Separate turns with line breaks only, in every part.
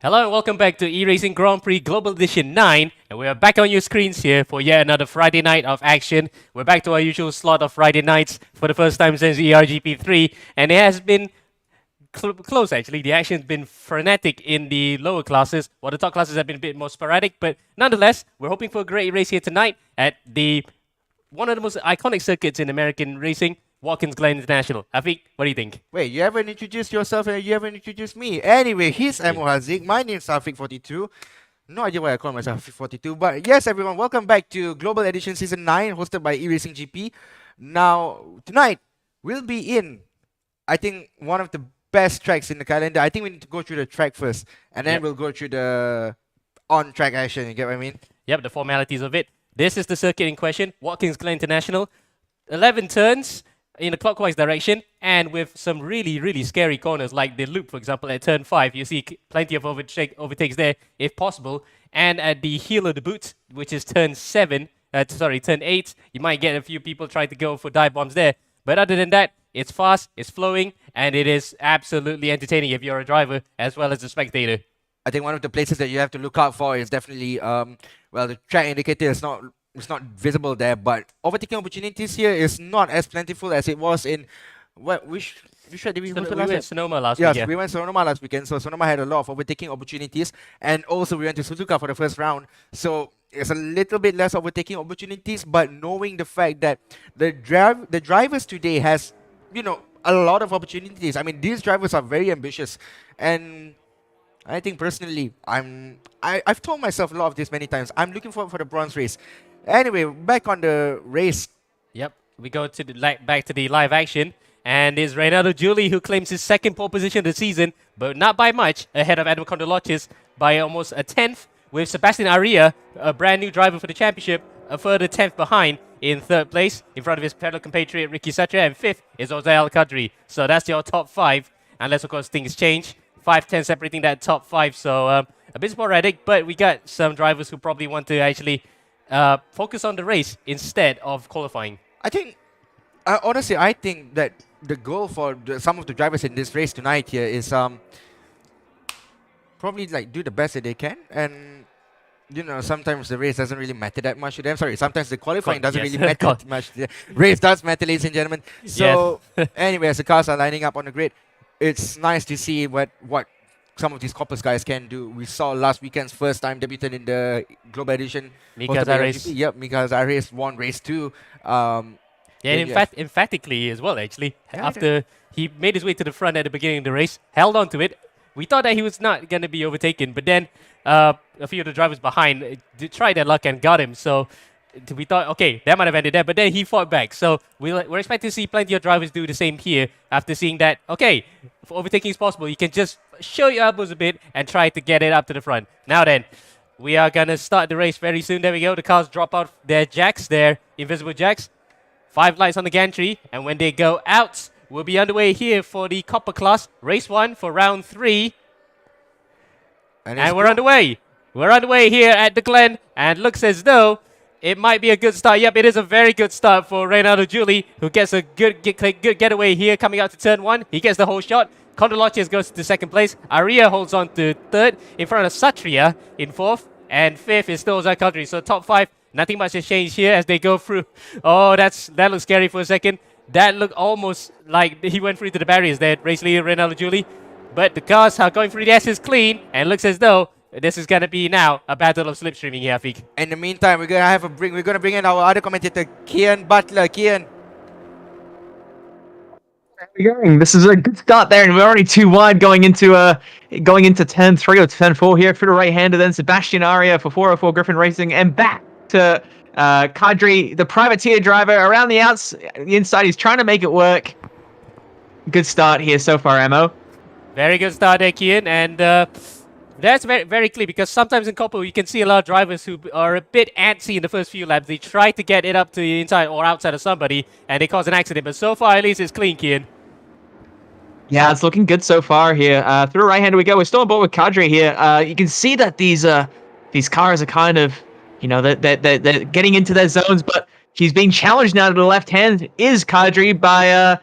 Hello and welcome back to eRacing Grand Prix Global Edition 9, and we are back on your screens here for yet another Friday night of action. We're back to our usual slot of Friday nights for the first time since ERGP3, and it has been close actually. The action's been frenetic in the lower classes, while the top classes have been a bit more sporadic, but nonetheless, we're hoping for a great race here tonight at one of the most iconic circuits in American racing, Watkins Glen International. Afiq, what do you think?
Wait, you haven't introduced yourself and you haven't introduced me. Anyway, he's Amo Hazik. My name's Afiq42. No idea why I call myself Afiq42. But yes, everyone, welcome back to Global Edition Season 9, hosted by eracinggp. Now, tonight, we'll be in, I think, one of the best tracks in the calendar. I think we need to go through the track first, and then we'll go through the on-track action. You get what I mean?
Yep, the formalities of it. This is the circuit in question, Watkins Glen International. 11 turns in a clockwise direction, and with some really scary corners, like the loop, for example, at turn 5. You see plenty of overtakes there, if possible. And at the heel of the boot, which is turn 7, turn 8, you might get a few people trying to go for dive bombs there. But other than that, it's fast, it's flowing, and it is absolutely entertaining if you're a driver as well as a spectator.
I think one of the places that you have to look out for is definitely, well, the track indicator is not visible there, but overtaking opportunities here is not as plentiful as it was in which track did we go to last
went Sonoma last
week?
week.
Yes, we went Sonoma last weekend, so Sonoma had a lot of overtaking opportunities, and also we went to Suzuka for the first round, so it's a little bit less overtaking opportunities, but knowing the fact that the drivers today has, a lot of opportunities. I mean, these drivers are very ambitious, and I think personally, I've told myself a lot of this many times. I'm looking forward for the bronze race. Anyway, back on the race.
Yep, we go to back to the live action, and it's Reynaldo Julie who claims his second pole position of the season, but not by much, ahead of Adam Condoloches by almost a tenth, with Sebastian Aria, a brand new driver for the championship, a further 10th behind in third place, in front of his fellow compatriot Ricky Satria, and fifth is Jose Al-Qadri. So that's your top 5, unless of course things change. 5-10 separating that top 5, so a bit sporadic, but we got some drivers who probably want to actually focus on the race instead of qualifying.
I think, honestly, I think that the goal for some of the drivers in this race tonight here is probably like do the best that they can, and sometimes the race doesn't really matter that much to them. Sorry, sometimes the qualifying doesn't really matter that much. The race does matter, ladies and gentlemen. So anyway, as the cars are lining up on the grid, it's nice to see what some of these Coppers guys can do. We saw last weekend's first time debutant in the Global Edition.
Mika Zares.
Yep, Mika Zares won race 2.
Emphatically as well, actually. After he made his way to the front at the beginning of the race, held on to it. We thought that he was not going to be overtaken, but then a few of the drivers behind tried their luck and got him. So we thought, okay, that might have ended there, but then he fought back. So we're expecting to see plenty of drivers do the same here after seeing that, okay, if overtaking is possible, you can just show your elbows a bit and try to get it up to the front. Now then, we are going to start the race very soon. There we go. The cars drop out their jacks, their invisible jacks. 5 lights on the gantry, and when they go out, we'll be underway here for the Copper class. Race 1 for round 3. And we're underway. We're underway here at the Glen, and looks as though it might be a good start. Yep, it is a very good start for Reynaldo Julie, who gets a good getaway here coming out to turn 1. He gets the whole shot. Condoloches goes to second place. Aria holds on to third in front of Satria in fourth. And fifth is still Zakadri. So top 5, nothing much has changed here as they go through. Oh, that looks scary for a second. That looked almost like he went through to the barriers there, race leader Reynaldo Julie. But the cars are going through the S's clean, and looks as though this is gonna be now a battle of slipstreaming here, Afiq.
In the meantime, we're gonna bring in our other commentator, Kian Butler. Kian.
This is a good start there, and we're already too wide going into turn 3 or turn 4 here for the right-hander. Then Sebastian Aria for 404 Griffin Racing, and back to Qadri, the privateer driver, around the inside. He's trying to make it work. Good start here so far, Amo.
Very good start there, Kian, and that's very clear, because sometimes in Copper you can see a lot of drivers who are a bit antsy in the first few laps. They try to get it up to the inside or outside of somebody, and they cause an accident. But so far, at least, it's clean, Kian.
Yeah, it's looking good so far here. Through right-hander we go. We're still on board with Qadri here. You can see that these cars are kind of, they're getting into their zones, but he's being challenged now to the left hand is Qadri by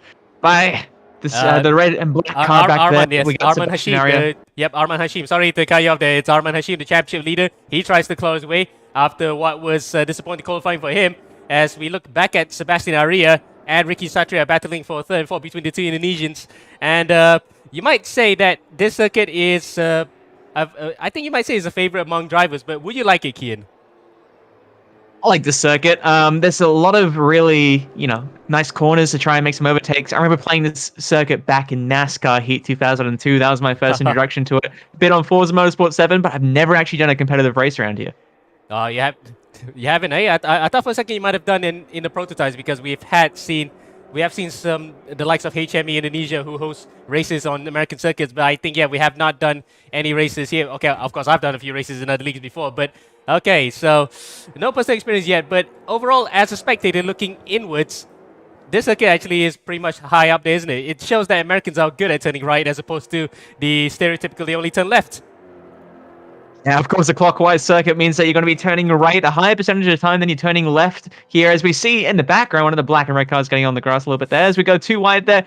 This the red and black car back
Arman,
there.
yes.
We got
Arman
Sebastian
Hashim.
Aria.
Yep, Arman Hashim. Sorry to cut you off there. It's Arman Hashim, the championship leader. He tries to claw his way after what was disappointing qualifying for him. As we look back at Sebastian Aria and Ricky Satria battling for third and fourth between the two Indonesians. And you might say that this circuit is, I think you might say is a favorite among drivers, but would you like it, Kian?
I like this circuit. There's a lot of really, nice corners to try and make some overtakes. I remember playing this circuit back in NASCAR Heat 2002. That was my first introduction to it. A bit on Forza Motorsport 7, but I've never actually done a competitive race around here.
Oh, you haven't, eh? I thought for a second you might have done in the prototypes because we have seen the likes of HME Indonesia who host races on American circuits, but I think we have not done any races here. Okay, of course I've done a few races in other leagues before, but okay, so no personal experience yet. But overall, as a spectator looking inwards, this circuit actually is pretty much high up there, isn't it? It shows that Americans are good at turning right as opposed to the stereotypically only turn left.
Yeah, of course, the clockwise circuit means that you're going to be turning right a higher percentage of the time than you're turning left here. As we see in the background, one of the black and red cars getting on the grass a little bit there. As we go too wide there,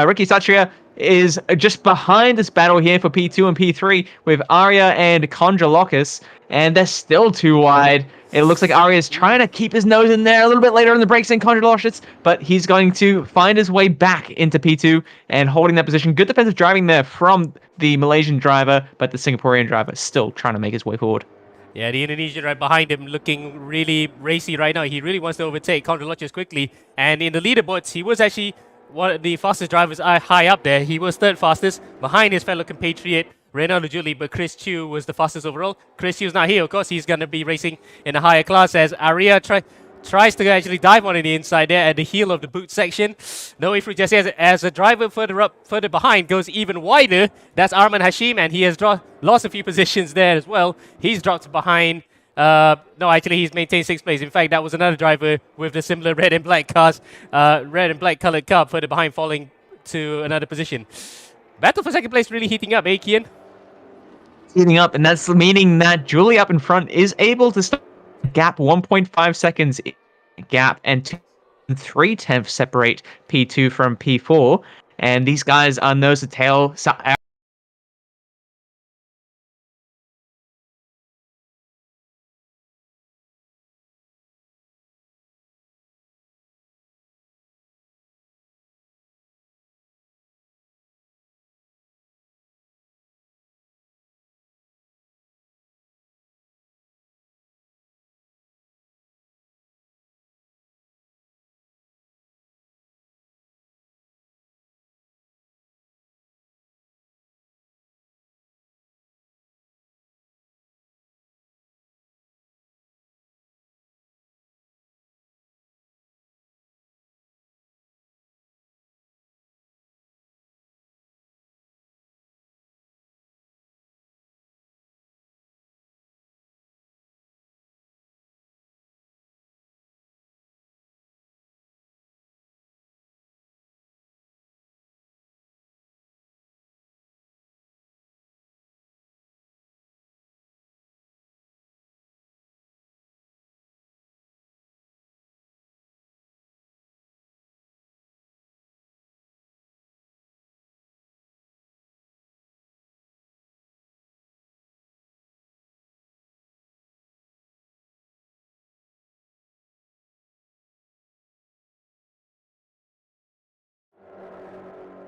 Ricky Satria is just behind this battle here for P2 and P3 with Aria and Kondralokis, and they're still too wide. It looks like Aria is trying to keep his nose in there a little bit later in the brakes than Kondralokis, but he's going to find his way back into P2 and holding that position. Good defensive driving there from the Malaysian driver, but the Singaporean driver still trying to make his way forward.
Yeah, the Indonesian right behind him looking really racy right now. He really wants to overtake Kondralokis quickly, and in the leaderboards, he was actually one of the fastest drivers high up there. He was third fastest behind his fellow compatriot Reynaldo Juli, but Chris Chu was the fastest overall. Chris Chu's not here, of course. He's going to be racing in a higher class as Aria tries to actually dive on the inside there at the heel of the boot section. No way through just as a driver further behind goes even wider. That's Arman Hashim, and he has lost a few positions there as well. He's dropped behind. No, actually, he's maintained 6th place. In fact, that was another driver with the similar red and black cars, red and black colored car further behind, falling to another position. Battle for second place really heating up, eh, Kian?
Heating up, and that's meaning that Julie up in front is able to stop gap 1.5 seconds gap and 3/10 separate P2 from P4, and these guys are nose to tail.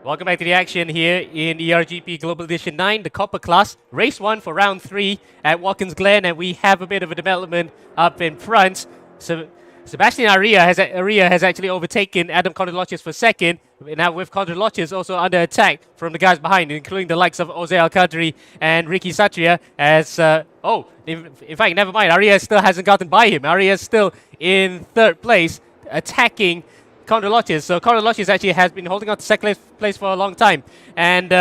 Welcome back to the action here in ERGP Global Edition 9, the Copper class. Race 1 for round 3 at Watkins Glen, and we have a bit of a development up in front. So Sebastian Aria has actually overtaken Adam Kondralokis for second. Now with Kondralokis also under attack from the guys behind, including the likes of Jose Al-Qadri and Ricky Satria. As in fact, never mind. Aria still hasn't gotten by him. Aria is still in third place, attacking Kondralokis. So Kondralokis actually has been holding on to second place for a long time. And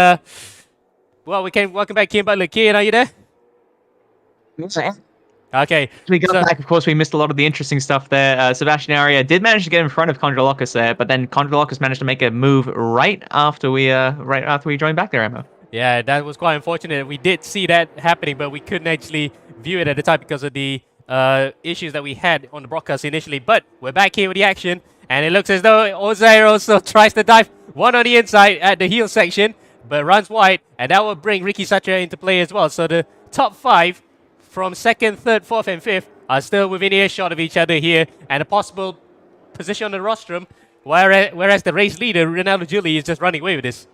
well, we can welcome back Kian Butler. Kian, are you there? Okay.
We got back, of course, we missed a lot of the interesting stuff there. Sebastian Aria did manage to get in front of Kondralokis there, but then Kondralokis managed to make a move right after we joined back there, Emma.
Yeah, that was quite unfortunate. We did see that happening, but we couldn't actually view it at the time because of the issues that we had on the broadcast initially. But we're back here with the action, And it looks as though Ozair also tries to dive one on the inside at the heel section, but runs wide, and that will bring Ricky Satria into play as well. So the top 5 from 2nd, 3rd, 4th, and 5th are still within earshot of each other here, and a possible position on the rostrum, whereas the race leader, Ronaldo Julie, is just running away with this.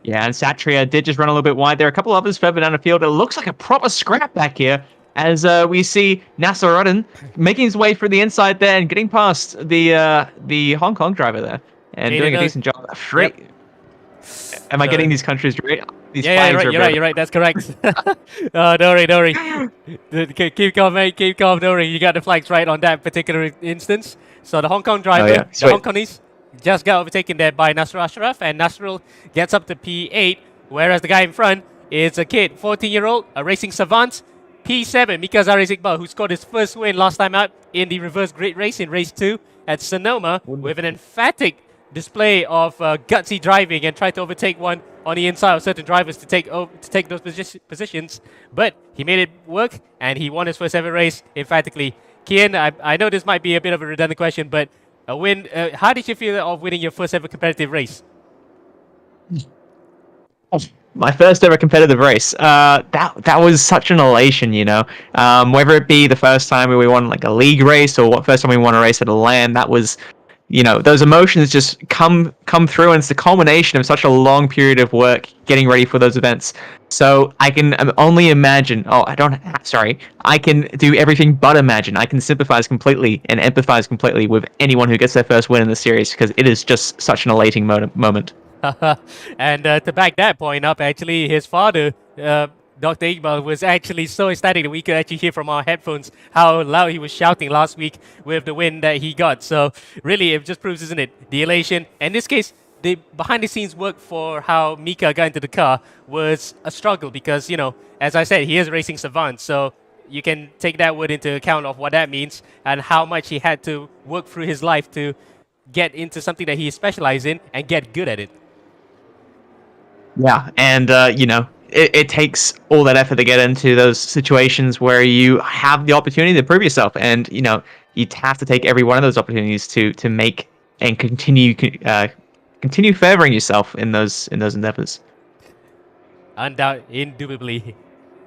Yeah, and Satria did just run a little bit wide. There are a couple others further down the field. It looks like a proper scrap back here as we see Nasruddin making his way through the inside there and getting past the Hong Kong driver there and doing a decent job.
Yep.
Am I getting these countries right? These
Yeah, you're right. That's correct. Don't worry. Keep calm, mate. Keep calm. Don't worry. You got the flags right on that particular instance. So the Hong Kong driver, the Hong Kongese, just got overtaken there by Nasr Ashraf, and Nasrul gets up to P8, whereas the guy in front is a kid, 14-year-old, a racing savant, P7, Mika Zarizikbal, who scored his first win last time out in the reverse grid race in race 2 at Sonoma with an emphatic display of gutsy driving and tried to overtake one on the inside of certain drivers to take those positions. But he made it work, and he won his first ever race emphatically. Kian, I know this might be a bit of a redundant question, but a win. How did you feel of winning your first ever competitive race?
My first ever competitive race. That was such an elation, you know. Whether it be the first time we won like a league race or what first time we won a race at a LAN, that was, you know, those emotions just come through, and it's the culmination of such a long period of work getting ready for those events. So I can only imagine. I can do everything but imagine. I can sympathize completely and empathize completely with anyone who gets their first win in the series, because it is just such an elating moment.
And to back that point up, actually, his father, Dr. Iqbal, was actually so ecstatic that we could actually hear from our headphones how loud he was shouting last week with the win that he got. So really, it just proves, isn't it, the elation. In this case, the behind-the-scenes work for how Mika got into the car was a struggle because, you know, as I said, he is a racing savant. So you can take that word into account of what that means and how much he had to work through his life to get into something that he specialized in and get good at it.
Yeah, and, you know, it takes all that effort to get into those situations where you have the opportunity to prove yourself, and you know you have to take every one of those opportunities to make and continue furthering yourself in those endeavors.
Indubitably.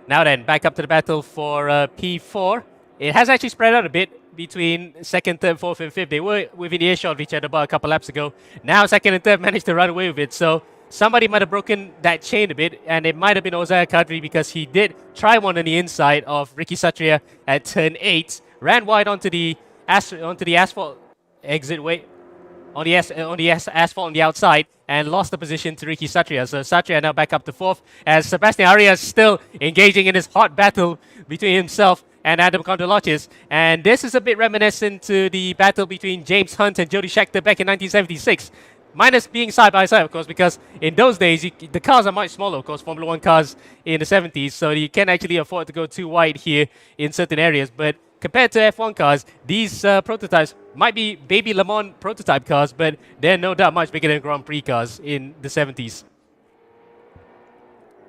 Now then, back up to the battle for P4. It has actually spread out a bit between 2nd, 3rd, 4th, and 5th. They were within earshot of each other about a couple laps ago. Now 2nd and 3rd managed to run away with it. So somebody might have broken that chain a bit, and it might have been Ozair Kadri because he did try one on the inside of Ricky Satria at turn 8, ran wide onto the asphalt exitway, on the asphalt on the outside, and lost the position to Ricky Satria. So Satria now back up to 4th, as Sebastian Arias still engaging in this hot battle between himself and Adam Condoloches. And this is a bit reminiscent to the battle between James Hunt and Jody Scheckter back in 1976. Minus being side by side, of course, because in those days, the cars are much smaller, of course, Formula 1 cars in the 70s, so you can actually afford to go too wide here in certain areas. But compared to F1 cars, these prototypes might be baby Le Mans prototype cars, but they're no doubt much bigger than Grand Prix cars in the 70s.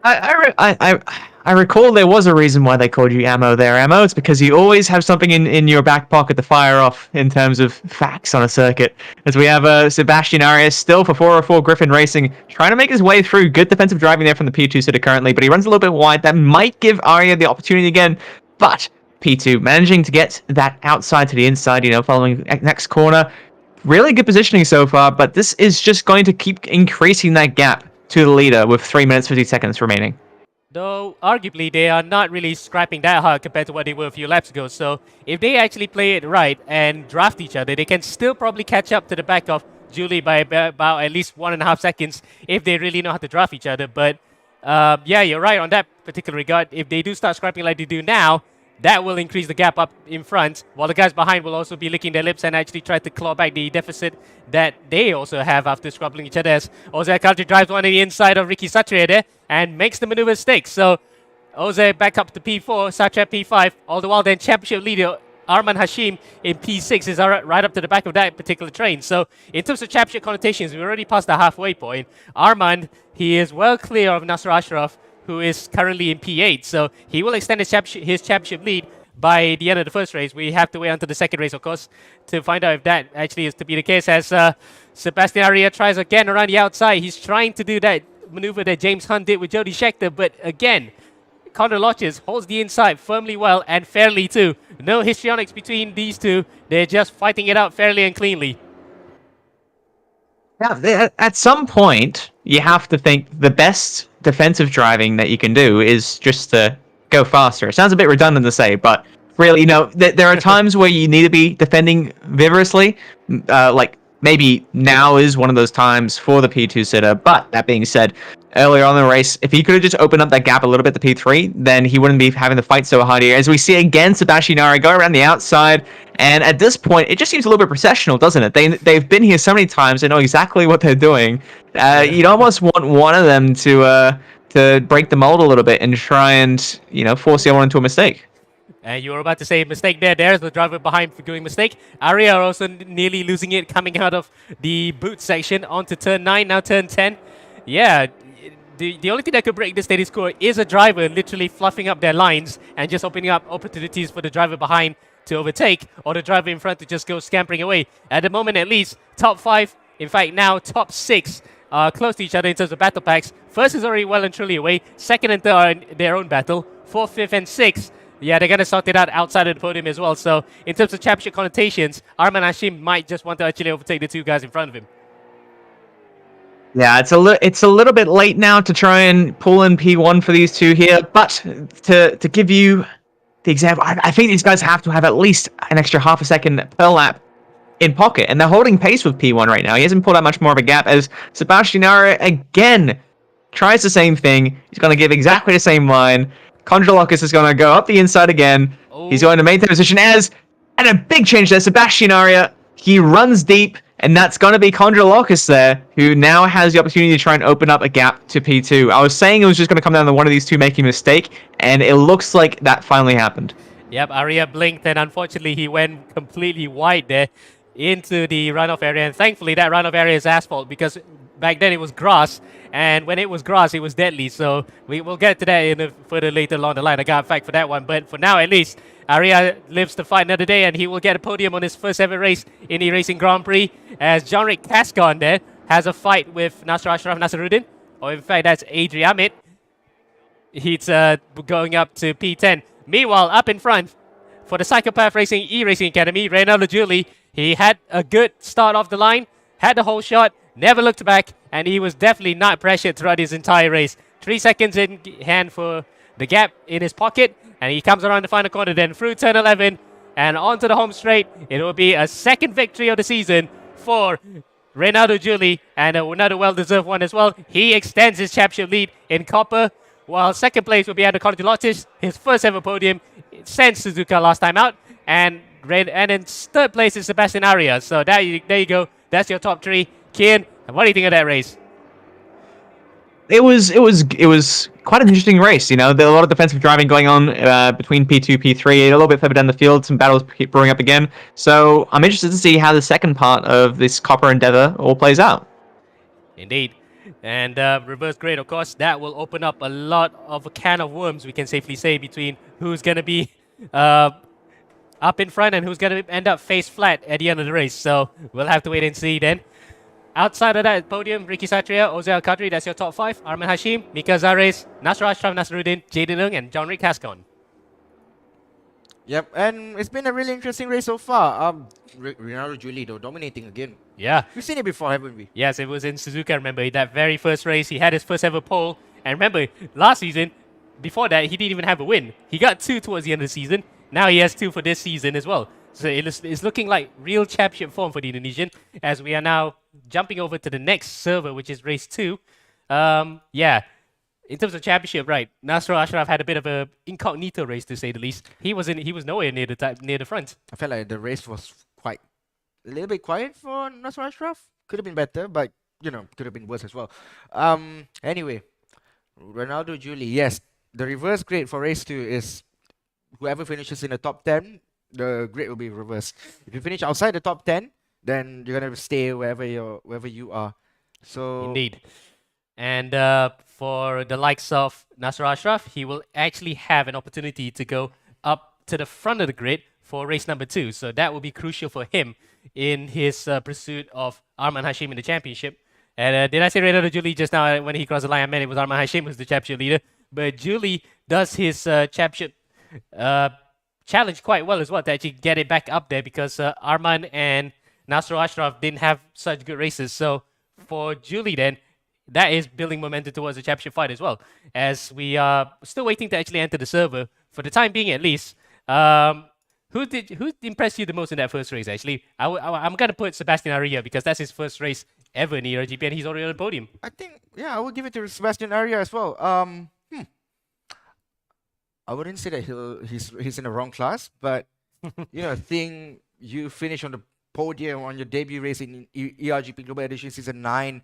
I recall there was a reason why they called you Ammo there, Ammo. It's because you always have something in your back pocket to fire off in terms of facts on a circuit. As we have Sebastian Arias still for 404 Griffin Racing, trying to make his way through. Good defensive driving there from the P2 sitter currently, but he runs a little bit wide. That might give Aria the opportunity again, but P2 managing to get that outside to the inside, you know, following next corner. Really good positioning so far, but this is just going to keep increasing that gap to the leader with 3 minutes 50 seconds remaining.
Though, arguably, they are not really scrapping that hard compared to what they were a few laps ago. So, if they actually play it right and draft each other, they can still probably catch up to the back of Julie by about at least 1.5 seconds if they really know how to draft each other. But, yeah, you're right on that particular regard. If they do start scrapping like they do now, that will increase the gap up in front, while the guys behind will also be licking their lips and actually try to claw back the deficit that they also have after scrabbling each other. As Ozair Kadri drives one on the inside of Ricky Satria there and makes the maneuver stick. So Ozair back up to P4, Satria P5, all the while then championship leader Arman Hashim in P6 is right up to the back of that particular train. So in terms of championship connotations, we're already past the halfway point. Arman, he is well clear of Nasr Ashraf, who is currently in P8, so he will extend his championship lead by the end of the first race. We have to wait until the second race, of course, to find out if that actually is to be the case. As Sebastian Aria tries again around the outside. He's trying to do that maneuver that James Hunt did with Jody Scheckter, but again, Conor Lodges holds the inside firmly well and fairly too. No histrionics between these two. They're just fighting it out fairly and cleanly.
Yeah, at some point, you have to think the best defensive driving that you can do is just to go faster. It sounds a bit redundant to say, but really, you know, there are times where you need to be defending vigorously. Like maybe now is one of those times for the P2 sitter. But that being said, earlier on in the race, if he could have just opened up that gap a little bit, the P3, then he wouldn't be having to fight so hard here. As we see again, Sebastian Aria go around the outside. And at this point, it just seems a little bit processional, doesn't it? They've been here so many times, they know exactly what they're doing. You'd almost want one of them to break the mold a little bit and try and, you know, force the other one into a mistake.
And you were about to say mistake there. There's the driver behind for doing mistake. Aria also nearly losing it, coming out of the boot section onto turn 9, now turn 10. Yeah, the only thing that could break the steady score is a driver literally fluffing up their lines and just opening up opportunities for the driver behind to overtake, or the driver in front to just go scampering away. At the moment, at least, top 5, in fact, now top 6 are close to each other in terms of battle packs. First is already well and truly away. Second and third are in their own battle. 4th, 5th, and 6th, yeah, they're going to sort it out outside of the podium as well. So, in terms of championship connotations, Arman Hashim might just want to actually overtake the two guys in front of him.
Yeah, it's a little bit late now to try and pull in P1 for these two here, but to give you the example, I think these guys have to have at least an extra half a second per lap in pocket, and they're holding pace with P1 right now. He hasn't pulled out much more of a gap as Sebastian Aria again tries the same thing. He's going to give exactly the same line. Condrolakis is going to go up the inside again. Oh. He's going to maintain position and a big change there. Sebastian Aria, he runs deep, and that's going to be Condrolakis there, who now has the opportunity to try and open up a gap to P2. I was saying it was just going to come down to one of these two making a mistake, and it looks like that finally happened.
Yep, Aria blinked, and unfortunately he went completely wide there into the runoff area. And thankfully that runoff area is asphalt, because back then it was grass, and when it was grass it was deadly. So we will get to that in a further later along the line. I got a fact for that one, but for now at least, Aria lives to fight another day, and he will get a podium on his first ever race in the Racing Grand Prix, as Jean-Ric Cascon there has a fight with Nasr Ashraf Nasruddin, or in fact that's Adri Amit. He's going up to P10. Meanwhile, up in front for the Psychopath Racing E-Racing Academy, Reynaldo Giuli, he had a good start off the line, had the whole shot, never looked back, and he was definitely not pressured throughout his entire race. 3 seconds in hand for the gap in his pocket, and he comes around the final corner, then through turn 11 and onto the home straight. It will be a second victory of the season for Reynaldo Giuli, and another well-deserved one as well. He extends his championship lead in copper, while second place will be Conor Lodges, his first ever podium since Suzuka last time out, and in third place is Sebastian Aria. So there you go. That's your top 3. Kian, what do you think of that race?
It was quite an interesting race. You know, there are a lot of defensive driving going on between P2, P3. A little bit further down the field, some battles keep brewing up again. So I'm interested to see how the second part of this Copper Endeavor all plays out.
Indeed. And reverse grade, of course, that will open up a lot of a can of worms, we can safely say, between who's going to be up in front and who's going to end up face flat at the end of the race. So we'll have to wait and see then. Outside of that podium, Ricky Satria, Oze Al-Qadri, that's your top 5. Arman Hashim, Mika Zares, Nasr Ashraf Nasruddin, Jaden Ng, and Jean-Ric Cascon.
Yep, and it's been a really interesting race so far. Reynaldo Giuli, though, dominating again.
Yeah.
We've seen it before, haven't we?
Yes, it was in Suzuka, remember, that very first race. He had his first ever pole. And remember, last season, before that, he didn't even have a win. He got 2 towards the end of the season. Now he has 2 for this season as well. So it's looking like real championship form for the Indonesian, as we are now jumping over to the next server, which is race 2. Yeah, in terms of championship, right, Nasr Ashraf had a bit of a incognito race, to say the least. He was nowhere near the front.
I felt like the race was a little bit quiet for Nasr Ashraf. Could have been better, but you know, could have been worse as well. Anyway, Reynaldo Giuli, yes, the reverse grade for race 2 is whoever finishes in the top 10, the grade will be reversed. If you finish outside the top 10, then you're gonna stay wherever you are. So
indeed. And for the likes of Nasr Ashraf, he will actually have an opportunity to go up to the front of the grid for race number 2. So that will be crucial for him in his pursuit of Arman Hashim in the championship. And did I say Renato Julie just now when he crossed the line? I meant it was Arman Hashim who's the championship leader. But Julie does his championship challenge quite well as well to actually get it back up there, because Arman and Nasro Ashraf didn't have such good races. So for Julie then, that is building momentum towards the championship fight as well, as we are still waiting to actually enter the server for the time being at least. Who impressed you the most in that first race? Actually, I'm gonna put Sebastian Aria, because that's his first race ever in ERGP and he's already on the podium.
I think, yeah, I would give it to Sebastian Aria as well. I wouldn't say that he's in the wrong class, but seeing you finish on the podium on your debut race in ERGP Global Edition Season 9,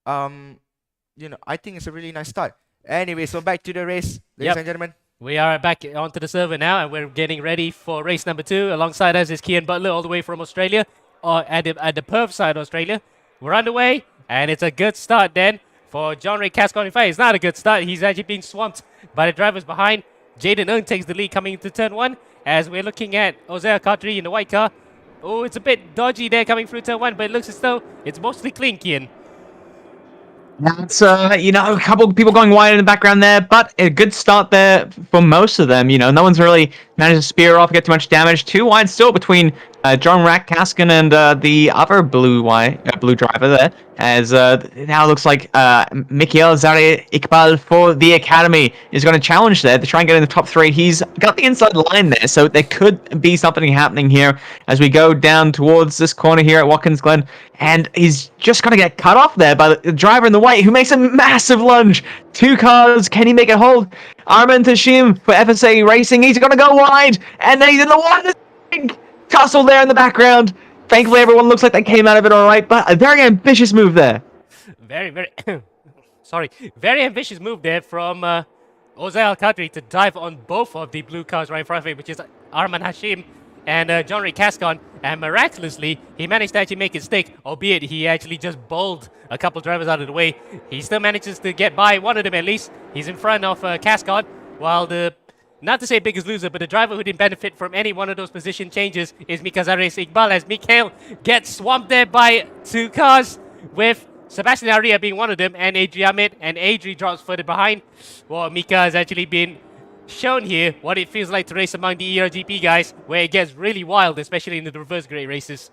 I think it's a really nice start. Anyway, so back to the race, ladies and gentlemen.
We are back onto the server now, and we're getting ready for race number 2. Alongside us is Kian Butler, all the way from Australia, or at the Perth side of Australia. We're underway, and it's a good start then for John Ray Cascon. In fact, it's not a good start. He's actually being swamped by the drivers behind. Jaden Eung takes the lead coming into turn 1, as we're looking at Ozea Kadri in the white car. Oh, it's a bit dodgy there coming through turn 1, but it looks as though it's mostly clean, Kian.
That's, a couple of people going wide in the background there, but a good start there for most of them. No one's really managed to spear off, get too much damage. 2 wide still between John Rack Kaskin and the other blue driver there, as it now looks like Mikhail Zari Iqbal for the Academy is going to challenge there to try and get in the top 3. He's got the inside line there, so there could be something happening here as we go down towards this corner here at Watkins Glen, and he's just going to get cut off there by the driver in the white, who makes a massive lunge. 2 cars, can he make it hold? Arman Tashim for FSA Racing, he's going to go wide, and then he's in the water. Tussle there in the background. Thankfully, everyone looks like they came out of it all right, but a very ambitious move there.
Very ambitious move there from Ozay Al-Qadri to dive on both of the blue cars right in front of him, which is Arman Hashim and John Ray Cascon, and miraculously, he managed to actually make it stick, albeit he actually just bowled a couple drivers out of the way. He still manages to get by one of them at least. He's in front of Cascon, while the, not to say biggest loser, but the driver who didn't benefit from any one of those position changes is Mikazares Iqbal, as Mikhail gets swamped there by 2 cars, with Sebastian Aria being one of them, and Adri Ahmed, and Adri drops further behind. Well, Mika has actually been shown here what it feels like to race among the ERGP guys, where it gets really wild, especially in the reverse grade races.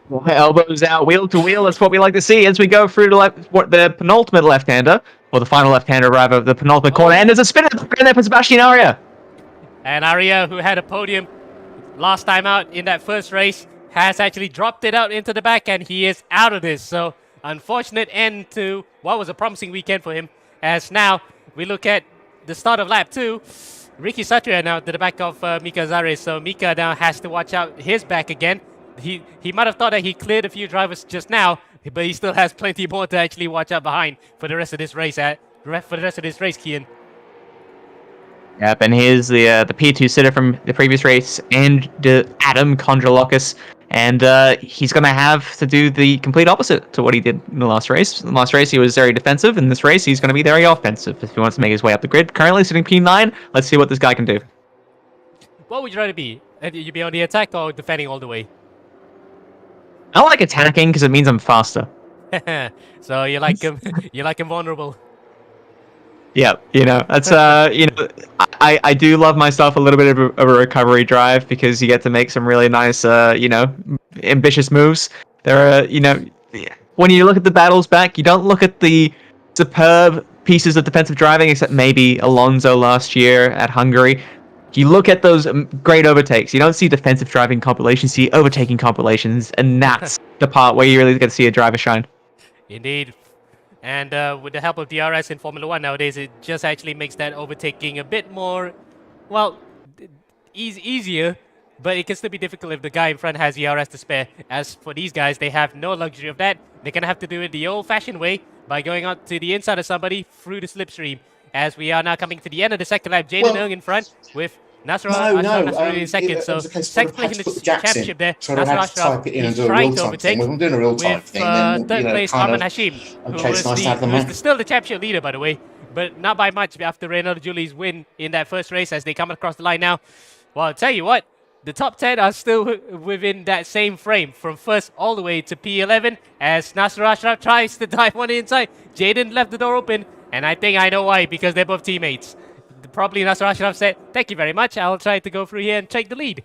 Well, elbows out, wheel to wheel. That's what we like to see as we go through the penultimate left-hander, or the final left-hander, rather, the penultimate corner. And there's a spin in the background there for Sebastian Aria.
And Aria, who had a podium last time out in that first race, has actually dropped it out into the back, and he is out of this. So, unfortunate end to what was a promising weekend for him, as now we look at the start of lap 2. Ricky Satria now to the back of Mika Zares, so Mika now has to watch out his back again. He might have thought that he cleared a few drivers just now, but he still has plenty more to actually watch out behind for the rest of this race. Kian.
Yep, and here's the P2 sitter from the previous race, and Adam Kondrolakis, and he's going to have to do the complete opposite to what he did in the last race. In the last race, he was very defensive. In this race, he's going to be very offensive if he wants to make his way up the grid. Currently sitting P9. Let's see what this guy can do.
What would you rather be? You be on the attack or defending all the way?
I like attacking because it means I'm faster.
So you like him? You like him vulnerable?
Yeah, that's I do love myself a little bit of a recovery drive, because you get to make some really nice ambitious moves. There are when you look at the battles back, you don't look at the superb pieces of defensive driving, except maybe Alonso last year at Hungary. You look at those great overtakes. You don't see defensive driving compilations, you see overtaking compilations, and that's the part where you really get to see a driver shine.
Indeed. And with the help of DRS in Formula 1 nowadays, it just actually makes that overtaking a bit more, well, easier, but it can still be difficult if the guy in front has ERS to spare. As for these guys, they have no luxury of that. They're going to have to do it the old-fashioned way by going out to the inside of somebody through the slipstream. As we are now coming to the end of the second lap, Jaden Eung in front with Nasser Ashraf in second. So second place in the championship there. Nasser Ashraf is trying to overtake with third place Arman Hashim, who is still the championship leader, by the way. but not by much after Reynaldo Julie's win in that first race as they come across the line now. Well, I'll tell you what, the top 10 are still within that same frame from first all the way to P11 as Nasser Ashraf tries to dive on the inside. Jaden left the door open, and I think I know why, because they're both teammates. Probably Nasser Ashraf said, thank you very much, I'll try to go through here and take the lead.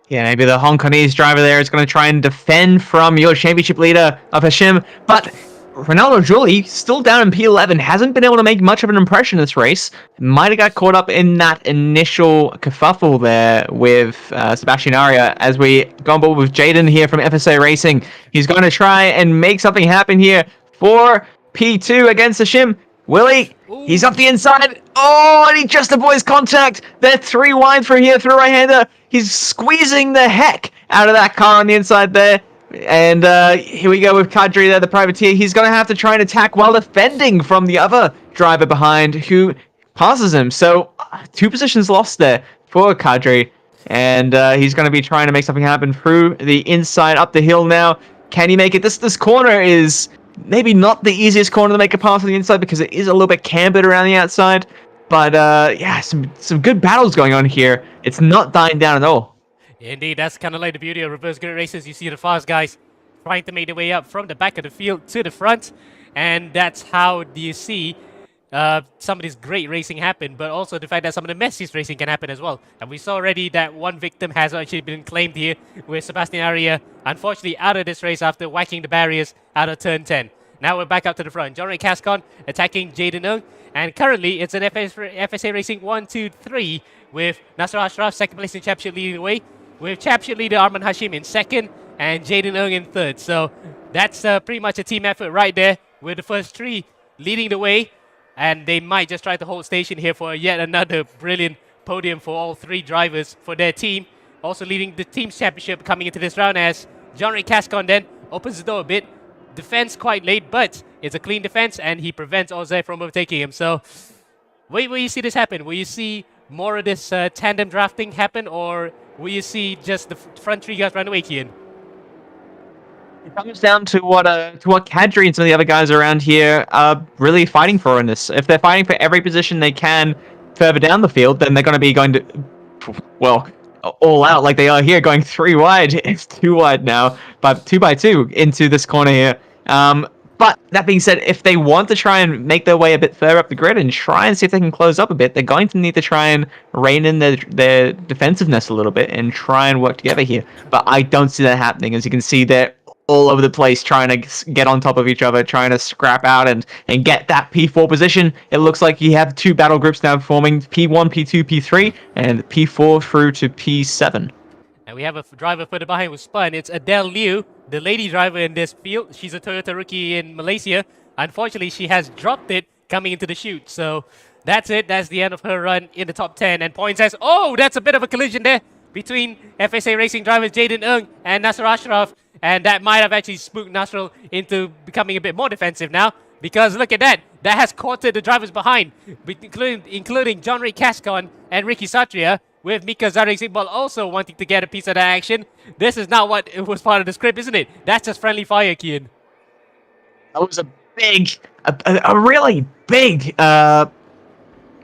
Yeah, maybe the Hong Kongese driver there is going to try and defend from your championship leader of Hashim, but Reynaldo Julie, still down in P11, hasn't been able to make much of an impression in this race. Might have got caught up in that initial kerfuffle there with Sebastian Aria as we go on board with Jaden here from FSA Racing. He's going to try and make something happen here for P2 against Hashim. Willie, he's up the inside. Oh, and he just avoids contact. They're 3 wide through here, through right-hander. He's squeezing the heck out of that car on the inside there. And here we go with Kadri there, the privateer. He's going to have to try and attack while defending from the other driver behind who passes him. So 2 positions lost there for Kadri. And he's going to be trying to make something happen through the inside, up the hill now. Can he make it? This corner is maybe not the easiest corner to make a pass on the inside because it is a little bit cambered around the outside. But yeah, some good battles going on here. It's not dying down at all.
Indeed, that's kind of like the beauty of reverse grid races. You see the fast guys trying to make their way up from the back of the field to the front. And that's how you see some of this great racing happen, but also the fact that some of the messiest racing can happen as well. And we saw already that one victim has actually been claimed here with Sebastian Aria, unfortunately out of this race after whacking the barriers out of turn 10. Now we're back up to the front. John Ray Cascon attacking Jaden Ung. And currently it's an FSA Racing 1-2-3 with Nasser Ashraf second place in championship leading the way, with championship leader Arman Hashim in second and Jaden Ung in third. So that's pretty much a team effort right there, with the first 3 leading the way. And they might just try to hold station here for yet another brilliant podium for all 3 drivers for their team. Also leading the team's championship coming into this round as John Ray Cascon then opens the door a bit. Defense quite late, but it's a clean defense and he prevents Oze from overtaking him. So will you see this happen? Will you see more of this tandem drafting happen, or will you see just the front 3 guys run away, Kian?
It comes down to what Kadri and some of the other guys around here are really fighting for in this. If they're fighting for every position they can further down the field, then they're going to be going to, well, all out like they are here, going 3 wide. It's 2 wide now, but 2 by 2 into this corner here. But that being said, if they want to try and make their way a bit further up the grid and try and see if they can close up a bit, they're going to need to try and rein in their defensiveness a little bit and try and work together here. But I don't see that happening. As you can see, they're all over the place trying to get on top of each other, trying to scrap out and get that P4 position. It looks like you have 2 battle groups now forming, P1, P2, P3, and P4 through to P7. And
we have a driver further behind with Spun. It's Adele Liu, the lady driver in this field. She's a Toyota rookie in Malaysia. Unfortunately, she has dropped it coming into the chute. So that's it. That's the end of her run in the top 10. And points says, oh, that's a bit of a collision there between FSA Racing drivers Jaden Ung and Nasser Ashraf. And that might have actually spooked Nasrul into becoming a bit more defensive now. Because look at that. That has quartered the drivers behind, including John Ray Cascon and Ricky Satria, with Mika Zarek-Zigbal also wanting to get a piece of that action. This is not what was part of the script, isn't it? That's just friendly fire, Kian.
That was a big, a really big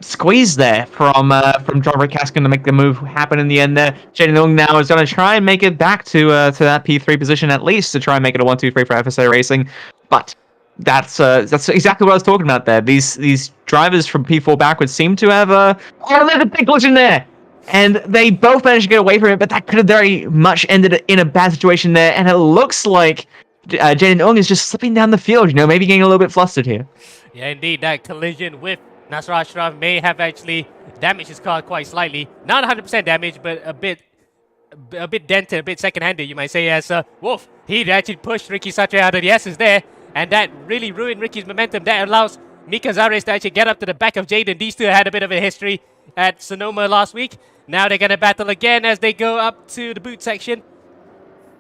squeeze there from John Ray Cascon to make the move happen in the end there. Jaden Ung now is going to try and make it back to that P3 position at least, to try and make it a 1-2-3 for FSA Racing. But that's exactly what I was talking about there. These drivers from P4 backwards seem to have there's a big collision there. And they both managed to get away from it, but that could have very much ended in a bad situation there. And it looks like Jaden Ung is just slipping down the field, maybe getting a little bit flustered here.
Yeah, indeed, that collision with Nasser Ashraf may have actually damaged his car quite slightly. Not 100% damage, but a bit dented, a bit second-handed, you might say, as Wolf, he actually pushed Ricky Satria out of the S's there, and that really ruined Ricky's momentum. That allows Mika Zares to actually get up to the back of Jaden. These two had a bit of a history at Sonoma last week. Now they're going to battle again as they go up to the boot section.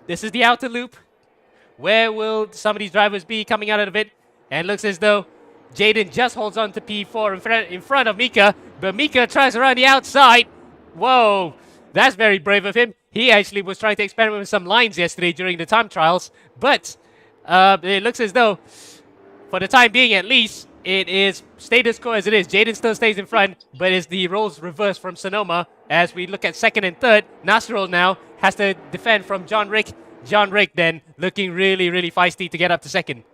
This is the outer loop. Where will some of these drivers be coming out of it? And it looks as though Jaden just holds on to P4 in front of Mika, but Mika tries around the outside. Whoa, that's very brave of him. He actually was trying to experiment with some lines yesterday during the time trials, but it looks as though, for the time being at least, It is status quo as it is. Jaden still stays in front, but it's the roles reversed from Sonoma. As we look at second and third, Nasrul now has to defend from John Rick. John Rick then looking really, really feisty to get up to second.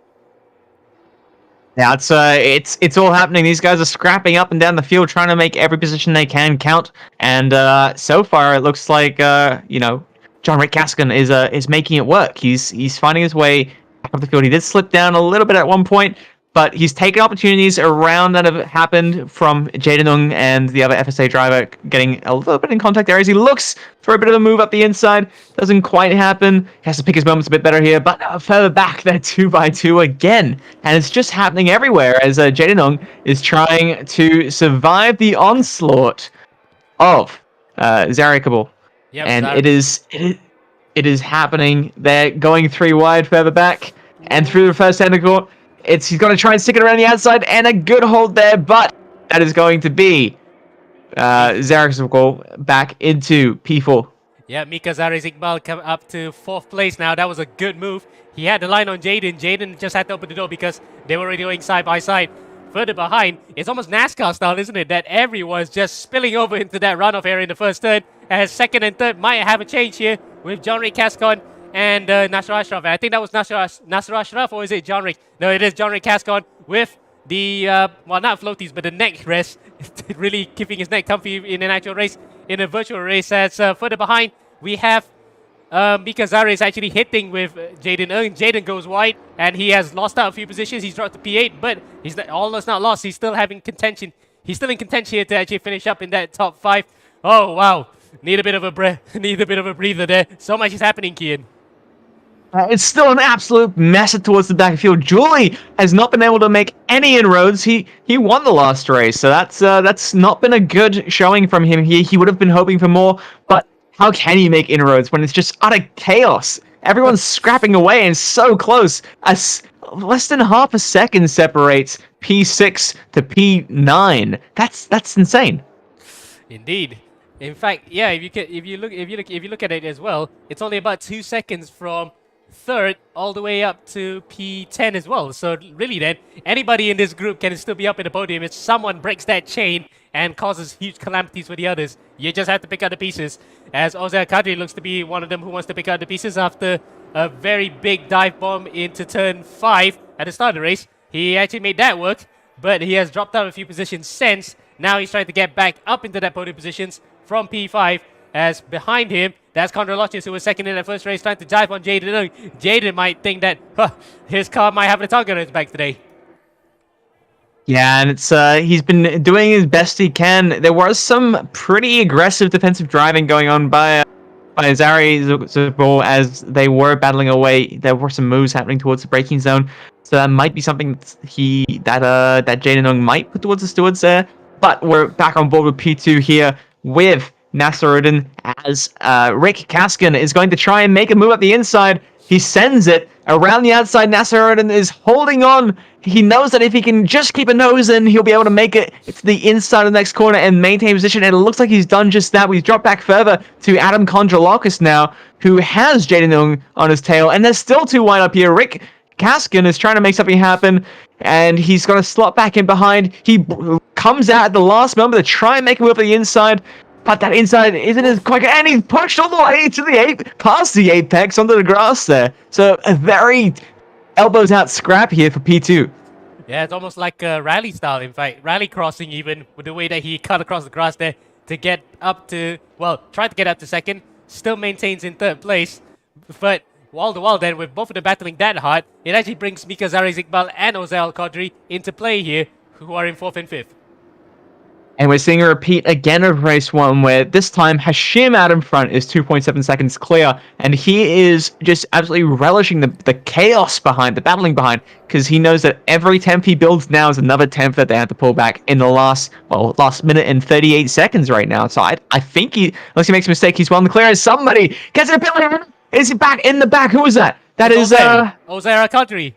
Yeah, it's all happening. These guys are scrapping up and down the field, trying to make every position they can count. And so far, it looks like John Rick Gaskin is making it work. He's finding his way back up the field. He did slip down a little bit at one point, but he's taken opportunities around that have happened from Jaden and the other FSA driver getting a little bit in contact areas. He looks for a bit of a move up the inside. Doesn't quite happen. He has to pick his moments a bit better here, but further back, they're 2x2 again. And it's just happening everywhere as Jaden is trying to survive the onslaught of Zarikable.
Yep,
and it is happening. They're going 3 wide further back and through the first tentacle. He's going to try and stick it around the outside, and a good hold there, but that is going to be Zarikable back into P4.
Yeah, Mika Zarizikbal come up to 4th place now. That was a good move. He had the line on Jaden. Jaden just had to open the door because they were already going side by side. Further behind, it's almost NASCAR style, isn't it? That everyone's just spilling over into that runoff area in the first third. As second and third might have a change here with John Rick Cascon and Nasser Ashraf. I think that was Nasser Ashraf, or is it John Rick? No, it is John Rick Cascon with the, well, not floaties, but the neck rest. Really keeping his neck comfy in an actual race, in a virtual race. As further behind, we have Mika Zara is actually hitting with Jaden. Jaden goes wide, and he has lost out a few positions. He's dropped to P8, but he's almost not lost. He's still having contention. He's still in contention here to actually finish up in that top 5. Oh, wow. Need a bit of a breather there. So much is happening, Kian.
It's still an absolute mess towards the back of the field. Julie has not been able to make any inroads. He won the last race, so that's not been a good showing from him here. He would have been hoping for more, but how can he make inroads when it's just utter chaos? Everyone's scrapping away and so close. Less than half a second separates P6 to P9. That's insane.
Indeed. In fact, yeah, if you look at it as well, it's only about 2 seconds from third all the way up to P10 as well. So really then, anybody in this group can still be up in the podium. If someone breaks that chain and causes huge calamities for the others, you just have to pick out the pieces. As Ozer Kadri looks to be one of them who wants to pick out the pieces after a very big dive bomb into turn 5 at the start of the race. He actually made that work, but he has dropped out a few positions since. Now he's trying to get back up into that podium positions from P5, as behind him, that's Kondrolochis, who was second in that first race, trying to dive on Jaden. Jaden might think that his car might have a target on his back today.
Yeah, and it's he's been doing his best he can. There was some pretty aggressive defensive driving going on by Zarikable as they were battling away. There were some moves happening towards the braking zone, so that might be something that Jaden might put towards the stewards there. But we're back on board with P2 here with Nasruddin as Rick Kaskin is going to try and make a move up the inside. He sends it around the outside. Nasruddin is holding on. He knows that if he can just keep a nose in, he'll be able to make it to the inside of the next corner and maintain position. And it looks like he's done just that. We've dropped back further to Adam Kondrolakis now, who has Jaden on his tail. And there's still 2 wide up here. Rick Kaskin is trying to make something happen, and he's going to slot back in behind. He comes out at the last moment to try and make a move up the inside, but that inside isn't as quick, and he's pushed all the way to the past the apex onto the grass there. So a very elbows out scrap here for P2.
Yeah, it's almost like a rally style, in fact. Rally crossing even, with the way that he cut across the grass there to get up to, well, tried to get up to second, still maintains in third place. But all the while then, with both of them battling that hard, it actually brings Mika Zarizikbal and Ozel Al-Qadri into play here, who are in 4th and 5th.
And we're seeing a repeat again of race 1, where this time Hashim out in front is 2.7 seconds clear, and he is just absolutely relishing the chaos behind, the battling behind, because he knows that every temp he builds now is another temp that they have to pull back in the last minute and 38 seconds right now. So I think unless he makes a mistake, he's well in the clear, and somebody gets a penalty. Is he back in the back? Who is that? That is
Ozer Al-Qadri.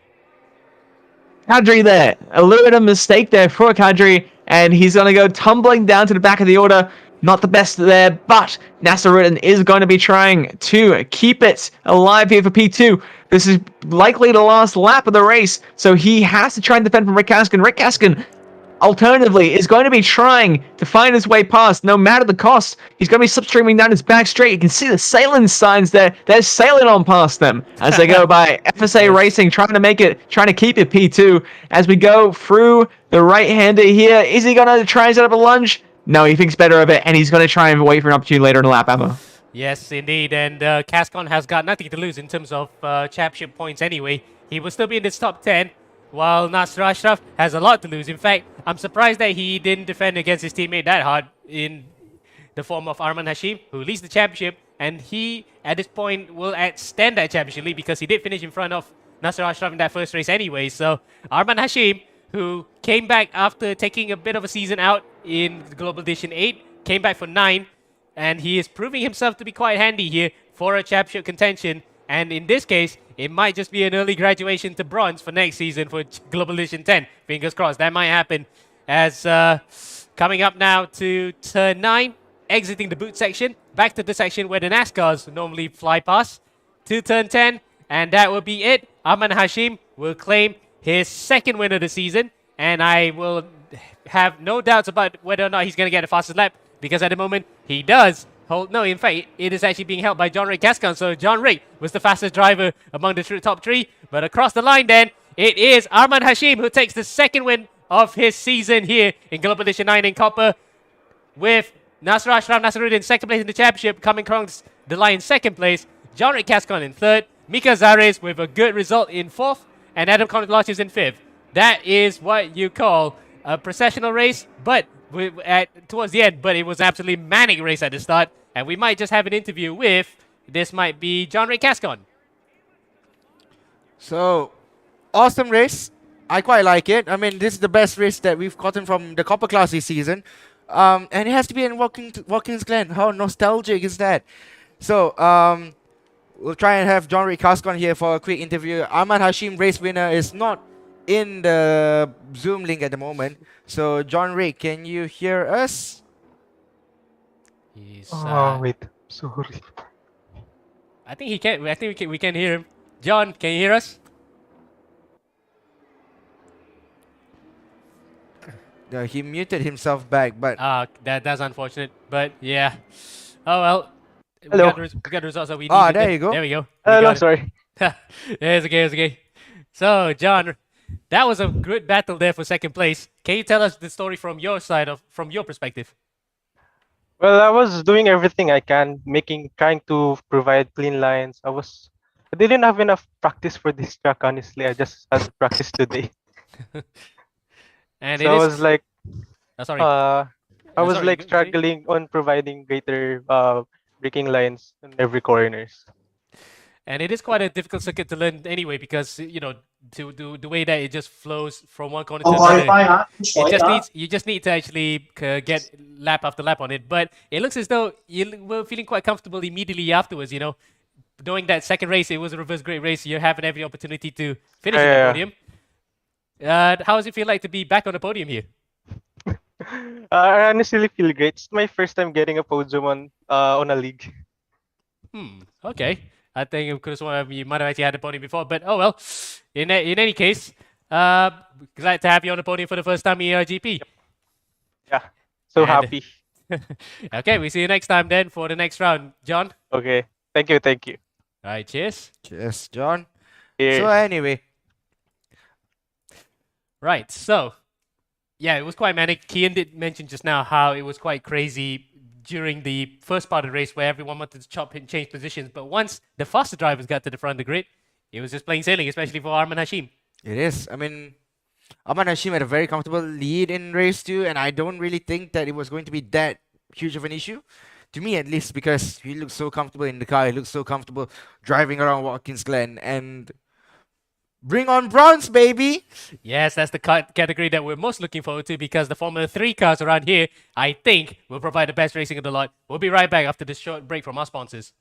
Kadri there. A little bit of mistake there for Kadri, and he's going to go tumbling down to the back of the order. Not the best there, but Nasruddin is going to be trying to keep it alive here for P2. This is likely the last lap of the race, so he has to try and defend from Rick Gaskin. Rick Gaskin, alternatively, is going to be trying to find his way past, no matter the cost. He's going to be slipstreaming down his back straight. You can see the sailing signs there. They're sailing on past them as they go by. FSA
Yes.
Racing trying to keep it P2 as we go through the right-hander here. Is he going to try and set up a lunge? No, he thinks better of it, and he's going to try and wait for an opportunity later in the lap, Ammo.
Yes, indeed. And Cascon has got nothing to lose in terms of championship points anyway. He will still be in this top 10, while Nasr Ashraf has a lot to lose. In fact, I'm surprised that he didn't defend against his teammate that hard in the form of Arman Hashim, who leads the championship. And he, at this point, will extend that championship lead because he did finish in front of Nasr Ashraf in that first race anyway. So Arman Hashim, who came back after taking a bit of a season out in Global Edition 8, came back for 9, and he is proving himself to be quite handy here for a championship contention. And in this case, it might just be an early graduation to bronze for next season for Global Edition 10. Fingers crossed, that might happen. As coming up now to turn 9, exiting the boot section, back to the section where the NASCARs normally fly past, to turn 10, and that will be it. Arman Hashim will claim his second win of the season, and I will have no doubts about whether or not he's going to get the fastest lap, because at the moment he does hold. No, in fact, it is actually being held by John Rick Cascon. So John Rick was the fastest driver among the top 3, but across the line then, it is Arman Hashim who takes the second win of his season here in Global Edition 9 in Copper, with Nasr Ashraf Nasruddin second place in the championship, coming across the line second place, John Rick Cascon in third, Mika Zares with a good result in fourth, and Adam Conrad-Lodge is in fifth. That is what you call a processional race, but towards the end, but it was an absolutely manic race at the start, and we might just have an interview with, this might be John Rick Cascon.
So, awesome race. I quite like it. I mean, this is the best race that we've gotten from the Copper Class this season. And it has to be in Watkins Glen. How nostalgic is that? So, we'll try and have John Rick Cascon here for a quick interview. Arman Hashim, race winner, is not in the Zoom link at the moment. So, John Rick, can you hear us?
He's,
Wait, sorry.
I think he can. I think we can hear him. John, can you hear us?
He muted himself back, but
That's unfortunate. But yeah. Oh well.
Hello.
We got the results that we need.
Ah, there you go.
There we go.
Hello, sorry.
It's okay. It's okay. So John, that was a good battle there for second place. Can you tell us the story from your side from your perspective?
Well, I was doing everything I can, trying to provide clean lines. I didn't have enough practice for this track, honestly. I just had to practice today.
And
So
it
I
is.
was like,
Sorry.
I was
sorry,
like
sorry.
struggling on providing greater braking lines in every corners.
And it is quite a difficult circuit to learn anyway, because to do the way that it just flows from one corner to another. You just need to actually get lap after lap on it. But it looks as though you were feeling quite comfortable immediately afterwards. Knowing that second race, it was a reverse grade race. You haven't every opportunity to finish on the podium. How does it feel like to be back on the podium here?
I honestly feel great. It's my first time getting a podium on a league.
Okay. I think of course you might have actually had a podium before, but oh well. In any case, glad to have you on the podium for the first time in GP.
Yeah, so
And-
happy.
Okay, we see you next time then for the next round, John.
Okay, thank you.
All right, cheers.
yes, John.
Cheers.
So anyway,
Right, so yeah, it was quite manic. Kian did mention just now how it was quite crazy during the first part of the race where everyone wanted to chop and change positions, but once the faster drivers got to the front of the grid, it was just plain sailing, especially for Arman Hashim.
it is. I mean, Arman Hashim had a very comfortable lead in race 2, and I don't really think that it was going to be that huge of an issue. To me, at least, because he looked so comfortable in the car. He looked so comfortable driving around Watkins Glen. And bring on bronze, baby!
Yes, that's the category that we're most looking forward to, because the Formula 3 cars around here, I think, will provide the best racing of the lot. We'll be right back after this short break from our sponsors.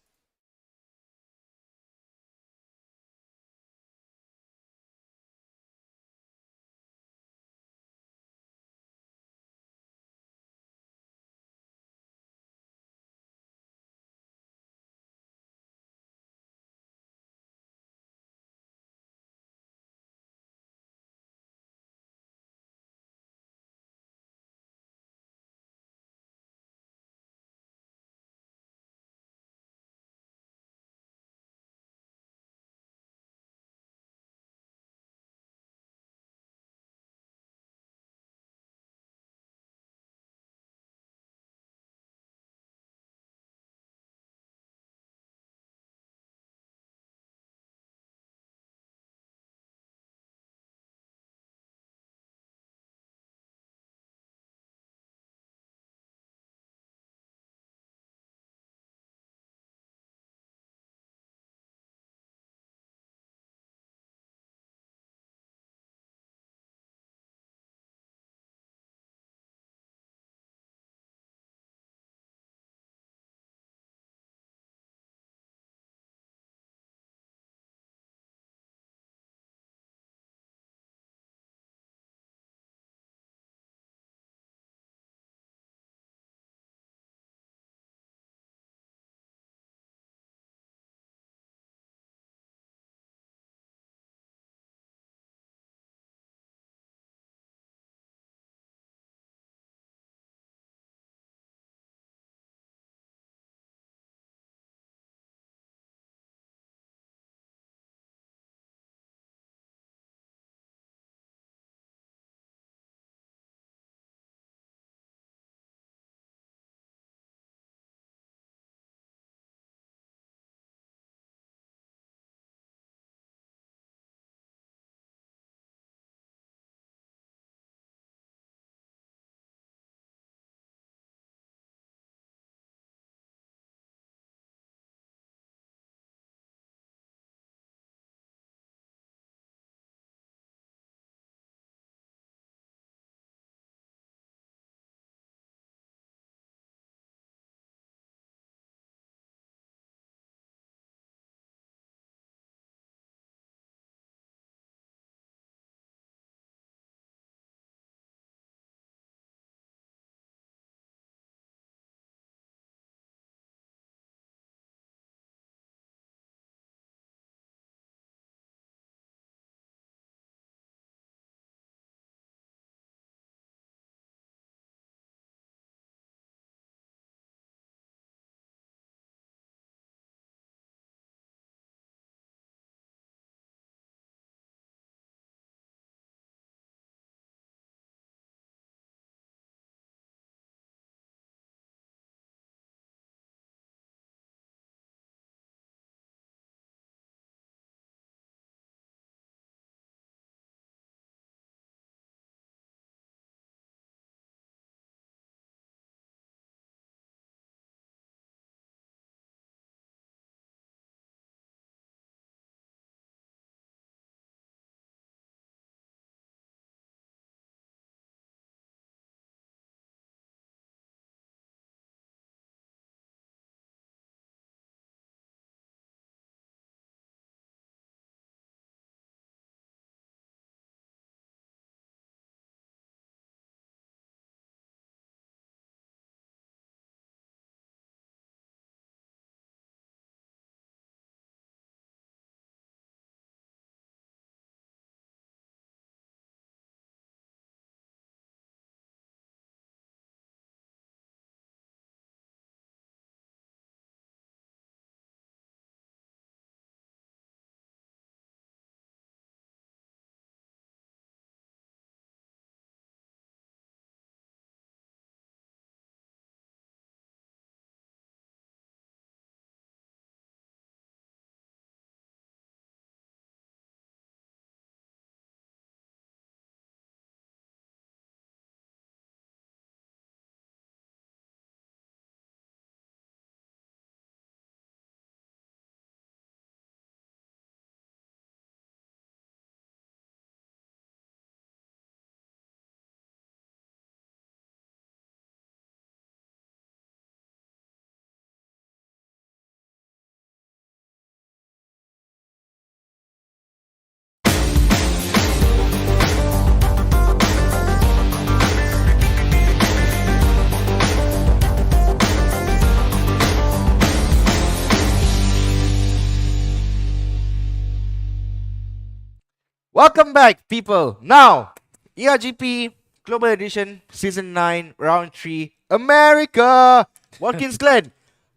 Welcome back, people. Now, ERGP Global Edition Season 9, Round 3, America! Watkins Glen.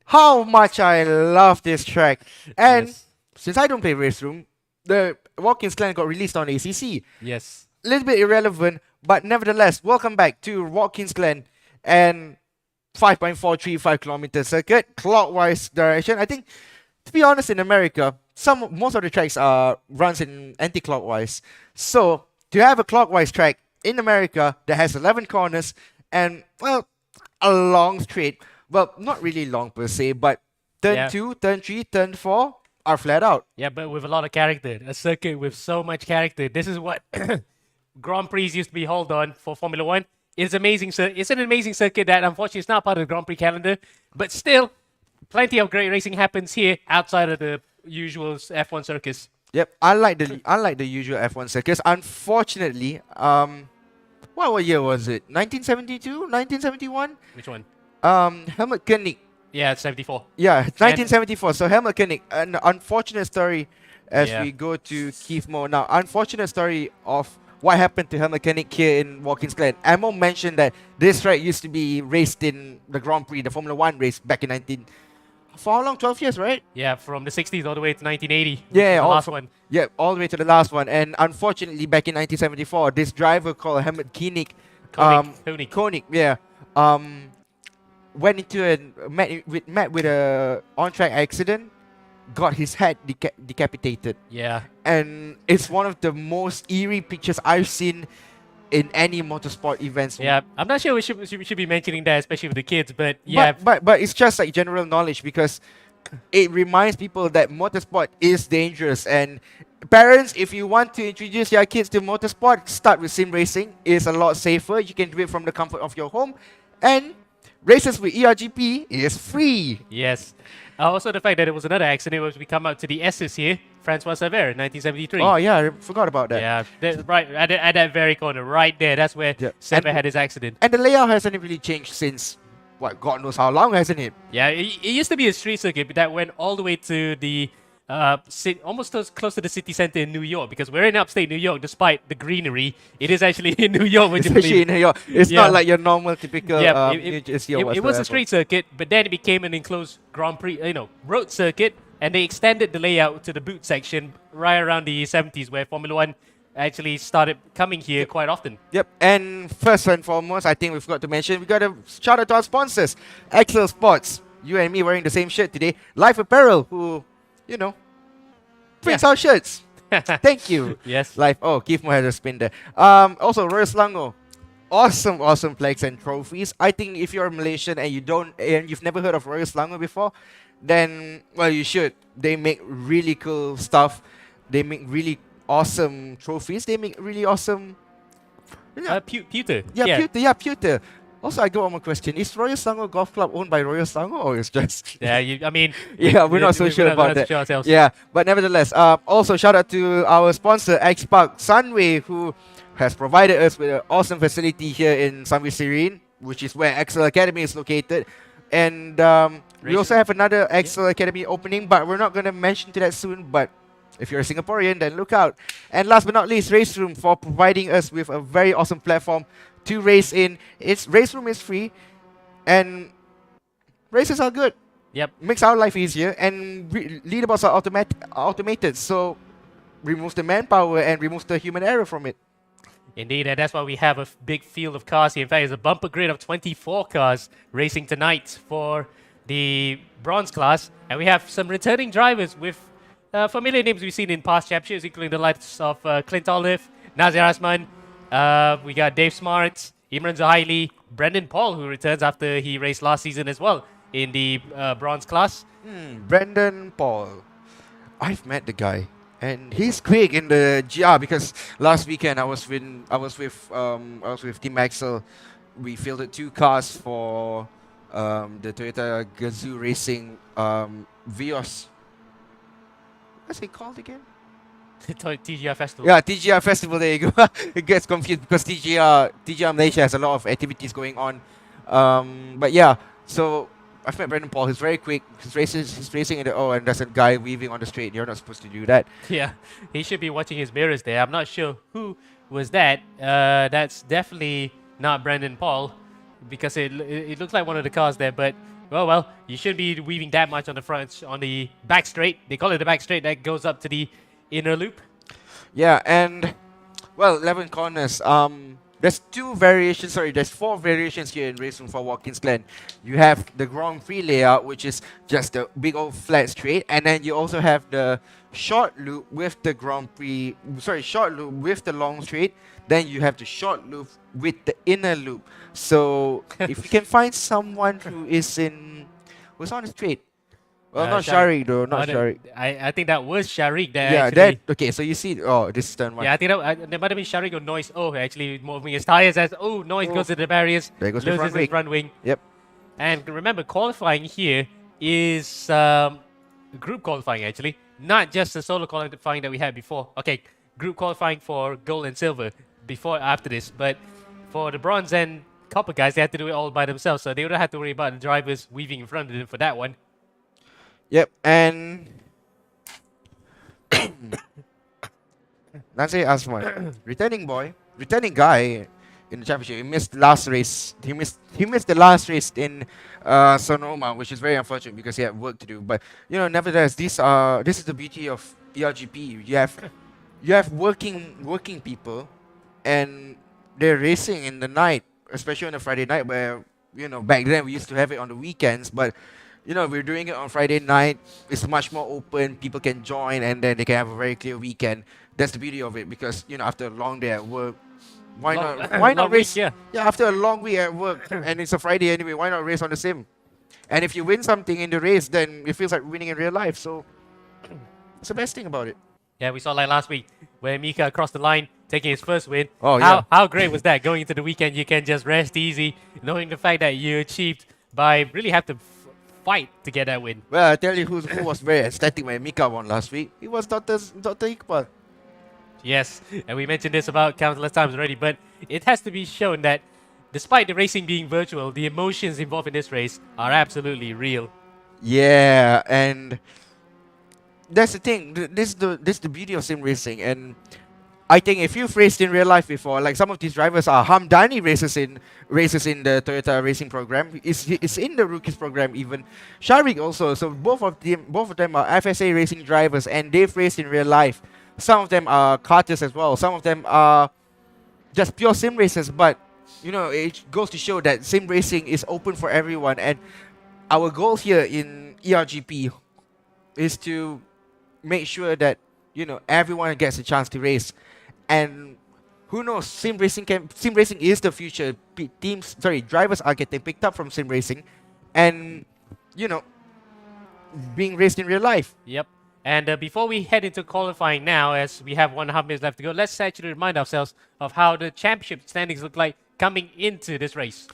How much I love this track. And
Yes.
since I don't play Race Room, the Watkins Glen got released on ACC.
Yes.
A little bit irrelevant, but nevertheless, welcome back to Watkins Glen and 5.435 kilometer circuit, clockwise direction. I think, to be honest, in America, most of the tracks runs in anti-clockwise. So to have a clockwise track in America that has 11 corners and well, a long straight, well, not really long per se, but turn
Yeah.
2, turn 3, turn 4 are flat out.
Yeah, but with a lot of character. A circuit with so much character. This is what Grand Prix used to be held on for Formula One. It's amazing. It's an amazing circuit that unfortunately is not part of the Grand Prix calendar, but still, plenty of great racing happens here outside of the usual F1 circus.
Yep, unlike the usual F1 circuits, unfortunately, what year was it? 1972, 1971?
Which one?
Helmut Koenig.
Yeah, it's 74.
Yeah, 1974. So Helmut Koenig, an unfortunate story as
Yeah.
we go to Keith Moore. Now, unfortunate story of what happened to Helmut Koenig here in Watkins Glen. Amo mentioned that this track used to be raced in the Grand Prix, the Formula One race back in for how long? 12 years, right?
Yeah, from the 60s all the way to 1980. which
Yeah,
was the
all
last
from-
one.
Yeah, all the way to the last one. And unfortunately, back in 1974, this driver called Helmut Koenig,
Koenig.
yeah, went into met with a on-track accident, got his head decapitated.
Yeah.
And it's one of the most eerie pictures I've seen in any motorsport events.
Yeah, I'm not sure we should be mentioning that, especially with the kids, but yeah.
But it's just like general knowledge because it reminds people that motorsport is dangerous. And parents, if you want to introduce your kids to motorsport, start with sim racing. It's a lot safer. You can do it from the comfort of your home. And races with ERGP is free.
Yes. Also, the fact that it was another accident was we come out to the S's here, Francois Savert, 1973.
Oh yeah, I forgot about that.
Yeah, right at that very corner, right there. That's where
Yeah.
Savert
And-
had his accident.
And the layout hasn't really changed since, what, God knows how long, hasn't it?
Yeah, it used to be a street circuit, but that went all the way to the almost close to the city center in New York, because we're in upstate New York. Despite the greenery, it is actually in New York. Would you
Especially
believe?
in New York. It's
Yeah.
not like your normal, typical
Yeah,
New Jersey or
it was a
whatsoever.
street circuit, but then it became an enclosed Grand Prix, road circuit, and they extended the layout to the boot section right around the 70s, where Formula One actually started coming here quite often.
Yep, and first and foremost, I think we've got to mention, we got to shout out to our sponsors, Excel Sports. You and me wearing the same shirt today. Life Apparel, who, prints our shirts. Thank you.
Yes.
Life. Oh, Keith Moore has a spin there. Also, Royal Selangor. Awesome flags and trophies. I think if you're Malaysian and you've never heard of Royal Selangor before, then well, you should. They make really cool stuff. They make really awesome trophies. They make really awesome.
Pewter.
Pewter. Also, I got one more question. Is Royal Selangor Golf Club owned by Royal Selangor, or is just?
Yeah,
Yeah, we're not so sure
we're not
about that.
sure ourselves.
Yeah, but nevertheless, also shout out to our sponsor, X Park Sunway, who has provided us with an awesome facility here in Sunway Serene, which is where Excel Academy is located. And we also have another Excel Academy opening, but we're not going to mention to that soon. But if you're a Singaporean, then look out. And last but not least, Race Room for providing us with a very awesome platform to race in. Race Room is free, and races are good.
Yep.
Makes our life easier, and leaderboards are automated, so removes the manpower and removes the human error from it.
Indeed, and that's why we have a big field of cars here. In fact, it's a bumper grid of 24 cars racing tonight for the bronze class, and we have some returning drivers with familiar names we've seen in past championships, including the likes of Clint Olive, Nazir Asman. We got Dave Smart, Imran Zahaili, Brendan Paul, who returns after he raced last season as well in the bronze class.
Brendan Paul. I've met the guy, and he's quick in the GR because last weekend I was with Team Axel. We fielded 2 cars for the Toyota Gazoo Racing Vios. What's it called again?
TGR Festival.
Yeah, TGR Festival, there you go. It gets confused because TGR Malaysia has a lot of activities going on. But yeah, so I've met Brandon Paul. He's very quick. He's racing in the and there's a guy weaving on the straight. You're not supposed to do that.
Yeah, he should be watching his mirrors there. I'm not sure who was that. That's definitely not Brandon Paul because it looks like one of the cars there. But well, you shouldn't be weaving that much on the front, on the back straight. They call it the back straight that goes up to the inner loop.
Yeah, and well, 11 corners. There's two variations. Sorry, there's 4 variations here in Race Room for Watkins Glen. You have the Grand Prix layout, which is just a big old flat straight, and then you also have the short loop with the short loop with the long straight. Then you have the short loop with the inner loop. So if you can find someone who's on the straight. Well, not Sharik though, not Sharik.
I think that was Sharik there.
Yeah,
actually.
okay. So you see, this is turn 1.
Yeah, I think that might have been Sharik or Noise. Oh, actually moving his tires as Noise goes to the barriers.
There goes the
loses
front
his
wing.
front wing.
Yep.
And remember, qualifying here is group qualifying actually, not just the solo qualifying that we had before. Okay, group qualifying for gold and silver after this, but for the bronze and copper guys, they had to do it all by themselves, so they don't have to worry about the drivers weaving in front of them for that one.
Yep, and Nancy Asma, returning guy in the championship. He missed last race. He missed the last race in Sonoma, which is very unfortunate because he had work to do. But nevertheless, this is the beauty of ERGP. You have working people, and they're racing in the night, especially on a Friday night, where back then we used to have it on the weekends, but we're doing it on Friday night. It's much more open. People can join, and then they can have a very clear weekend. That's the beauty of it, because after a long day at work, why not race?
Week, yeah.
After a long week at work, and it's a Friday anyway, why not race on the sim? And if you win something in the race, then it feels like winning in real life. So it's the best thing about it.
Yeah, we saw like last week where Mika crossed the line, taking his first win.
Oh, yeah.
How great was that? Going into the weekend, you can just rest easy, knowing the fact that you achieved by really have to fight to get that win.
Well, I tell you who was very ecstatic when Mika won last week. It was Dr. Iqbal.
Yes, and we mentioned this about countless times already, but it has to be shown that despite the racing being virtual, the emotions involved in this race are absolutely real.
Yeah, and that's the thing. This is the beauty of sim racing, and I think if you've raced in real life before, like some of these drivers are Hamdani races in the Toyota racing program. It's in the rookies program even. Sharik also. So both of them are FSA racing drivers, and they've raced in real life. Some of them are karters as well. Some of them are just pure sim racers. But it goes to show that sim racing is open for everyone. And our goal here in ERGP is to make sure that everyone gets a chance to race. And who knows, sim racing is the future. Drivers are getting picked up from sim racing, and being raced in real life.
Yep. And before we head into qualifying now, as we have 1.5 minutes left to go, let's actually remind ourselves of how the championship standings look like coming into this race.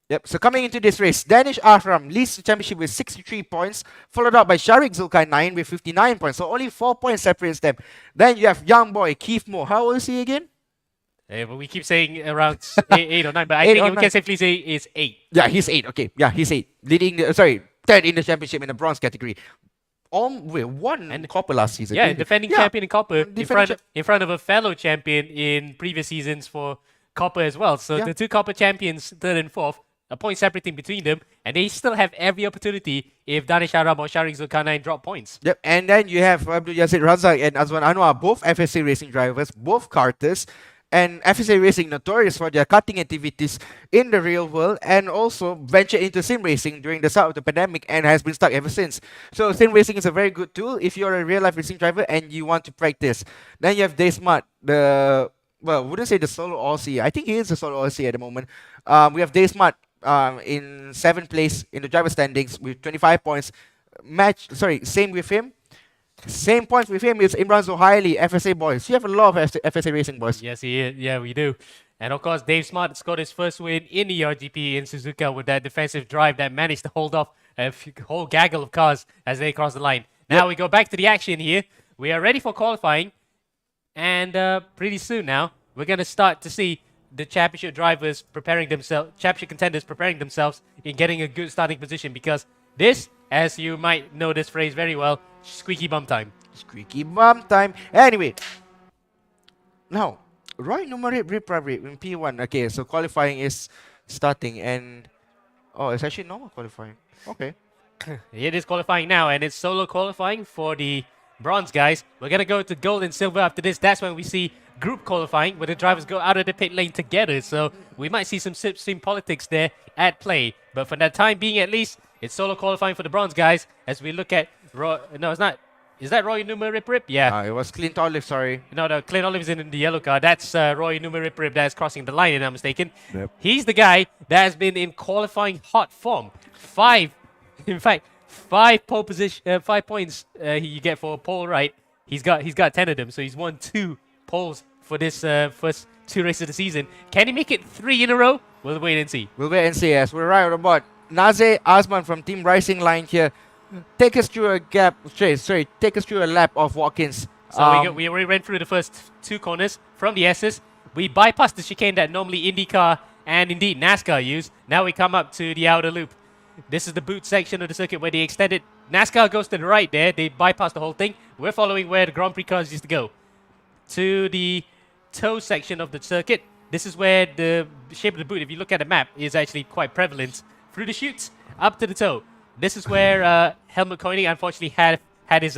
Yep, so coming into this race, Danish Ahram leads the championship with 63 points, followed up by Sharik Zulkarnain with 59 points, so only 4 points separates them. Then you have young boy Keith Moore. How old is he again?
But we keep saying around 8 or 9, but I think we can safely say it's 8.
Yeah, he's 8. Okay, yeah, he's 8. Third in the championship in the bronze category. We won copper last season.
Yeah, defending champion in copper in front of a fellow champion in previous seasons for copper as well. So the two copper champions, third and fourth, a point separating between them, and they still have every opportunity if Danish Aram or Sharik Zulkarnain drop points.
Yep, and then you have Abdul Yazid Razak and Azwan Anwar, both FSA racing drivers, both karters, and FSA Racing notorious for their karting activities in the real world, and also ventured into sim racing during the start of the pandemic and has been stuck ever since. So sim racing is a very good tool if you're a real life racing driver and you want to practice. Then you have Daysmart, wouldn't say the solo Aussie. I think he is a solo Aussie at the moment. We have Daysmart in 7th place in the driver standings with 25 points. Same with him. Same points with him is Imran Zohaili, FSA boys. You have a lot of FSA racing boys.
Yes, he is. Yeah, we do. And of course, Dave Smart scored his first win in the ERGP in Suzuka with that defensive drive that managed to hold off a whole gaggle of cars as they cross the line. Now we go back to the action here. We are ready for qualifying. And pretty soon now, we're going to start to see the championship drivers preparing themselves, championship contenders preparing themselves in getting a good starting position, because this, as you might know this phrase very well, squeaky bum time.
Squeaky bum time. Anyway, now Roy Numerip Rip in P1. Okay, so qualifying is starting, and it's actually normal qualifying. Okay.
It is qualifying now, and it's solo qualifying for the bronze guys. We're going to go to gold and silver after this. That's when we see group qualifying, where the drivers go out of the pit lane together. So we might see some sim politics there at play. But for that time being, at least, it's solo qualifying for the bronze guys. As we look at Roy... No, it's not. Is that Roy Numa Rip? Yeah.
It was Clint Olive, sorry.
No, Clint Olive is in the yellow car. That's Roy Numa Rip that is crossing the line, if I'm not mistaken.
Yep.
He's the guy that has been in qualifying hot form. 5 pole position, 5 points you get for a pole, right? He's got 10 of them, so he's won 2 poles for this first 2 races of the season. Can he make it 3 in a row? We'll wait and see.
We'll wait and see. Yes, we're right on board. Naze Asman from Team Rising Line here. Take us through a gap. Take us through a lap of Watkins.
So we already ran through the first 2 corners from the S's. We bypassed the chicane that normally IndyCar and indeed NASCAR use. Now we come up to the outer loop. This is the boot section of the circuit where they extended. NASCAR goes to the right there. They bypass the whole thing. We're following where the Grand Prix cars used to go. To the toe section of the circuit. This is where the shape of the boot, if you look at the map, is actually quite prevalent. Through the chutes, up to the toe. This is where Helmut Koenig unfortunately had his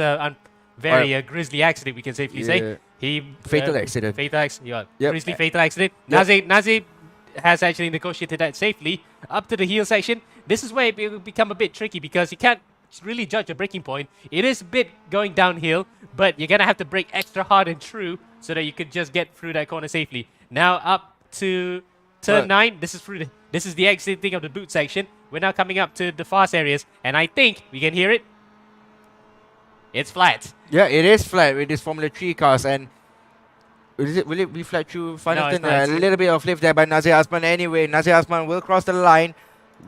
very grisly accident, we can safely say.
Fatal accident.
Grisly fatal accident.
Yep.
Nazi has actually negotiated that safely. Up to the heel section. This is where it will become a bit tricky because you can't really judge a braking point. It is a bit going downhill, but you're going to have to brake extra hard and true so that you could just get through that corner safely. Now up to turn 9. This is the exiting of the boot section. We're now coming up to the fast areas, and I think we can hear it. It's flat.
Yeah, it is flat with these Formula 3 cars, and will it be flat through Funnington?
No, it's
a little bit of lift there by Nazir Asman. Anyway, Nazir Asman will cross the line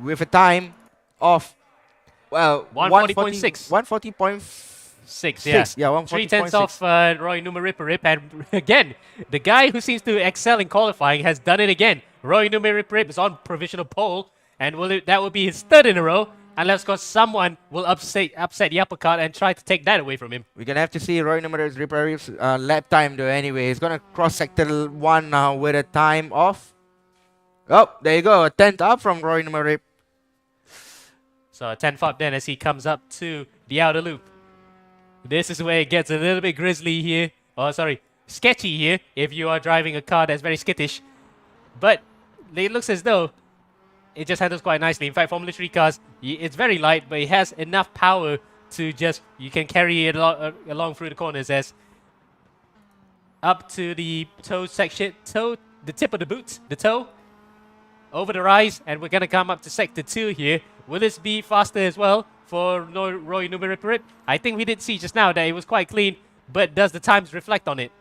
with a time of
140.6.
140.6.
Yeah,
140.6.
3 tenths off Roy Numa Rip, and again, the guy who seems to excel in qualifying has done it again. Roy Numa Rip is on provisional pole, and that will be his 3rd in a row, unless of course someone will upset the uppercut and try to take that away from him.
We're gonna have to see Roy Numa Rip's lap time though. Anyway, he's gonna cross sector 1 now with a time of. Oh, there you go, a 10th up from Roy Numa Rip.
So a 10th up then as he comes up to the outer loop. This is where it gets a little bit grisly here. Sketchy here if you are driving a car that's very skittish. But it looks as though it just handles quite nicely. In fact, Formula 3 cars, it's very light, but it has enough power to you can carry it along through the corners as up to the toe section, the tip of the boot, the toe, over the rise, and we're going to come up to sector 2 here. Will this be faster as well for Roy Numa Rip? I think we did see just now that it was quite clean, but does the times reflect on it?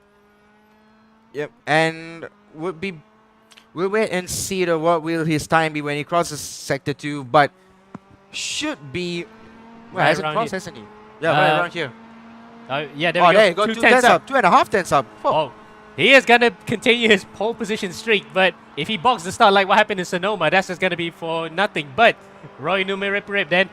Yep, and we'll wait and see what will his time be when he crosses sector 2, but should be hasn't crossed, hasn't he? Yeah, right around here.
Yeah, there we go.
There you go, 2 tenths up. 2.5 tenths up.
Oh, he is going to continue his pole position streak, but if he bogs the start like what happened in Sonoma, that's just going to be for nothing. But Roy Numa Rip then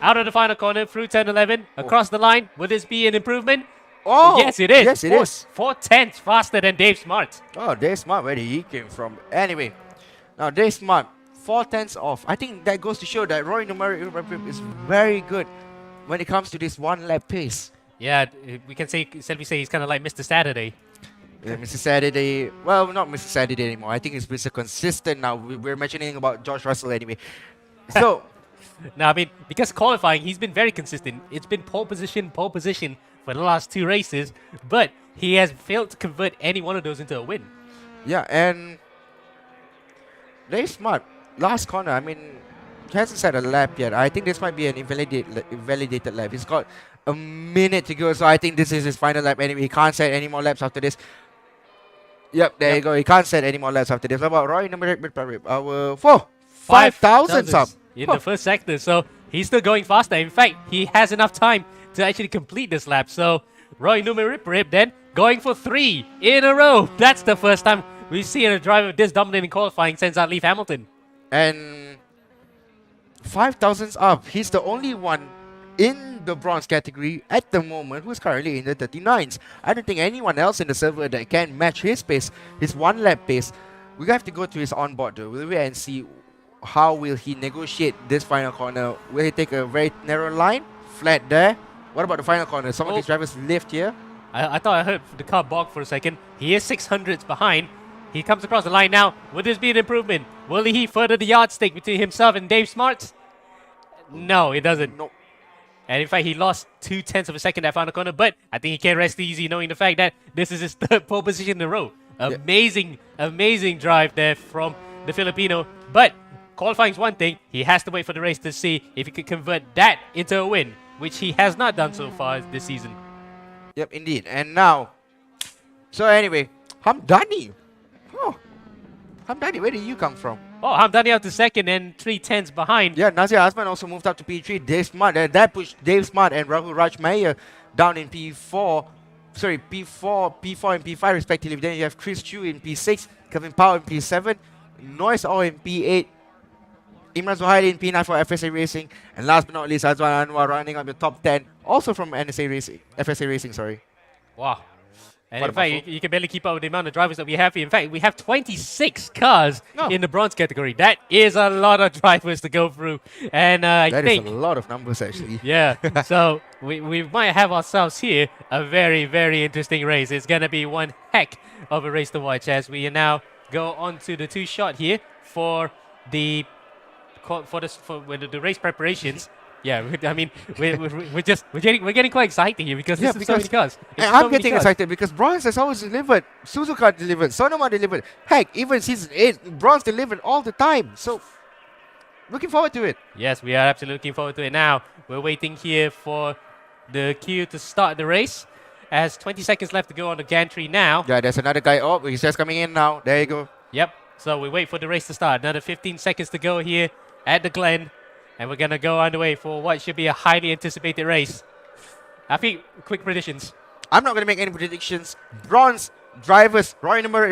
out of the final corner through turn 11, across the line. Will this be an improvement?
Oh,
yes, it is.
Yes, it is.
4 tenths faster than Dave Smart.
Oh, Dave Smart, where did he came from? Anyway, now Dave Smart, 4 tenths off. I think that goes to show that Roy Numa Rip is very good when it comes to this 1 lap pace.
Yeah, we can say he's kind of like Mr. Saturday.
Yeah, Mr. Saturday, well, not Mr. Saturday anymore. I think it's Mr. Consistent now. We're mentioning about George Russell anyway. So,
no, I mean, because qualifying, he's been very consistent. It's been pole position for the last 2 races, but he has failed to convert any one of those into a win.
Yeah, and Dave Smart, last corner, I mean, he hasn't set a lap yet. I think this might be an invalidated lap. He's got a minute to go, so I think this is his final lap anyway. He can't set any more laps after this. Yep, there you go. He can't set any more laps after this. How about Roy Numa Rip? Our 5,000 up
in the first sector, so he's still going faster. In fact, he has enough time to actually complete this lap. So Roy Numa Rip then going for 3 in a row. That's the first time we've seen a driver this dominant in qualifying since Leaf Hamilton.
And 5,000s up. He's the only one in the bronze category at the moment who's currently in the 39s. I don't think anyone else in the server that can match his pace, his one lap pace. We have to go to his onboard though. We'll wait and see how will he negotiate this final corner. Will he take a very narrow line? Flat there. What about the final corner? Some of these drivers lift here.
I thought I heard the car balk for a second. He is 600s behind. He comes across the line now. Will this be an improvement? Will he further the yardstick between himself and Dave Smarts? No, it doesn't.
No.
And in fact, he lost 0.2 of a second that final corner, but I think he can rest easy knowing the fact that this is his third pole position in a row. Amazing, amazing drive there from the Filipino. But qualifying is one thing. He has to wait for the race to see if he can convert that into a win, which he has not done so far this season.
Yep, indeed. And now, so anyway, Hamdani. Oh, Hamdani, where did you come from?
Oh, Hamdani out to second and 3/10 behind.
Yeah, Nazir Azman also moved up to P3. Dave Smart, and that pushed Dave Smart and Rahul Rajmayer down in P4. Sorry, P4, P4 and P5 respectively. Then you have Chris Chu in P6, Kevin Powell in P7, Noise all in P8, Imran Zuhaili in P9 for FSA Racing, and last but not least, Azwan Anwar running up the top 10, also from NSA Racing, FSA Racing, sorry.
Wow. And
What
in
a
fact,
mouthful.
you can barely keep up with the amount of drivers that we have here. In fact, we have 26 cars in the bronze category. That is a lot of drivers to go through. And I
That
think...
is a lot of numbers actually.
Yeah, so we might have ourselves here a very, very interesting race. It's going to be one heck of a race to watch as we now go on to the two-shot here for the race preparations. Yeah, I mean, we're getting quite excited here because this is so many cars. It's
And
so
I'm
many
getting
cars.
excited because bronze has always delivered, Suzuka delivered, Sonoma delivered. Heck, even season 8, bronze delivered all the time. So, looking forward to it.
Yes, we are absolutely looking forward to it now. We're waiting here for the queue to start the race. As 20 seconds left to go on the gantry now.
Yeah, there's another guy. Oh, he's just coming in now. There you go.
Yep, so we wait for the race to start. Another 15 seconds to go here at the Glen. And we're going to go underway for what should be a highly anticipated race. I think quick predictions.
I'm not going to make any predictions. Bronze drivers, Roy Nummer,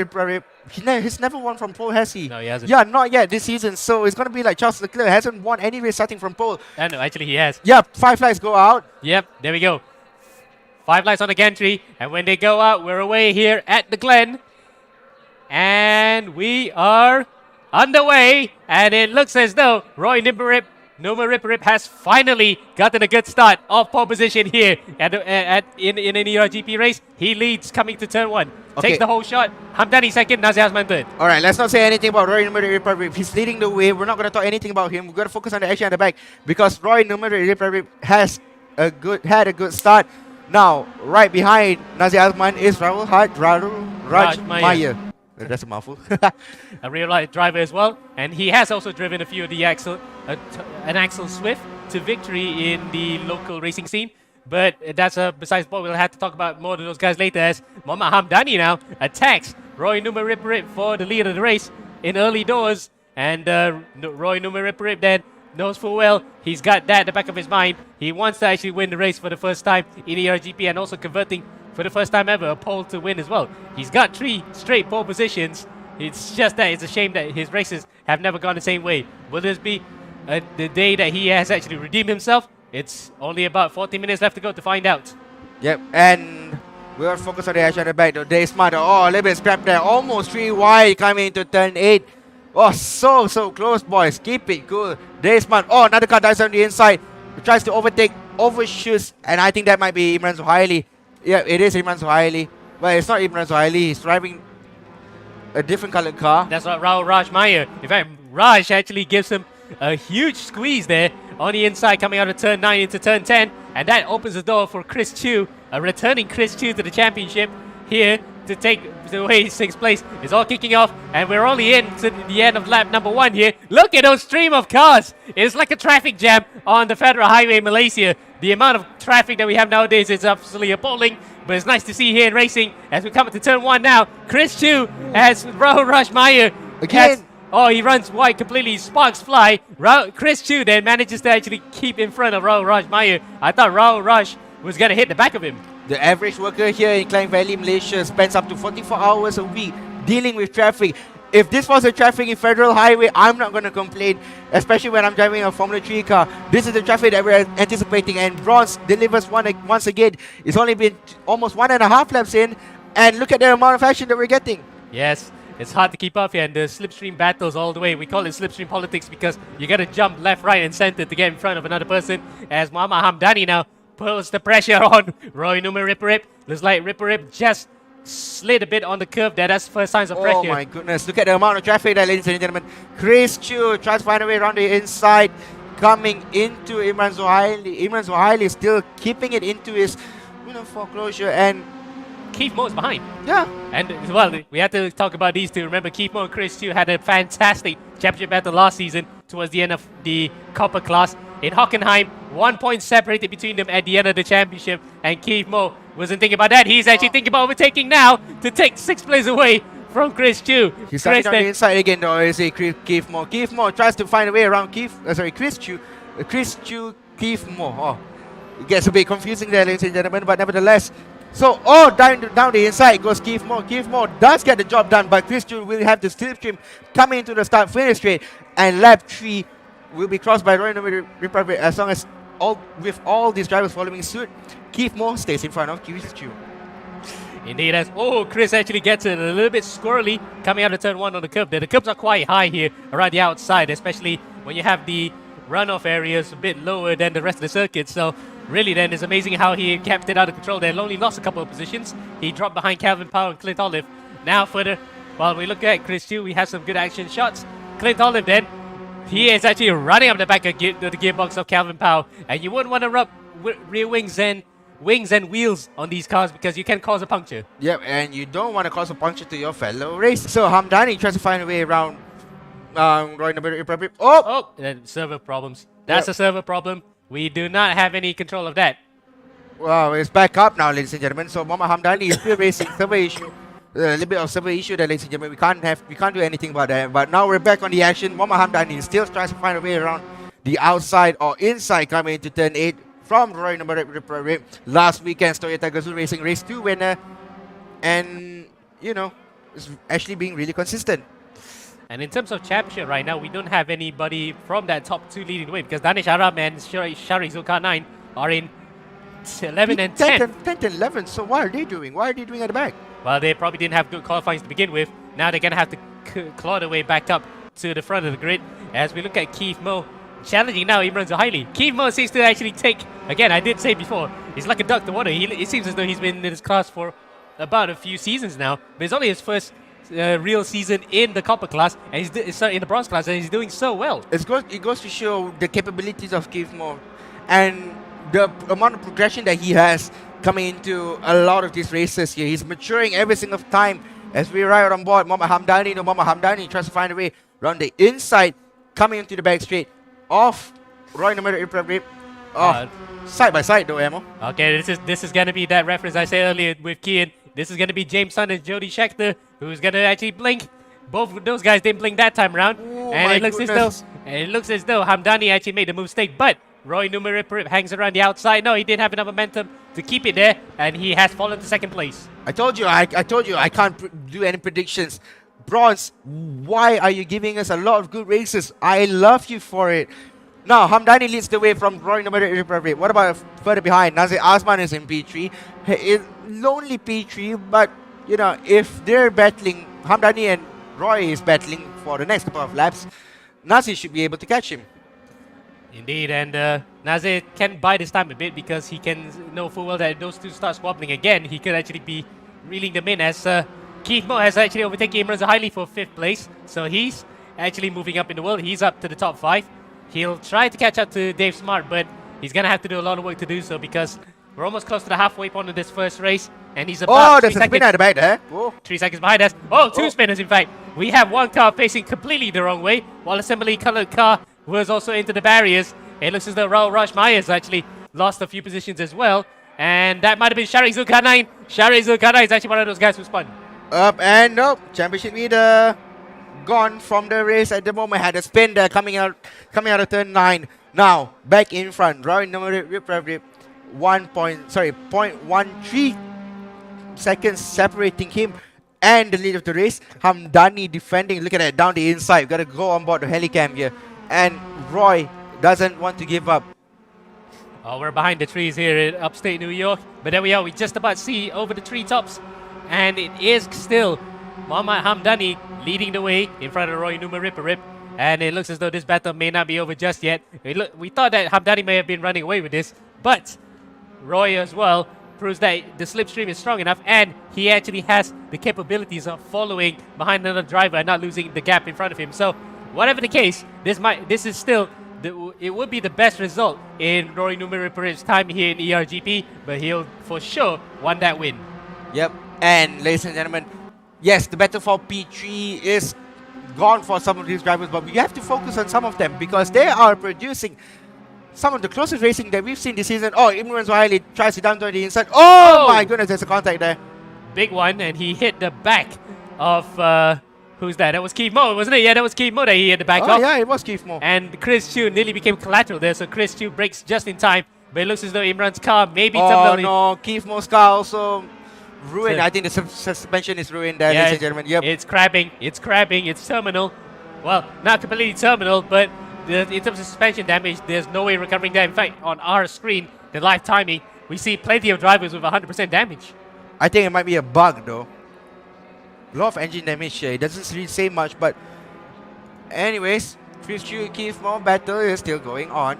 he's never won from pole, has he?
No, he hasn't.
Yeah, not yet this season. So it's going to be like Charles Leclerc hasn't won any race starting from pole.
No, actually he has.
Yeah, 5 lights go out.
Yep, there we go. 5 lights on the gantry. And when they go out, we're away here at the Glen. And we are underway. And it looks as though Roy Nimberip Noma Ripperip has finally gotten a good start off pole position here in an ERGP race. He leads coming to turn 1.
Okay.
Takes the whole shot. Hamdani second, Nazir Azman third.
All right, let's not say anything about Roy Number Republic. He's leading the way. We're not going to talk anything about him. We're going to focus on the action at the back because Roy Number Republic has had a good start. Now, right behind Nazir Azman is Rahul Rajmayer. That's a mouthful.
A real life driver as well, and he has also driven a few of the an Axel Swift to victory in the local racing scene. But that's besides what we'll have to talk about more of those guys later as Mohamed Hamdani now attacks Roy Numa Ripperip for the lead of the race in early doors. And Roy Numa Ripperip then knows full well he's got that at the back of his mind. He wants to actually win the race for the first time in ERGP and also converting for the first time ever a pole to win as well. He's got 3 straight pole positions. It's just that it's a shame that his races have never gone the same way. Will this be the day that he has actually redeemed himself? It's only about 40 minutes left to go to find out.
Yep, and we'll focus on the action at the back though. Dave Smart, oh, a little bit scrap there. Almost 3 wide coming into turn 8. Oh, so close, boys. Keep it cool. Dave Smart, oh, another car dies on the inside. He tries to overtake, overshoots, and I think that might be Imran Zuhaili. Yeah, it is Imran Zuhaili. But it's not Imran Zuhaili. He's driving a different colored car.
That's what Rahul Rajmayer. In fact, Raj actually gives him a huge squeeze there on the inside coming out of turn 9 into turn 10. And that opens the door for Chris Chu, a returning Chris Chu to the championship here to take away 6th place. It's all kicking off and we're only in to the end of lap number 1 here. Look at those stream of cars. It's like a traffic jam on the Federal Highway in Malaysia. The amount of traffic that we have nowadays is absolutely appalling, but it's nice to see here in racing as we come into turn 1 now. Chris Chu has Rahul Rajmayer.
Again.
Oh, he runs wide completely. Sparks fly. Chris Chu then manages to actually keep in front of Rahul Rajmayer. I thought Rahul Raj was going to hit the back of him.
The average worker here in Klang Valley, Malaysia spends up to 44 hours a week dealing with traffic. If this was a traffic in Federal Highway, I'm not going to complain, especially when I'm driving a Formula 3 car. This is the traffic that we're anticipating, and Bronze delivers once again. It's only been almost 1.5 laps in, and look at the amount of action that we're getting.
Yes, it's hard to keep up here, and the slipstream battles all the way. We call it slipstream politics because you got to jump left, right, and center to get in front of another person. As Muhammad Hamdani now puts the pressure on Roy Numa Ripperip. Looks like Ripperip just slid a bit on the curve there. That's first signs of pressure.
Oh my goodness, look at the amount of traffic there, ladies and gentlemen. Chris Chu tries to find a way around the inside, coming into Imran Zohaili. Imran Zohaili still keeping it into his foreclosure, and
Keith Mo's behind.
yeah.
And well, we had to talk about these two. Remember, Keith Mo and Chris Chu had a fantastic championship battle last season towards the end of the Copper class. In Hockenheim, 1 point separated between them at the end of the championship, and Keith Mo wasn't thinking about that. He's actually thinking about overtaking now to take 6 places away from Chris Chu.
He's starting on the inside again, though. Is Keith Mo. Keith Mo tries to find a way around Chris Chu. Keith Mo. Oh, it gets a bit confusing there, ladies and gentlemen, but nevertheless. So, down the inside goes Keith Mo. Keith Mo does get the job done, but Chris Chu will have the slipstream coming into the start-finish straight, and lap 3 will be crossed by Roy Numa Republic. As long as with all these drivers following suit, Keith Mo stays in front of Chris Chu.
Indeed, Chris actually gets it a little bit squirrely coming out of turn 1 on the curve there. The curbs are quite high here around the outside, especially when you have the runoff areas a bit lower than the rest of the circuit. So really then, it's amazing how he kept it out of control there. Only lost a couple of positions. He dropped behind Calvin Powell and Clint Olive. Now further, while we look at Chris Chu, we have some good action shots. Clint Olive then, he is actually running up the back of the gearbox of Calvin Powell, and you wouldn't want to rub rear wings and wheels on these cars because you can cause a puncture.
Yep, and you don't want to cause a puncture to your fellow race. So Hamdani tries to find a way around Roy Numa Republic.
Oh, server problems. That's a server problem. We do not have any control of that.
Wow, it's back up now, ladies and gentlemen. So Mama Hamdani is still racing server issue. A little bit of server issue there, ladies and gentlemen. We can't do anything about that. But now we're back on the action. Mama Hamdani still tries to find a way around the outside or inside coming into turn 8 from Roy Numa Republic. Last weekend's Toyota Gazoo Racing Race 2 winner. And, it's actually being really consistent.
And in terms of championship right now, we don't have anybody from that top 2 leading the way because Danish Arab and Shari Zulkarnain are in 11 and 10.
10 and 11. So what are they doing? Why are they doing at the back?
Well, they probably didn't have good qualifying to begin with. Now they're going to have to claw their way back up to the front of the grid. As we look at Keith Mo challenging now Imran Zohaili. Keith Mo seems to actually take, again, I did say before, he's like a duck to water. It seems as though he's been in this class for about a few seasons now. But it's only his first real season in the Copper class, and he's in the Bronze class, and he's doing so well.
It goes to show the capabilities of Keith Mo and the amount of progression that he has coming into a lot of these races here. He's maturing every single time as we ride on board. Mama Hamdani tries to find a way around the inside, coming into the back straight off Roy Numa Republic. Side by side though, Emo.
Okay, this is gonna be that reference I said earlier with Kian. This is gonna be James Sun and Jody Scheckter, who's gonna actually blink. Both of those guys didn't blink that time around, and it looks as though Hamdani actually made a mistake, but Roy Numa hangs around the outside. No, he didn't have enough momentum to keep it there, and he has fallen to second place.
I told you I can't do any predictions. Bronze, why are you giving us a lot of good races? I love you for it. Now, Hamdani leads the way from Roy Numa Republic. What about further behind? Nazir Asman is in P3. Lonely P3, but, if they're battling, Hamdani and Roy is battling for the next couple of laps, Nazir should be able to catch him.
Indeed, and Nazir can buy this time a bit because he can know full well that if those two start squabbling again, he could actually be reeling them in as Keith Mo has actually overtaken Imran Zohaili for 5th place. So he's actually moving up in the world. He's up to the top 5. He'll try to catch up to Dave Smart, but he's going to have to do a lot of work to do so because we're almost close to the halfway point of this first race. And he's about
there's a spin at the back there.
3 seconds behind us. Two spinners, in fact. We have one car facing completely the wrong way, while a similarly colored car was also into the barriers. It looks as though Raul Raj Myers actually lost a few positions as well. And that might have been Shari Zulkarnain. Shari Zulkarnain is actually one of those guys who spun.
Up and nope. Championship leader gone from the race at the moment. Had a spin there coming out of turn 9. Now back in front. Roy Numa Republic 0.13 seconds separating him. and the lead of the race. Hamdani defending. Look at that, down the inside. Got to go on board the helicam here. And Roy doesn't want to give up.
Oh, we're behind the trees here in upstate New York. But there we are. We just about see over the treetops. And it is still Muhammad Hamdani leading the way in front of Roy Numaripperip. And it looks as though this battle may not be over just yet. We thought that Hamdani may have been running away with this. But Roy as well proves that the slipstream is strong enough. And he actually has the capabilities of following behind another driver and not losing the gap in front of him. So whatever the case, this is still... it would be the best result in Roy Numaripperip's time here in ERGP, but he'll for sure want that win.
Yep. And ladies and gentlemen, yes, the battle for P3 is gone for some of these drivers, but we have to focus on some of them because they are producing some of the closest racing that we've seen this season. Oh, Imran Zohaili tries to down to the inside. Oh my goodness, there's a contact there.
Big one, and he hit the back of... who's that? That was Keith Moe, wasn't it? Yeah, that was Keith Moe that he hit the back
Oh
of.
yeah, it was Keith Moe.
And Chris Chu nearly became collateral there, so Chris Chu breaks just in time. But it looks as though Imran's car maybe
Oh
temporarily...
no, Keith Moe's car also ruined.
So-
I think the suspension is ruined there,
Yeah,
ladies and gentlemen. Yep.
It's crabbing, it's terminal. Well, not completely terminal, but in terms of suspension damage, there's no way recovering that. In fact, on our screen, the live timing, we see plenty of drivers with 100% damage.
I think it might be a bug though. A lot of engine damage here. It doesn't really say much, but anyways, Chris Chu Keith Moe battle is still going on.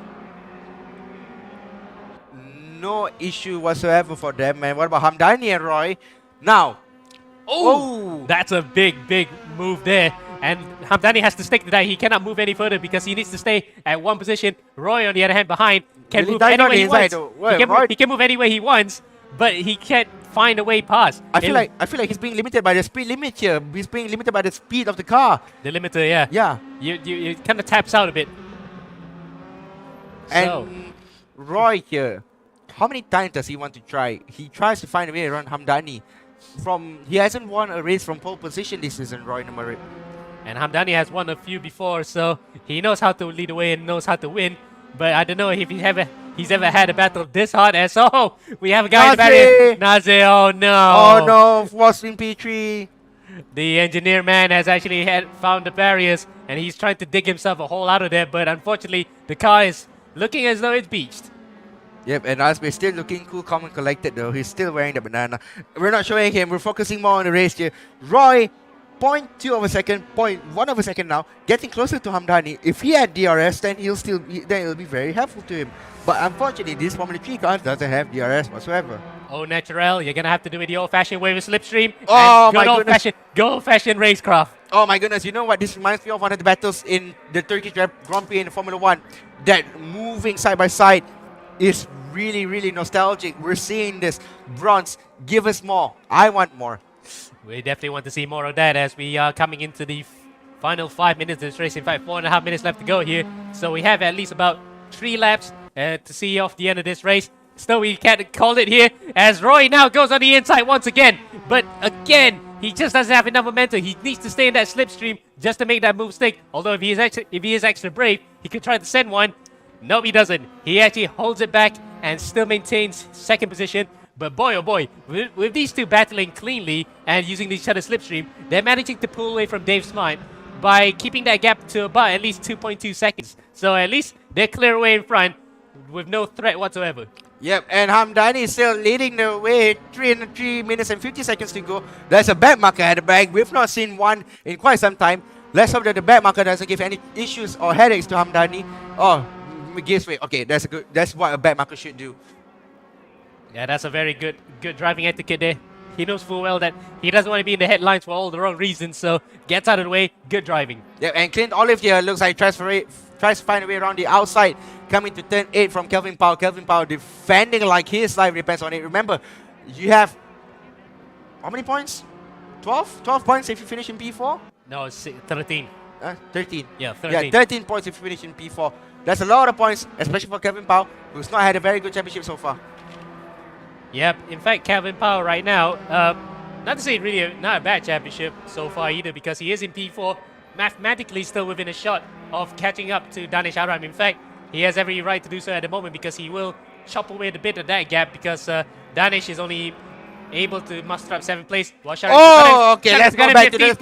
No issue whatsoever for them. And what about Hamdani and Roy? Now,
Oh, that's a big move there. And Hamdani has to stick to that. He cannot move any further because he needs to stay at one position. Roy, on the other hand, behind, can
Really
move
died on
anywhere
the
he
inside
wants.
though. Wait,
He
Roy-
can move anywhere he wants, but he can't find a way past.
I feel like he's being limited by the speed limit here. He's being limited by the speed of the car.
The limiter, yeah.
Yeah.
You kind of taps out a bit.
And
So,
Roy here, how many times does he want to try? He tries to find a way around Hamdani. He hasn't won a race from pole position this season, Roy Numarip.
and Hamdani has won a few before, so he knows how to lead the way and knows how to win. But I don't know if he's ever had a battle this hard as... Oh, we have a guy in the barrier. Naze, oh no.
Oh no, was in P3.
The engineer man has actually found the barriers, and he's trying to dig himself a hole out of there. But unfortunately, the car is looking as though it's beached.
Yep, and Asbe still looking cool, calm and collected though. He's still wearing the banana. We're not showing him. We're focusing more on the race here. Roy, 0.2 of a second, 0.1 of a second now, getting closer to Hamdani. If he had DRS, then it'll be very helpful to him. But unfortunately, this Formula 3 car doesn't have DRS whatsoever.
Oh, natural, you're gonna have to do it the old-fashioned way with slipstream.
Oh,
and
my goodness.
Good old-fashioned racecraft.
Oh my goodness, you know what? This reminds me of one of the battles in the Turkish Grand Prix in Formula 1. That moving side by side is really nostalgic. We're seeing this. Bronze, give us more. I want more.
We definitely want to see more of that as we are coming into the final 5 minutes of this race. In fact, 4.5 minutes left to go here. So we have at least about 3 laps to see off the end of this race. Still, we can't call it here as Roy now goes on the inside once again. But again, he just doesn't have enough momentum. He needs to stay in that slipstream just to make that move stick. Although if he is extra brave, he could try to send one. Nope, he doesn't. He actually holds it back and still maintains second position. But boy, oh boy, with these two battling cleanly and using each other's slipstream, they're managing to pull away from Dave Smart by keeping that gap to about at least 2.2 seconds. So at least they're clear away in front with no threat whatsoever.
Yep, and Hamdani is still leading the way. 3 minutes and 50 seconds to go. There's a back marker at the back. We've not seen one in quite some time. Let's hope that the back marker doesn't give any issues or headaches to Hamdani. Oh, gives way. Okay, that's what a back marker should do.
Yeah, that's a very good driving etiquette there. He knows full well that he doesn't want to be in the headlines for all the wrong reasons, so gets out of the way. Good driving.
Yep, and Clint Olive here looks like tries to find a way around the outside. Coming to turn 8 from Kelvin Powell. Kelvin Powell defending like his life depends on it. Remember, you have how many points? 12? 12 points if you finish in P4?
No, it's 13.
13.
Yeah, 13.
Yeah, 13 points if you finish in P4. That's a lot of points, especially for Kelvin Powell, who's not had a very good championship so far.
Yep. In fact, Calvin Powell right now, not to say really not a bad championship so far either, because he is in P4, mathematically still within a shot of catching up to Danish Aram. In fact, he has every right to do so at the moment because he will chop away a bit of that gap because Danish is only able to muster up 7th place.
Oh, okay. Let's go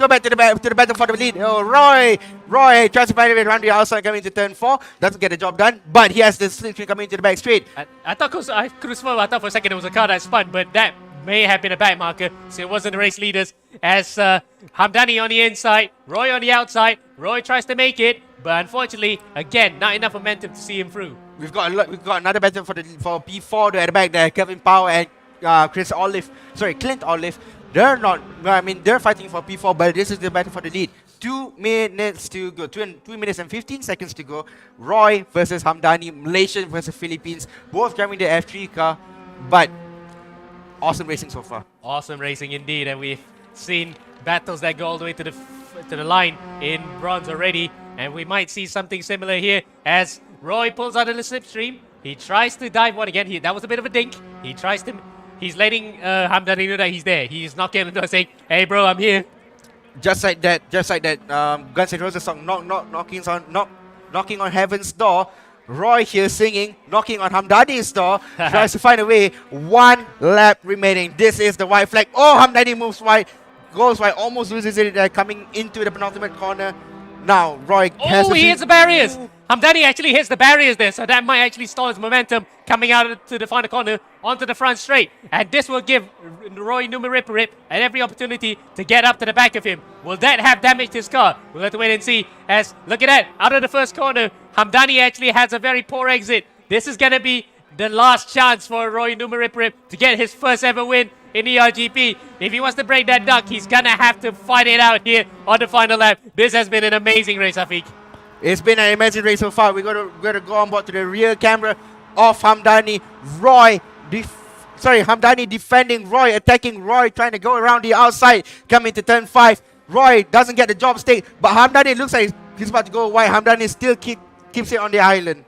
back to the battle for the lead. Oh, Roy tries to find a way around the outside coming to turn 4. Doesn't get the job done, but he has the slipstream coming into the back straight.
I thought I thought for a second it was a car that spun, but that may have been a back marker, so it wasn't the race leaders. As Hamdani on the inside, Roy on the outside. Roy tries to make it, but unfortunately, again, not enough momentum to see him through.
We've got another battle for P4 at the back there. Kevin Powell and Clint Olive. They're not. I mean, they're fighting for P4, but this is the battle for the lead. 2 minutes to go. 2 minutes and 15 seconds to go. Roy versus Hamdani. Malaysian versus Philippines. Both driving the F3 car, but awesome racing so far.
Awesome racing indeed, and we've seen battles that go all the way to the line in bronze already, and we might see something similar here as Roy pulls out of the slipstream. He tries to dive one again. That was a bit of a dink. He's letting Hamdani know that he's there. He's knocking on the door saying, "Hey bro, I'm here."
Just like that, Guns N' Roses song, knocking on heaven's door. Roy here singing, knocking on Hamdani's door, tries to find a way. 1 lap remaining. This is the white flag. Oh, Hamdani moves wide, goes wide, almost loses it coming into the penultimate corner. Now, Roy has
he hits the barriers. Hamdani actually hits the barriers there, so that might actually stall his momentum coming out to the final corner onto the front straight. And this will give Roy Numaripperip every opportunity to get up to the back of him. Will that have damaged his car? We'll have to wait and see. As, look at that, out of the first corner, Hamdani actually has a very poor exit. This is going to be the last chance for Roy Numaripperip to get his first ever win in ERGP. If he wants to break that duck, he's going to have to fight it out here on the final lap. This has been an amazing race, Afiq.
It's been an amazing race so far. We're going to go on board to the rear camera of Hamdani. Hamdani defending Roy, attacking Roy, trying to go around the outside, coming to turn 5. Roy doesn't get the job stake, but Hamdani looks like he's about to go wide. Hamdani still keeps it on the island.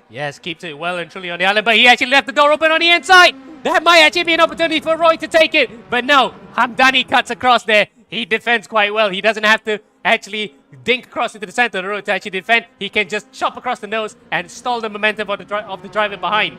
Yes, keeps it well and truly on the island, but he actually left the door open on the inside. That might actually be an opportunity for Roy to take it, but no, Hamdani cuts across there. He defends quite well. He doesn't have to actually dink across into the center of the road to actually defend. He can just chop across the nose and stall the momentum of the driver behind.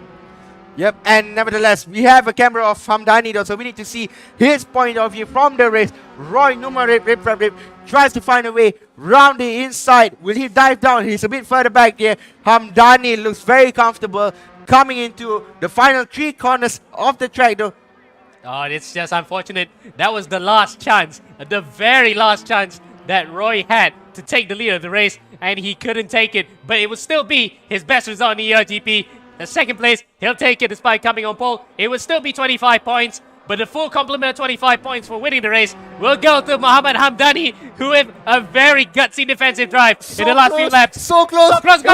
Yep, and nevertheless, we have a camera of Hamdani though, so we need to see his point of view from the race. Roy Numarip tries to find a way round the inside. Will he dive down? He's a bit further back there. Hamdani looks very comfortable coming into the final 3 corners of the track though.
Oh, it's just unfortunate. That was the last chance, the very last chance that Roy had to take the lead of the race, and he couldn't take it. But it would still be his best result in the ERGP. The second place, he'll take it despite coming on pole. It would still be 25 points, but the full complement of 25 points for winning the race will go to Mohamed Hamdani, who had a very gutsy defensive drive in the last few laps.
So close!
So close!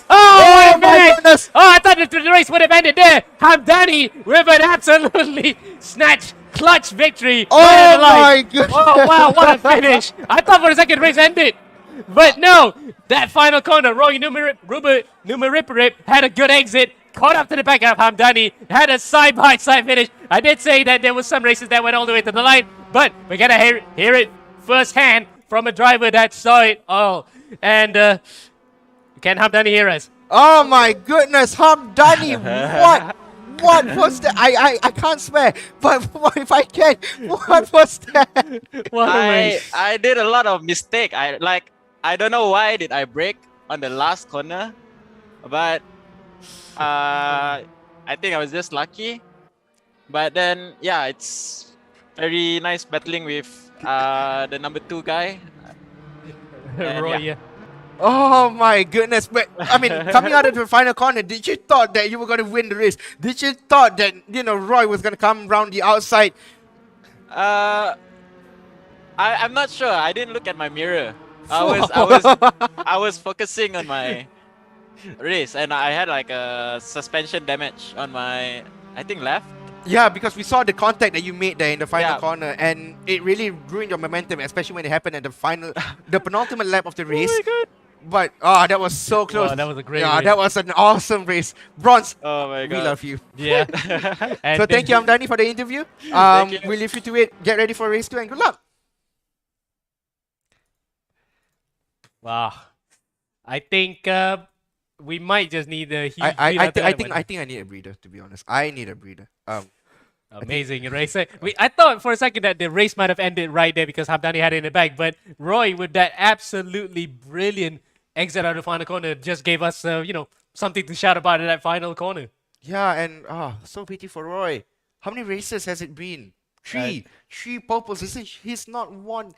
Oh my goodness! Oh, I thought the race would have ended there. Hamdani with an absolutely clutch victory.
Oh my goodness!
Oh wow, what a finish! I thought for a second the race ended. But no, that final corner, Roy Numaripperip had a good exit, caught up to the back of Hamdani, had a side-by-side finish. I did say that there were some races that went all the way to the line, but we're going to hear it firsthand from a driver that saw it all. And can Hamdani hear us?
Oh my goodness, Hamdani, what was that? I can't swear, but if I can, what was that?
What a race.
I did a lot of mistake. I don't know why did I brake on the last corner, but I think I was just lucky. But then yeah, it's very nice battling with the number 2 guy.
Roy, yeah.
Oh my goodness! But I mean, coming out of the final corner, did you thought that you were going to win the race? Did you thought that Roy was going to come around the outside?
I'm not sure. I didn't look at my mirror. I was focusing on my race, and I had like a suspension damage on my, I think, left.
Yeah, because we saw the contact that you made there in the final corner, and it really ruined your momentum, especially when it happened at the penultimate lap of the race.
Oh my god!
But that was so close.
Oh, that was a great
race.
race.
That was an awesome race. Bronze.
Oh my god.
We love you.
Yeah.
So thank you, Hamdani, for the interview.
You.
We'll leave you to it. Get ready for race 2 and good luck.
Wow. I think we might just need a huge
I think I need a breather, to be honest. I need a breather.
Amazing race. I thought for a second that the race might have ended right there because Hamdani had it in the bag, but Roy with that absolutely brilliant exit out of the final corner just gave us, something to shout about in that final corner.
Yeah, and so pity for Roy. How many races has it been? Three pole positions. He's not won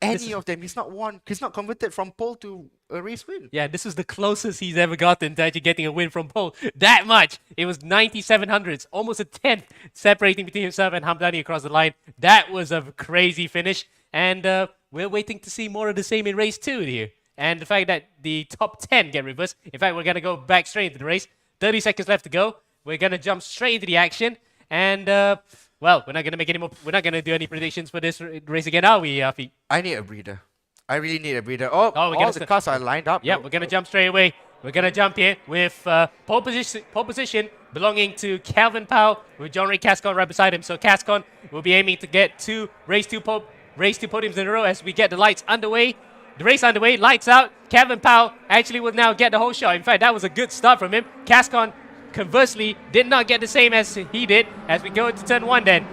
any of them. He's not converted from pole to a race win.
Yeah, this is the closest he's ever gotten to actually getting a win from pole. That much. It was 97 hundredths, almost a tenth separating between himself and Hamdani across the line. That was a crazy finish. And we're waiting to see more of the same in race 2 here. And the fact that the top 10 get reversed. In fact, we're going to go back straight into the race. 30 seconds left to go. We're going to jump straight into the action. And, well, we're not going to make any more. We're not going to do any predictions for this race again, are we, Afi?
I need a breather. I really need a breather. All the cars are lined up.
Yeah,
though.
we're going to jump straight away. We're going to jump here with pole position belonging to Calvin Powell with John Ray Cascon right beside him. So Cascon will be aiming to get race two podiums in a row as we get the lights underway. The race underway, lights out. Calvin Powell actually will now get the whole shot. In fact, that was a good start from him. Cascon, conversely, did not get the same as he did as we go into turn 1 then.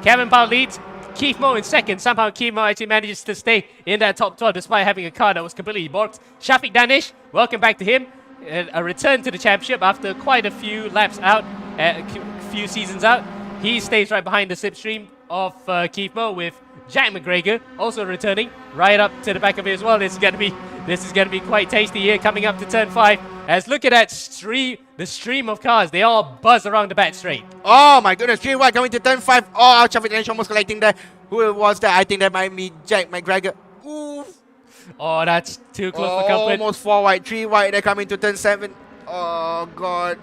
Calvin Powell leads. Keith Moe in second. Somehow Keith Moe actually manages to stay in that top 12 despite having a car that was completely borked. Shafiq Danish, welcome back to him. A return to the championship after quite a few laps out, a few seasons out. He stays right behind the slipstream of Keith Moe with Jack McGregor also returning right up to the back of it as well. This is going to be quite tasty here coming up to turn 5. As look at that the stream of cars. They all buzz around the back straight.
Oh my goodness, 3 wide coming to turn 5. Oh, Shafiq Danish almost collecting that. Who was that? I think that might be Jack McGregor. Oof.
Oh, that's too close for comfort.
Almost 4 wide, 3 wide. They're coming to turn 7. Oh god.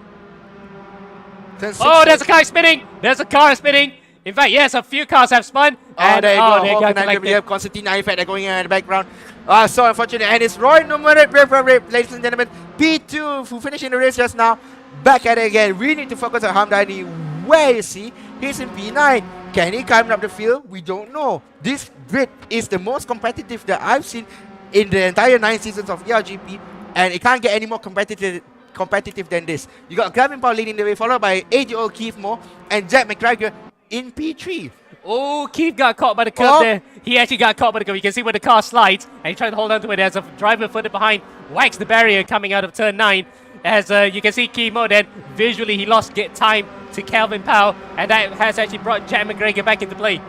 Turn 6.
Oh, there's a car spinning. There's a car spinning. In fact, yes, a few cars have spun.
And there you go.
they got collected.
We have Constantine in fact, they're going in the background. So unfortunate. And it's Roy Numerate, ladies and gentlemen. P2 who finishing the race just now. Back at it again. We need to focus on Hamdani. Where is he? He's in P9. Can he climb up the field? We don't know. This grid is the most competitive that I've seen in the entire 9 seasons of ERGP. And it can't get any more competitive than this. You got Gavin Paul leading the way, followed by 8-year-old Keith Moore and Jack McGregor in P3.
Oh, Keith got caught by the curb there. He actually got caught by the curb. You can see where the car slides, and he tried to hold on to it as a driver further behind whacks the barrier coming out of turn 9. As you can see, Keith Moore then visually he lost time to Calvin Powell, and that has actually brought Jack McGregor back into play.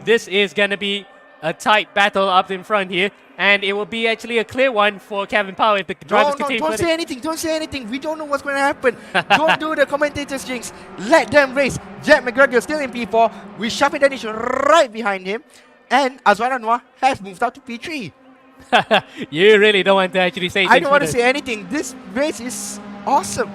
This is going to be a tight battle up in front here, and it will be actually a clear one for Calvin Powell if the drivers continue.
Don't say anything. Don't say anything. We don't know what's going to happen. Don't do the commentators' jinx. Let them race. Jack McGregor still in P4 with Shafiq Danish right behind him, and Azwan Anwar has moved out to P3.
You really don't want to actually say things.
I don't want to say anything. This race is awesome.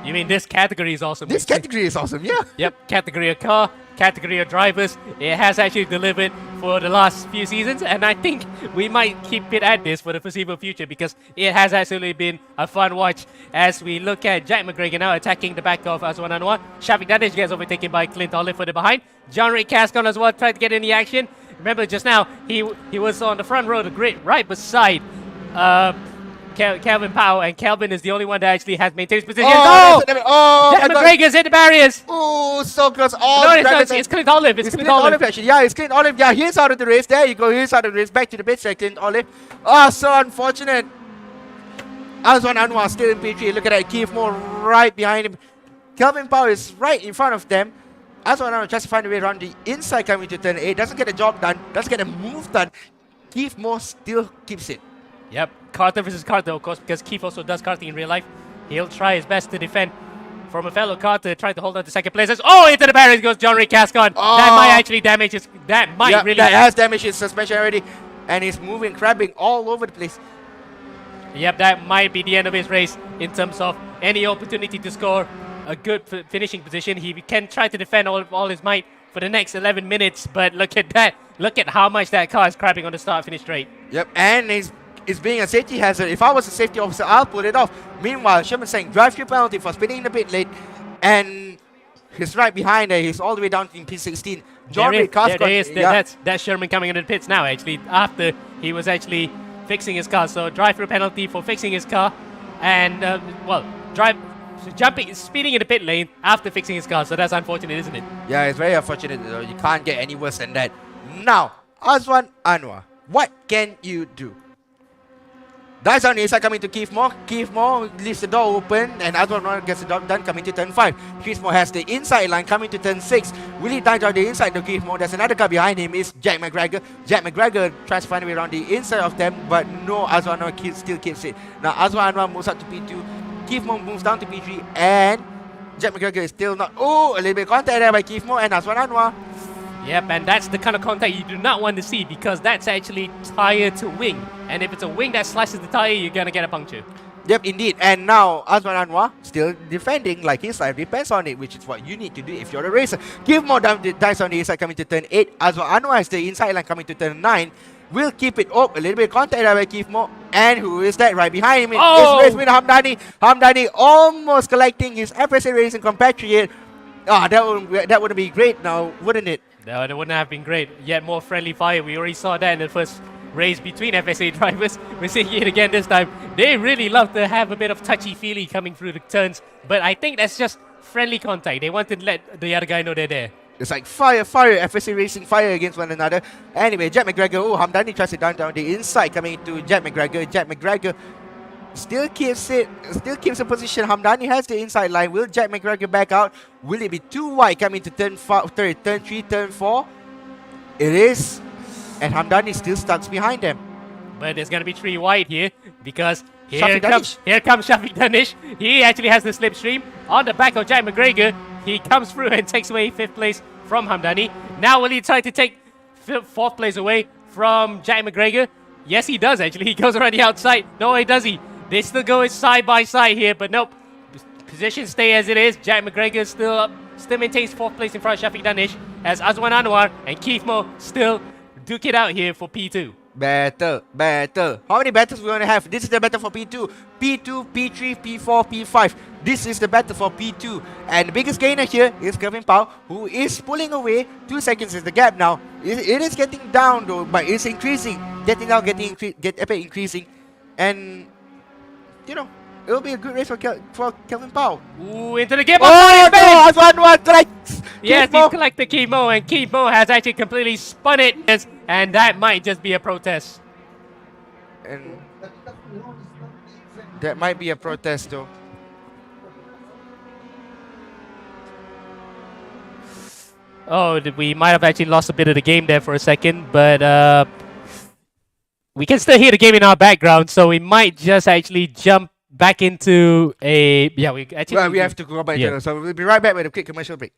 You mean this category is awesome?
This category is awesome, yeah.
Yep, category of car, category of drivers. It has actually delivered for the last few seasons, and I think we might keep it at this for the foreseeable future because it has absolutely been a fun watch as we look at Jack McGregor now attacking the back of Azwan Anwar. Shafiq Danish gets overtaken by Clint Olive further behind. John Ray Cascon as well tried to get in the action. Remember just now, he was on the front row of the grid right beside Calvin Powell, and Calvin is the only one that actually has maintained his position. Jack McGregor's hit the barriers.
Oh, so close.
It's Clint Olive. It's Clint Olive.
Actually. Yeah, it's Clint Olive. Yeah, he's out of the race. There you go. He's out of the race. Back to the pit track, Clint Olive. Oh, so unfortunate. Azwan Anwar still in P3. Look at that. Keith Moore right behind him. Calvin Powell is right in front of them. Azwan Anwar just find a way around the inside coming to turn 8. Doesn't get the job done. Doesn't get a move done. Keith Moore still keeps it.
Yep, Carter versus Carter, of course, because Keith also does karting in real life. He'll try his best to defend from a fellow Carter, trying to hold on to second place. Oh, into the barriers goes John Ray Cascon. That might actually damage his... That has
damaged his suspension already. And he's moving, crabbing all over the place.
Yep, that might be the end of his race in terms of any opportunity to score a good finishing position. He can try to defend all his might for the next 11 minutes, but look at that. Look at how much that car is crabbing on the start-finish straight.
Yep, and it's being a safety hazard. If I was a safety officer, I'll pull it off. Meanwhile, Sherman saying drive-through penalty for spinning in the pit lane, and he's right behind there. He's all the way down in P16.
That's Sherman coming into the pits now, actually, after he was actually fixing his car. So drive-through penalty for fixing his car, and jumping, speeding in the pit lane after fixing his car. So that's unfortunate, isn't it?
Yeah, it's very unfortunate. You can't get any worse than that. Now, Azwan Anwar, what can you do? Dice on the inside coming to Keith Moore. Keith Moore leaves the door open and Azwan Anwar gets the job done coming to turn 5. Keith Moore has the inside line coming to turn 6. Will he dive on the inside to Keith Moore? There's another car behind him is Jack McGregor. Jack McGregor tries to find a way around the inside of them, but no, Azwan Anwar still keeps it. Now Azwan Anwar moves up to P2. Keith Moore moves down to P3 and Jack McGregor is still not... Oh, a little bit of contact there by Keith Moore and Azwan Anwar.
Yep, and that's the kind of contact you do not want to see because that's actually tire to wing. And if it's a wing that slashes the tire, you're going to get a puncture.
Yep, indeed. And now Azwan Anwar still defending like his life depends on it, which is what you need to do if you're a racer. Give more dice on the inside coming to turn 8. Azwan Anwar is the inside line coming to turn 9. Will keep it up. A little bit of contact there by Keith Moore. And who is that right behind him?
Oh!
It's Rasmin Hamdani. Hamdani almost collecting his FSA Racing compatriot. That would be great now, wouldn't it?
No, that wouldn't have been great. Yet more friendly fire. We already saw that in the first race between FSA drivers. We're seeing it again this time. They really love to have a bit of touchy-feely coming through the turns. But I think that's just friendly contact. They want to let the other guy know they're there.
It's like fire, FSA Racing, fire against one another. Anyway, Jack McGregor, Hamdani tries to down the inside coming to Jack McGregor. Jack McGregor still keeps the position. Hamdani has the inside line. Will Jack McGregor back out? Will it be too wide coming to turn 3, turn 4? It is. And Hamdani still stuck behind them.
But there's going to be 3 wide here because here
Shafiq
comes Shafiq Danish. He actually has the slipstream on the back of Jack McGregor. He comes through and takes away 5th place from Hamdani. Now will he try to take 4th place away from Jack McGregor? Yes, he does actually. He goes around the outside. No way does he. They still go side by side here, but nope. Positions stay as it is. Jack McGregor still maintains 4th place in front of Shafiq Danish as Azwan Anwar and Keith Moore still duke it out here for P2.
Battle. How many battles we want to have? This is the battle for P2. P2, P3, P4, P5. This is the battle for P2. And the biggest gainer here is Kevin Pao, who is pulling away. 2 seconds is the gap now. It is getting down though, but it's increasing. Increasing. And, you know, it'll be a good race for Kelvin Pao.
Ooh, into the game.
Oh no! Azwan Anwar collects!
Yes, he's collected Keith Moore, and Keith Moore has actually completely spun it. And that might just be a protest.
And that might be a protest though.
Oh, we might have actually lost a bit of the game there for a second, but we can still hear the game in our background, so we might just actually jump back into a... Yeah, we actually...
Well, we have to go back to so we'll be right back with a quick commercial break.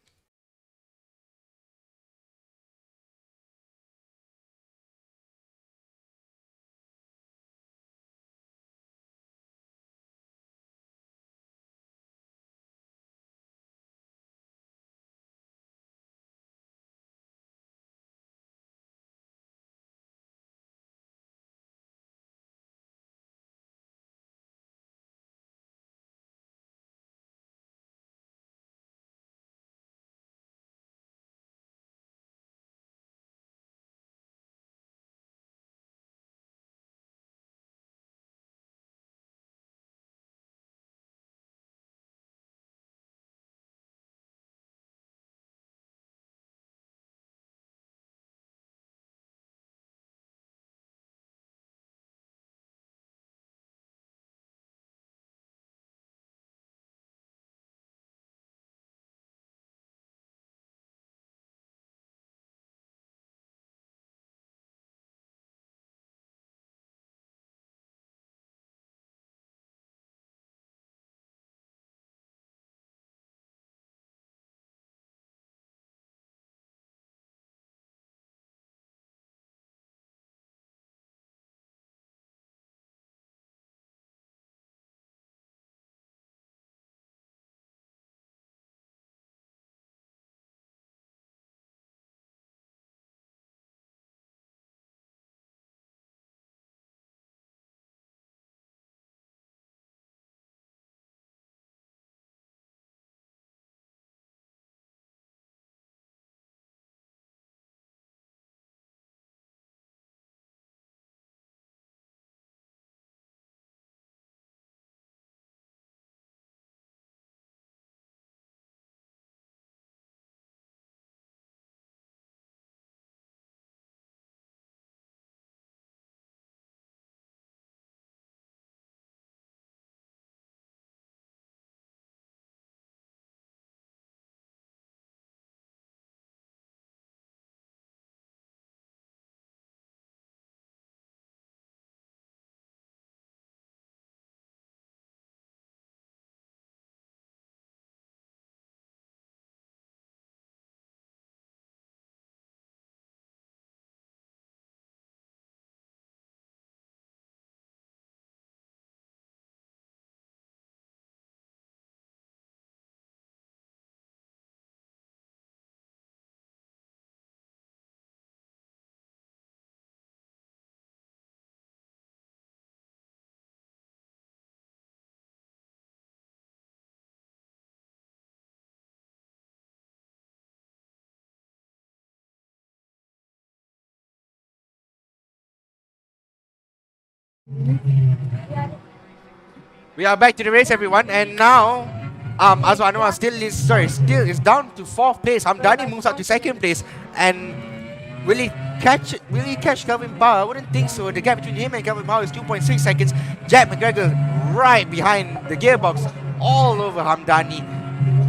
We are back to the race, everyone, and now Azwan Anwar still is down to 4th place. Hamdani moves up to 2nd place, and will he catch Kelvin Power? I wouldn't think so. The gap between him and Kelvin Power is 2.6 seconds. Jack McGregor right behind the gearbox, all over Hamdani,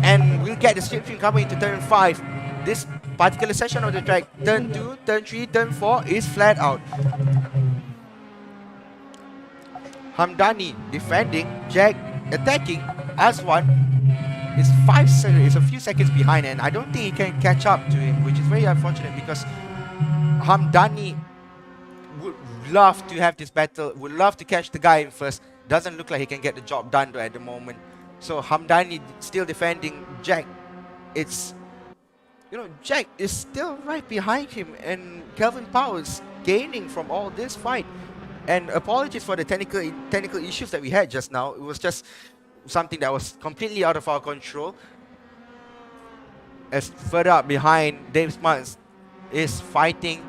and we'll get the slipstream coming into turn 5. This particular section of the track, turn 2, turn 3, turn 4 is flat out. Hamdani defending, Jack attacking. Azwan is a few seconds behind, and I don't think he can catch up to him, which is very unfortunate because Hamdani would love to have this battle, would love to catch the guy in first. Doesn't look like he can get the job done though at the moment. So Hamdani still defending. Jack, Jack is still right behind him, and Kelvin Powell is gaining from all this fight. And apologies for the technical issues that we had just now. It was just something that was completely out of our control. As further up behind, Dave Smarts is fighting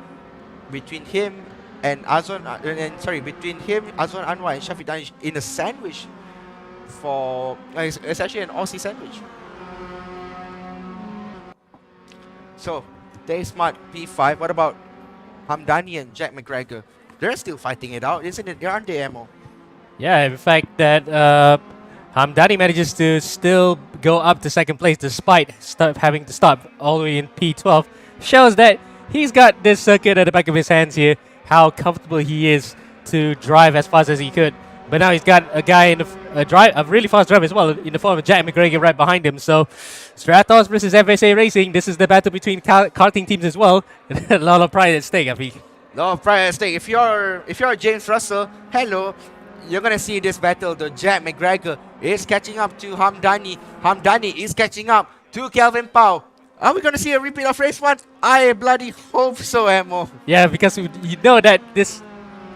between him and Azwan Anwar and Shafiq Danish in a sandwich. It's actually an Aussie sandwich. So Dave Smart P5. What about Hamdani and Jack McGregor? They're still fighting it out, isn't it? Aren't they, Emo?
Yeah, in fact, that Hamdani manages to still go up to 2nd place despite having to stop all the way in P12. Shows that he's got this circuit at the back of his hands here, how comfortable he is to drive as fast as he could. But now he's got a guy in a really fast drive as well, in the form of Jack McGregor right behind him. So Stratos versus FSA Racing. This is the battle between karting teams as well. A lot of pride at stake, I think.
No pride at stake. If you're James Russell, hello, you're gonna see this battle. The Jack McGregor is catching up to Hamdani. Hamdani is catching up to Kelvin Pao. Are we gonna see a repeat of race 1? I bloody hope so, Emo.
Yeah, because you know that this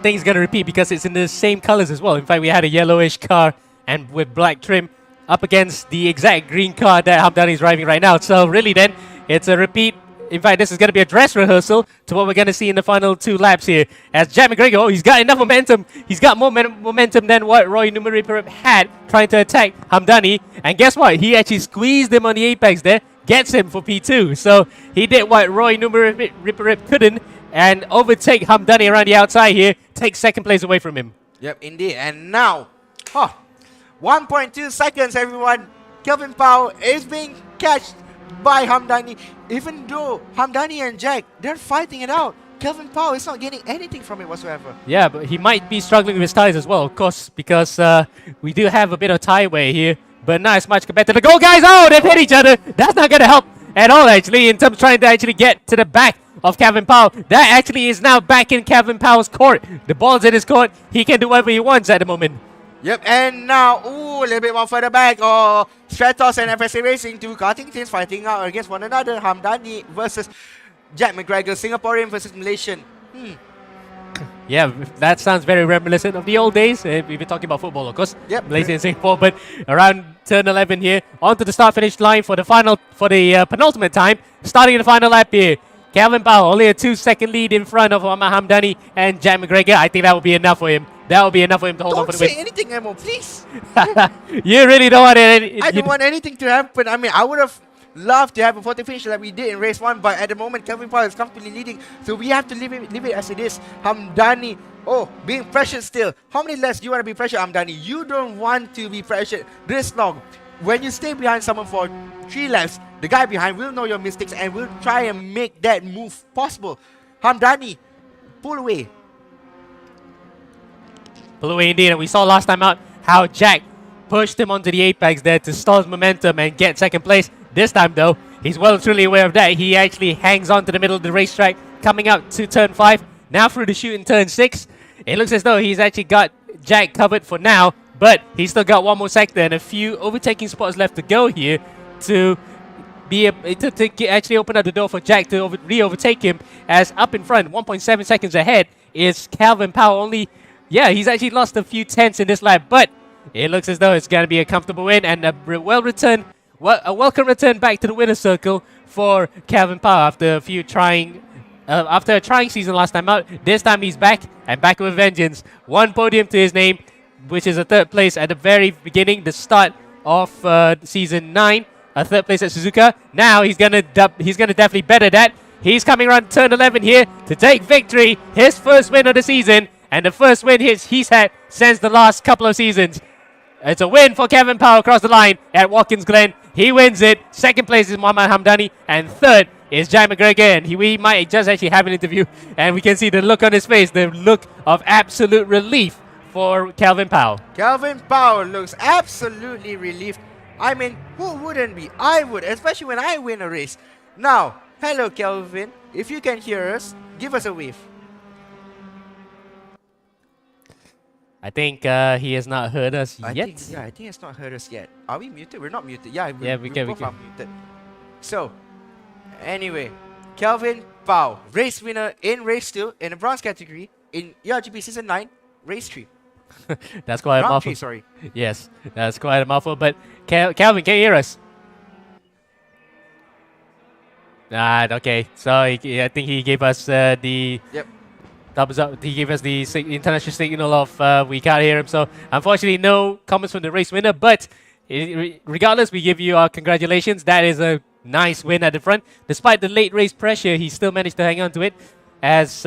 thing is gonna repeat because it's in the same colors as well. In fact, we had a yellowish car and with black trim up against the exact green car that Hamdani is driving right now. So really, then it's a repeat. In fact, this is going to be a dress rehearsal to what we're going to see in the final 2 laps here. As Jack McGregor, he's got enough momentum. He's got more momentum than what Roy Numerip had trying to attack Hamdani. And guess what? He actually squeezed him on the apex there, gets him for P2. So he did what Roy Numerip couldn't and overtake Hamdani around the outside here, take 2nd place away from him.
Yep, indeed. And now, 1.2 seconds, everyone. Kelvin Pao is being catched by Hamdani. Even though Hamdani and Jack, they're fighting it out, Kelvin Pao is not getting anything from it whatsoever.
Yeah, but he might be struggling with his tires as well, of course, because we do have a bit of tie wear here. But not as much compared to the go guys. Oh, they've hit each other. That's not going to help at all, actually, in terms of trying to actually get to the back of Kelvin Pao. That actually is now back in Kelvin Pao's court. The ball's in his court. He can do whatever he wants at the moment.
Yep, and now, a little bit more further back, Stratos and FSA Racing, 2 karting teams fighting out against one another. Hamdani versus Jack McGregor, Singaporean versus Malaysian.
Yeah, that sounds very reminiscent of the old days. We've been talking about football, of course.
Yep.
Malaysia and Singapore, but around turn 11 here, onto the start-finish line for the penultimate time, starting in the final lap here. Kelvin Pao only a 2-second lead in front of Hamdani and Jack McGregor. I think that will be enough for him. That will be enough for him to hold on for the win.
Don't say anything, Emo, please.
You really don't want it.
I don't want anything to happen. I mean, I would have loved to have a photo finish like we did in race 1, but at the moment, Kelvin Pao is comfortably leading, so we have to leave it as it is. Hamdani, being pressured still. How many laps do you want to be pressured, Hamdani? You don't want to be pressured this long. When you stay behind someone for 3 laps, the guy behind will know your mistakes and will try and make that move possible. Hamdani, pull away.
Pull away indeed, and we saw last time out how Jack pushed him onto the apex there to stall his momentum and get 2nd place. This time though, he's well and truly aware of that. He actually hangs on to the middle of the racetrack, coming out to turn 5, now through the chute in turn 6. It looks as though he's actually got Jack covered for now, but he's still got one more sector and a few overtaking spots left to go here to actually open up the door for Jack to re-overtake him, as up in front, 1.7 seconds ahead, is Kelvin Pao. Only, yeah, he's actually lost a few tenths in this lap, but it looks as though it's going to be a comfortable win and a welcome return back to the winner's circle for Kelvin Pao after a few trying after a trying season last time out, this time he's back and back with vengeance. One podium to his name, which is a third place at the very beginning, the start of season 9. A third place at Suzuka. Now he's gonna definitely better that. He's coming around turn 11 here to take victory. His first win of the season, and the first win he's had since the last couple of seasons. It's a win for Kevin Powell across the line at Watkins Glen. He wins it. Second place is Mohammad Hamdani, and third is Jai McGregor. And we might just actually have an interview, and we can see the look on his face, the look of absolute relief for Calvin Powell.
Calvin Powell looks absolutely relieved. I mean, who wouldn't be? I would, especially when I win a race. Now, hello Calvin. If you can hear us, give us a wave.
I think he has not heard us yet.
I think it's not heard us yet. Are we muted? We're not muted. Yeah, we
can.
both are muted. So, anyway, Calvin Powell, race winner in race 2 in the bronze category in ERGP season 9, race 3.
That's quite a
Round
mouthful.
3, sorry.
Yes, that's quite a mouthful. But Calvin, can you hear us? Okay. So I think he gave us the thumbs up. He gave us the international signal of we can't hear him. So unfortunately, no comments from the race winner. But regardless, we give you our congratulations. That is a nice win at the front. Despite the late race pressure, he still managed to hang on to it. As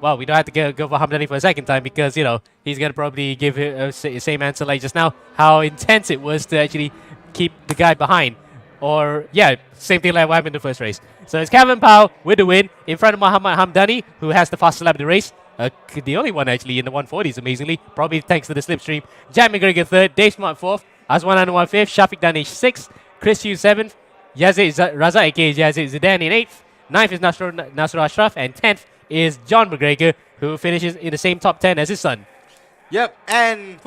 well, we don't have to go for Hamdani for a second time because, you know, he's going to probably give the same answer like just now, how intense it was to actually keep the guy behind. Or, yeah, same thing like what happened in the first race. So it's Kevin Powell with the win in front of Mohammad Hamdani, who has the fastest lap of the race. The only one, actually, in the 140s, amazingly. Probably thanks to the slipstream. Jack McGregor 3rd, Dave Smart 4th, Aswan Anwar 5th, Shafiq Danish 6th, Chris Hughes 7th, Yazid Raza, aka Yazid Zidane in 8th, 9th is Nasr Ashraf, and 10th is John McGregor, who finishes in the same top 10 as his son.
Yep, and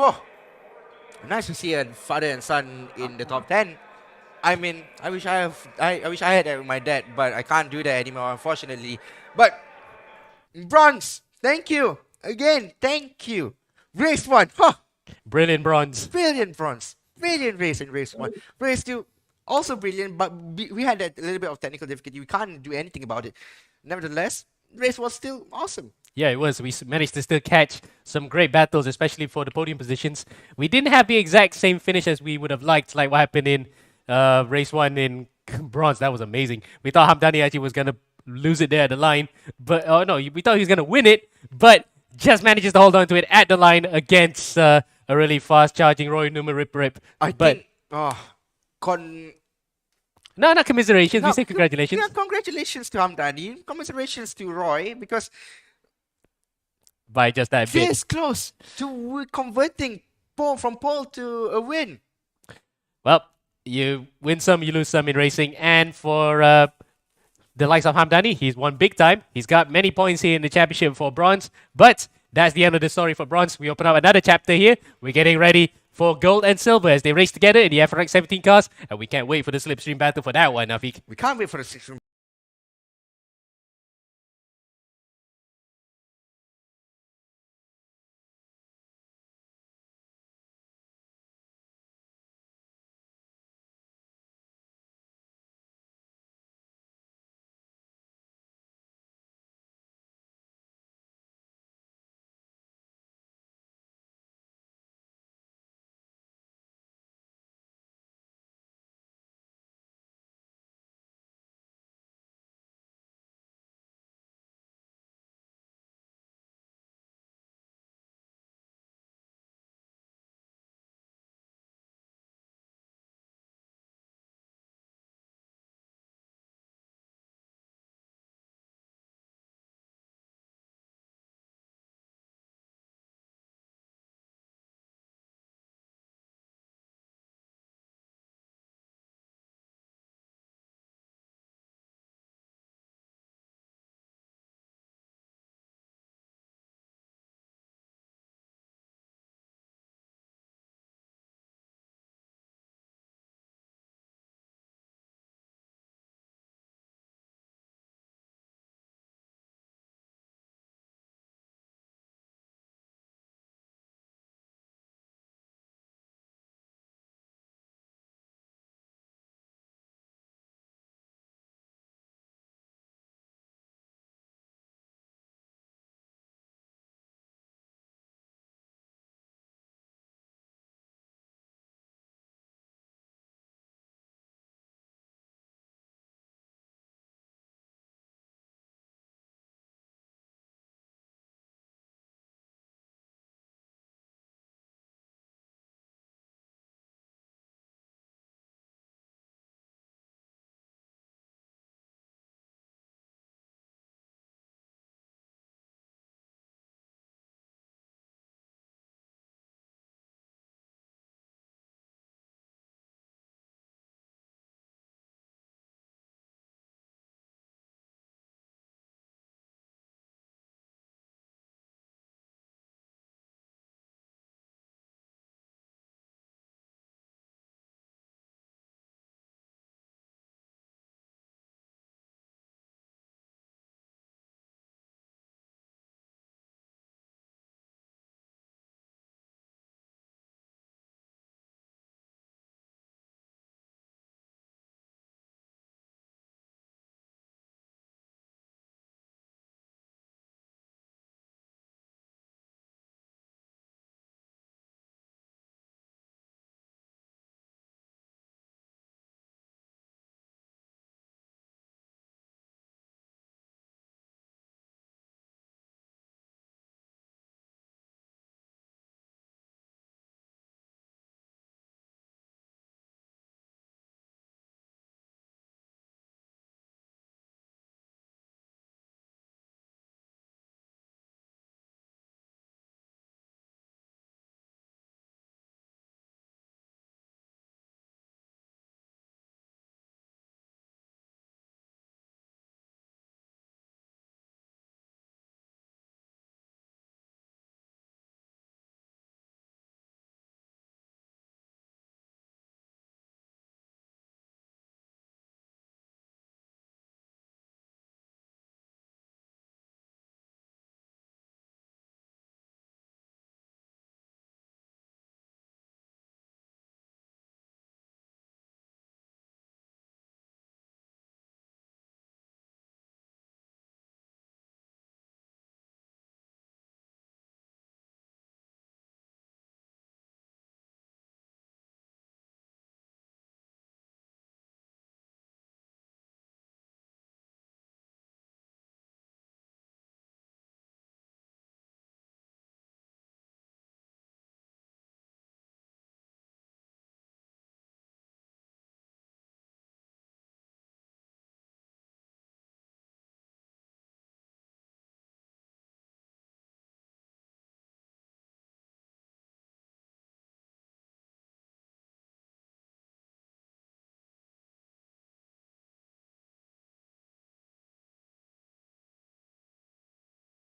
nice to see a father and son in the top 10. I mean, I wish I had that with my dad, but I can't do that anymore, unfortunately. But bronze, thank you again, thank you. Race 1,
Brilliant bronze.
brilliant bronze, brilliant race in race 1. Race 2, also brilliant, but we had a little bit of technical difficulty. We can't do anything about it. Nevertheless, race was still awesome.
Yeah, it was. We managed to still catch some great battles, especially for the podium positions. We didn't have the exact same finish as we would have liked, like what happened in race 1 in bronze. That was amazing. We thought Hamdani actually was going to lose it there at the line. But, no, we thought he was going to win it, but just manages to hold on to it at the line against a really fast-charging Roy Numa Rip.
I
But
think,
no, not commiserations. We say congratulations.
Yeah, congratulations to Hamdani. Commiserations to Roy, because
By just that bit.
this close to converting from pole to a win.
Well, you win some, you lose some in racing. And for the likes of Hamdani, he's won big time. He's got many points here in the championship for bronze. But that's the end of the story for bronze. We open up another chapter here. We're getting ready for gold and silver as they race together in the FRX 17 cars. And we can't wait for the slipstream battle for that one, Afiq.
We can't wait for the 6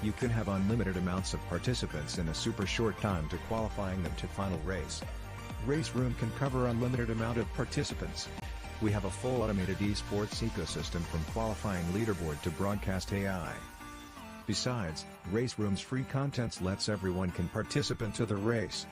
You can have unlimited amounts of participants in a super short time to qualifying them to final race. Race Room can cover unlimited amount of participants. We have a full automated esports ecosystem from qualifying leaderboard to broadcast AI. Besides, Race Room's free contents lets everyone can participate to the race.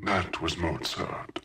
That was Mozart.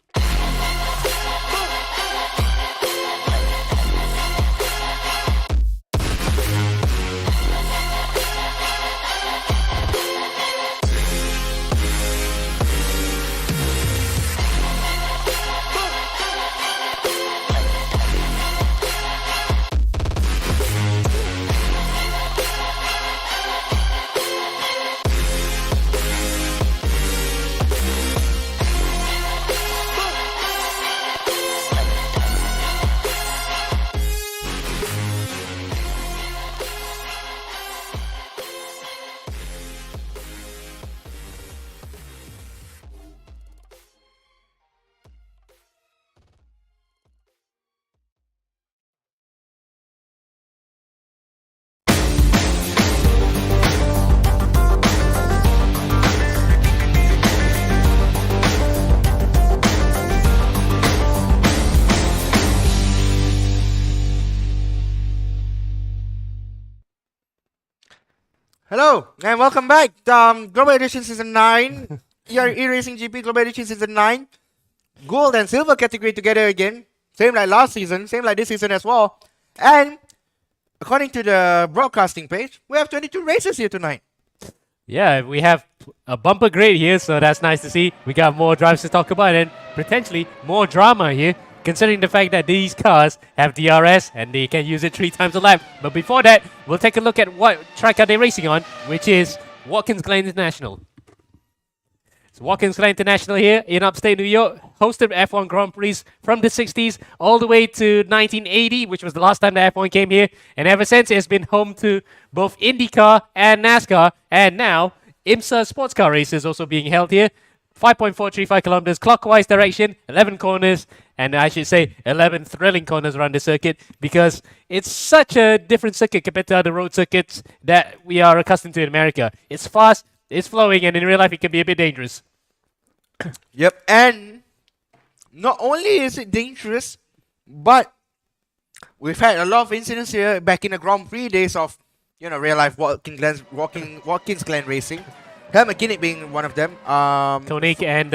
Hello and welcome back. Global Edition Season 9. Your eracinggp Global Edition Season 9. Gold and silver category together again. Same like last season, same like this season as well. And according to the broadcasting page, we have 22 races here tonight.
Yeah, we have a bumper grade here, so that's nice to see. We got more drives to talk about and potentially more drama here, considering the fact that these cars have DRS and they can use it 3 times a lap. But before that, we'll take a look at what track are they racing on, which is Watkins Glen International. So Watkins Glen International here in upstate New York hosted F1 Grand Prix from the 60s all the way to 1980, which was the last time the F1 came here. And ever since, it's been home to both IndyCar and NASCAR. And now, IMSA sports car races also being held here. 5.435 kilometers clockwise direction, 11 corners, and I should say 11 thrilling corners around the circuit, because it's such a different circuit compared to other road circuits that we are accustomed to in America. It's fast, it's flowing, and in real life it can be a bit dangerous.
Yep, and not only is it dangerous, but we've had a lot of incidents here back in the Grand Prix days of, real life Watkins Glen racing. Helmut Kinnick being one of them.
Koenig and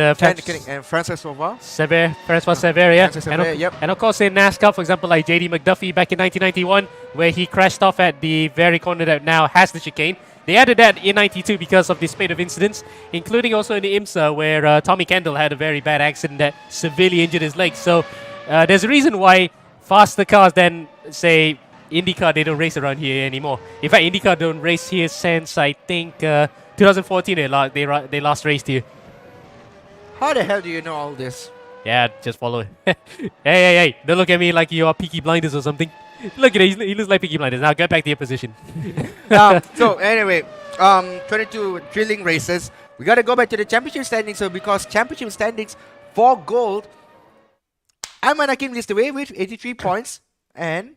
Francis Silva.
Francois Sever, yeah.
Francis Sever, yep.
And of course in NASCAR, for example, like JD McDuffie back in 1991, where he crashed off at the very corner that now has the chicane. They added that in 92 because of the spate of incidents, including also in the IMSA where Tommy Kendall had a very bad accident that severely injured his leg. So there's a reason why faster cars than, say, IndyCar, they don't race around here anymore. In fact, IndyCar don't race here since, I think, 2014 they last raced here.
How the hell do you know all this?
Yeah, just follow it. Hey, don't look at me like you are Peaky Blinders or something. Look at it, he looks like Peaky Blinders. Now get back to your position.
So anyway, 22 thrilling races. We got to go back to the championship standings. So because championship standings for gold, Ayman Hakim leads the way with 83 points. And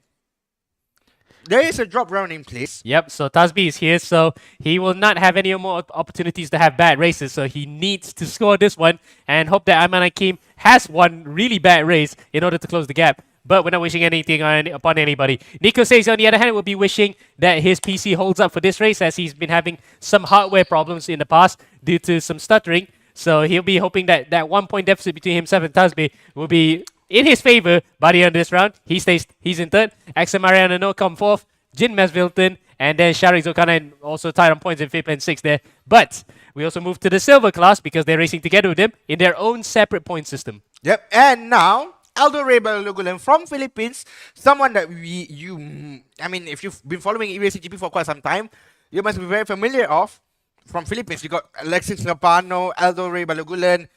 there is a drop round in place.
Yep, so Tasby is here, so he will not have any more opportunities to have bad races, so he needs to score this one and hope that Ayman Hakim has one really bad race in order to close the gap. But we're not wishing anything upon anybody. Nico says, on the other hand, will be wishing that his PC holds up for this race as he's been having some hardware problems in the past due to some stuttering. So he'll be hoping that that 1 point deficit between himself and Tasby will be in his favor by the end of this round. He's in third. Axel Mariano No come fourth. Jin Mesvilton and then Shari Zokanen also tied on points in fifth and sixth there. But we also move to the silver class because they're racing together with them in their own separate point system.
Yep, and now Aldo Rebalogulen from Philippines, someone that if you've been following eracinggp for quite some time, you must be very familiar of. From Philippines, you got Alexis Lapano, Aldo Rebalogulen,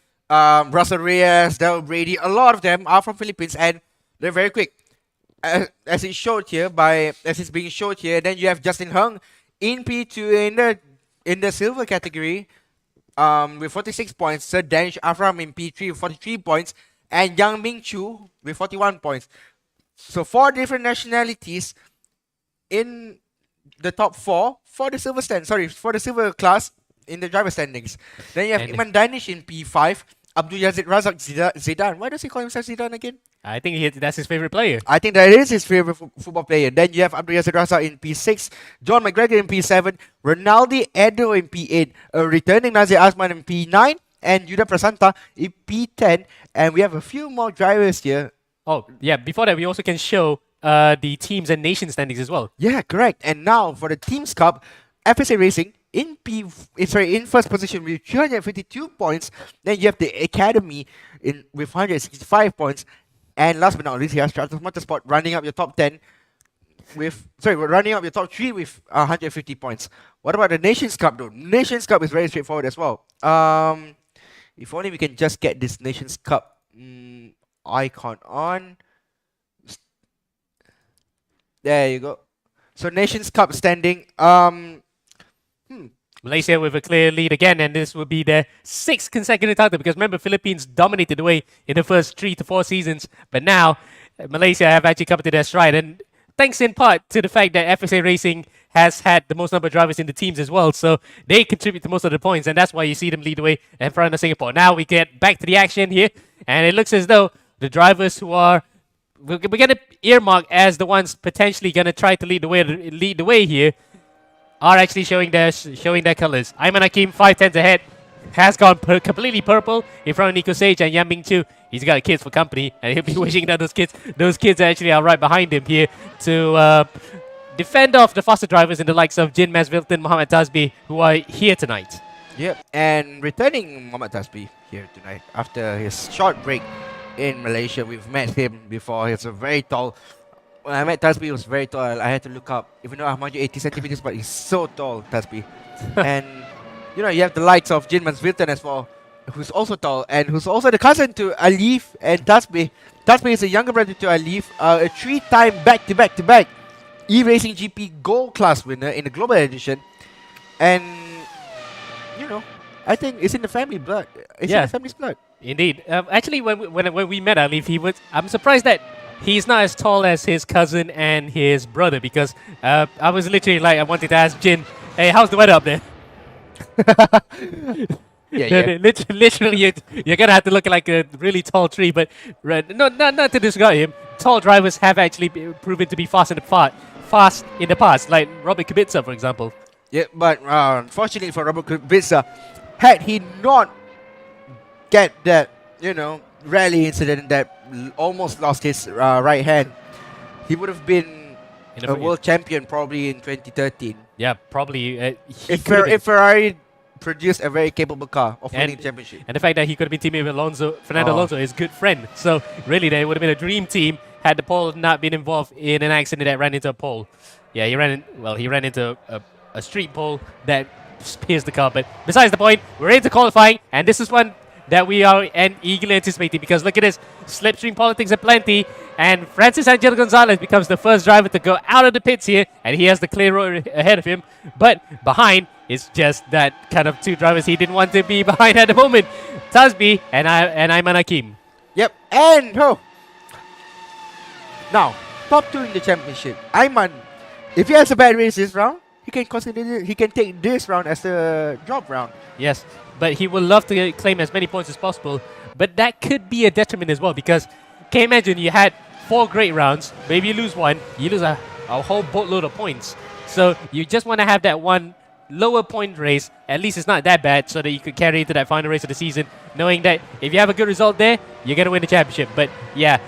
Russell Reyes, Del Brady. A lot of them are from Philippines and they're very quick. As it's being showed here, then you have Justin Hung in P2 in the silver category with 46 points. Sir Danish Afram in P3 with 43 points. And Yang Ming Chu with 41 points. So 4 different nationalities in the top 4 for the silver class in the driver standings. Then you have Iman Danish in P5, Abdul Yazid Razak Zidane. Why does he call himself Zidane again?
I think that's his favorite player.
I think that is his favorite football player. Then you have Abdul Yazid Razak in P6, John McGregor in P7, Ronaldo Edo in P8, returning Nazir Asman in P9, and Yuda Prasanta in P10. And we have a few more drivers here.
Oh, yeah. Before that, we also can show the teams and nation standings as well.
Yeah, correct. And now for the Teams Cup, FSA Racing in first position with 352 points. Then you have the Academy with 165 points. And last but not least, you have Stratos Motorsport running up your top 10 running up your top 3 with 150 points. What about the Nations Cup though? Nations Cup is very straightforward as well. If only we can just get this Nations Cup icon on. There you go. So Nations Cup standing.
Malaysia with a clear lead again, and this will be their 6th consecutive title because remember, Philippines dominated the way in the first 3 to 4 seasons, but now Malaysia have actually come to their stride, and thanks in part to the fact that FSA Racing has had the most number of drivers in the teams as well, so they contribute to most of the points, and that's why you see them lead the way in front of Singapore. Now we get back to the action here, and it looks as though the drivers who are we're going to earmark as the ones potentially going to try to lead the way here are actually showing their colors. Ayman Hakim 5/10 ahead, has gone completely purple in front of Nico Sage and Yan Ming Chu. He's got kids for company, and he'll be wishing that those kids actually are right behind him here to defend off the faster drivers in the likes of Jin Mesvilton, Mohamed Tasbi, who are here tonight.
Yep, and returning Mohamed Tasbi here tonight after his short break in Malaysia. We've met him before. He's a very tall. When I met Tasbi, he was very tall. I had to look up, even though I'm 180 centimeters, but he's so tall, Tasbi. And you have the likes of Jin Mesvilton as well, who's also tall and who's also the cousin to Alif and Tasbi. Tasbi is a younger brother to Alif, a 3-time back-to-back eracinggp Gold Class winner in the Global Edition. And I think it's in the family blood. It's in the family's blood.
Indeed. Actually, when we met Alif, I'm surprised that he's not as tall as his cousin and his brother because I was literally like, I wanted to ask Jin, hey, how's the weather up there?
Yeah.
Literally, you're gonna have to look like a really tall tree. But not to disregard him. Tall drivers have actually proven to be fast in the past, like Robert Kubica, for example.
Yeah, but unfortunately for Robert Kubica, had he not get that rally incident that almost lost his right hand, he would have been
In
a world champion probably in 2013.
Yeah, probably.
If Ferrari produced a very capable car of winning the championship.
And the fact that he could have been teammate with Fernando Alonso, his good friend. So really, they would have been a dream team had the pole not been involved in an accident that ran into a pole. Yeah, he ran into a street pole that pierced the car. But besides the point, we're into qualifying, and this is one that we are eagerly anticipating because look at this, slipstream politics aplenty, and Francis Angel Gonzalez becomes the first driver to go out of the pits here, and he has the clear road ahead of him. But behind is just that kind of two drivers he didn't want to be behind at the moment, Tasby and Ayman Hakim.
Yep, and now top two in the championship. Ayman, if he has a bad race this round, he can take this round as a drop round.
Yes, but he would love to claim as many points as possible. But that could be a detriment as well because can you imagine you had 4 great rounds, maybe you lose one, you lose a whole boatload of points. So you just want to have that one lower point race, at least it's not that bad, so that you could carry into that final race of the season, knowing that if you have a good result there, you're going to win the championship. But yeah,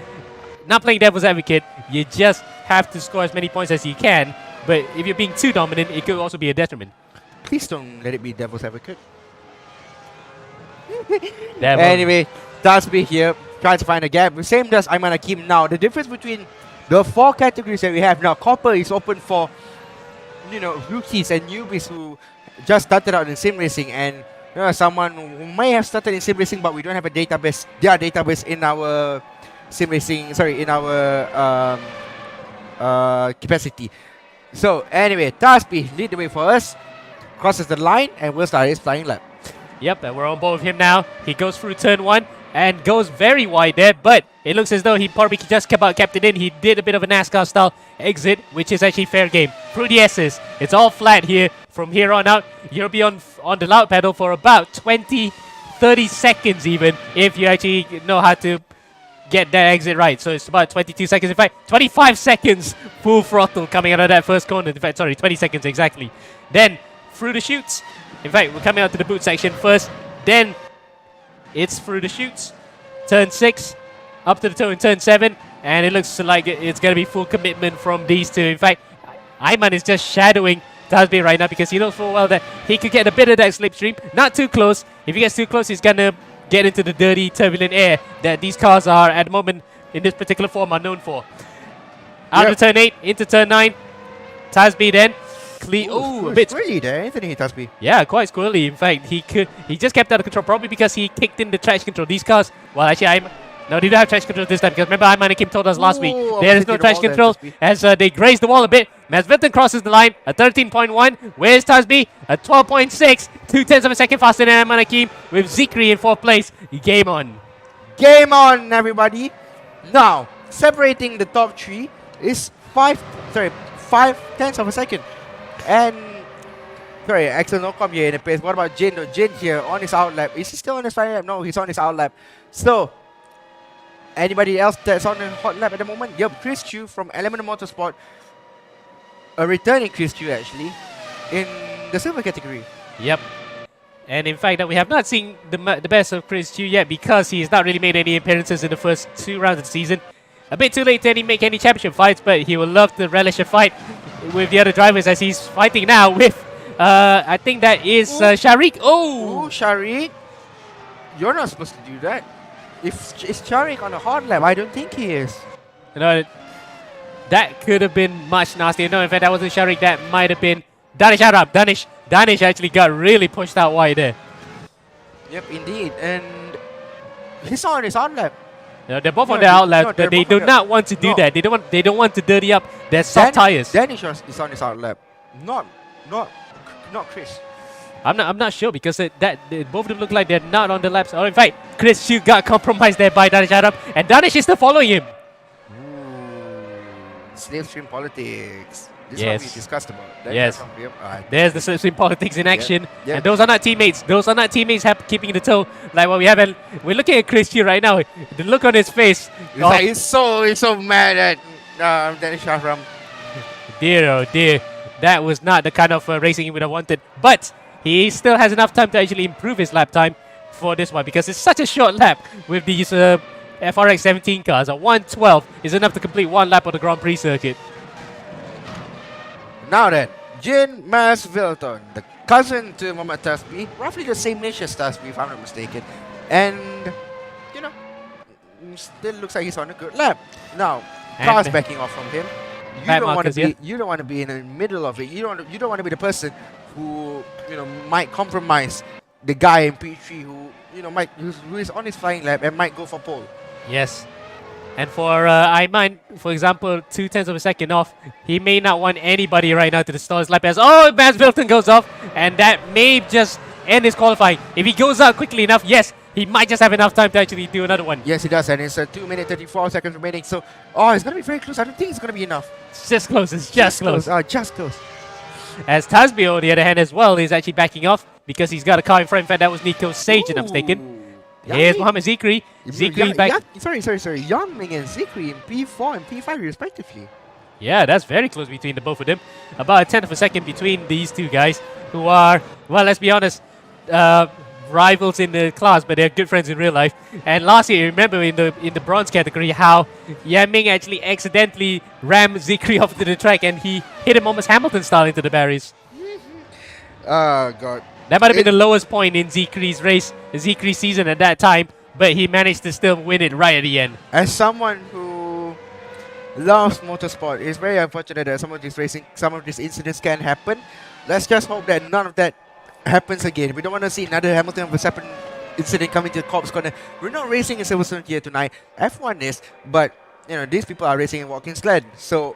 not playing devil's advocate, you just have to score as many points as you can. But if you're being too dominant, it could also be a detriment.
Please don't let it be devil's advocate.
Anyway,
Tasby here trying to find a gap. Same does Ayman Hakim now. The difference between the 4 categories that we have now, Copper is open for rookies and newbies who just started out in sim racing, and someone who may have started in sim racing but we don't have their database in our sim racing, in our capacity. So anyway, Tasby lead the way for us, crosses the line, and will start his flying lap.
Yep, and we're on board with him now. He goes through turn 1 and goes very wide there, but it looks as though he probably just kept it in. He did a bit of a NASCAR style exit, which is actually fair game. Through the S's, it's all flat here. From here on out, you'll be on the loud pedal for about 20, 30 seconds even, if you actually know how to get that exit right. So it's about 22 seconds. In fact, 25 seconds full throttle coming out of that first corner. In fact, sorry, 20 seconds exactly. Then through the chutes. In fact, we're coming out to the boot section first. Then it's through the chutes. Turn 6, up to the toe in turn 7. And it looks like it's going to be full commitment from these two. In fact, Ayman is just shadowing Tasby right now because he knows full well that he could get a bit of that slipstream. Not too close. If he gets too close, he's going to get into the dirty, turbulent air that these cars are at the moment in this particular form are known for. Out of turn 8, into turn 9. Tasby then.
A bit squirrely there, Anthony Tasby.
Yeah, quite squirrely. In fact, he just kept out of control, probably because he kicked in the traction control. These cars, well, actually, no, they don't have traction control this time because remember, Ayman Hakim told us last week there is no traction control as they grazed the wall a bit. Masvinton crosses the line, a 13.1. Where's Tasby? A 12.6. 0.2 of a second faster than Ayman Hakim with Zikri in 4th place. Game on.
Game on, everybody. Now, separating the top 3 is 5/10 of a second. And Axel Nocom here in the pace. What about Jin? Jin here on his out lap. Is he still on his final lap? No, he's on his out lap. So, anybody else that's on the hot lap at the moment? Yep, Chris Chu from Element Motorsport. A returning Chris Chu actually in the silver category.
Yep. And in fact, we have not seen the best of Chris Chu yet because he's not really made any appearances in the first 2 rounds of the season. A bit too late to make any championship fights, but he will love to relish a fight with the other drivers as he's fighting now with, I think that is Sharik.
Oh, Sharik. You're not supposed to do that. If it's Sharik on a hard lap, I don't think he is.
That could have been much nastier. No, in fact, that wasn't Sharik. That might have been Danish Arab. Danish actually got really pushed out wide there.
Yep, indeed. And he's on his hard lap.
No, they're both on their outlap, but they do not want to do that. They don't want to dirty up their soft tires.
Danish is on his outlap, not Chris.
I'm not sure because both of them look like they're not on the laps. Oh, in fact, Chris Chu got compromised there by Danish Arab, and Danish is still following him.
Slipstream politics. This
yes.
is what we discussed about.
Yes. There's the slipstream politics in action. And those are not teammates. Those are not teammates keeping the toe like what we have. And we're looking at Chris Chu right now. The look on his face.
He's so mad at Danish Shahram.
Dear, oh dear. That was not the kind of racing he would have wanted. But he still has enough time to actually improve his lap time for this one because it's such a short lap with these FRX 17 cars. A 1:12 is enough to complete 1 lap on the Grand Prix circuit.
Now then, Jin Masvilton, the cousin to Mohamed Tasbi, roughly the same age as Tasbi, if I'm not mistaken, and you know, still looks like he's on a good lap. Now,
And
cars backing off from him. You
Pat
don't want to
Marcus,
be. You don't want to be in the middle of it. You don't want to be the person who might compromise the guy in P3 who who is on his flying lap and might go for pole.
Yes. And for Ayman, for example, 0.2 of a second off, he may not want anybody right now to stall his lap as Masvilton goes off, and that may just end his qualifying. If he goes out quickly enough, yes, he might just have enough time to actually do another one.
Yes, he does, and it's 2 minutes 34 seconds remaining. So, it's gonna be very close. I don't think it's gonna be enough.
It's just close. It's just close.
Just close.
As Tasbi, on the other hand, as well, is actually backing off because he's got a car in front. In fact, that was Nico Sage, and I'm mistaken. Here's Mohamed Zikri. Zikri back.
Sorry. Yang Ming and Zikri in P4 and P5 respectively.
Yeah, that's very close between the both of them. About a 10th of a second between these two guys, who are, well, let's be honest, rivals in the class, but they're good friends in real life. And last year, remember in the bronze category, how Yang Ming actually accidentally rammed Zikri off to the track, and he hit him almost Hamilton style into the barriers.
Oh God.
That might have been the lowest point in Zikri's race, Zikri's season at that time, but he managed to still win it right at the end.
As someone who loves motorsport, it's very unfortunate that some of these incidents can happen. Let's just hope that none of that happens again. We don't want to see another Hamilton Verstappen incident coming to the Corpse Corner. We're not racing in Silverstone here tonight. F1 is, but these people are racing in Watkins Glen, so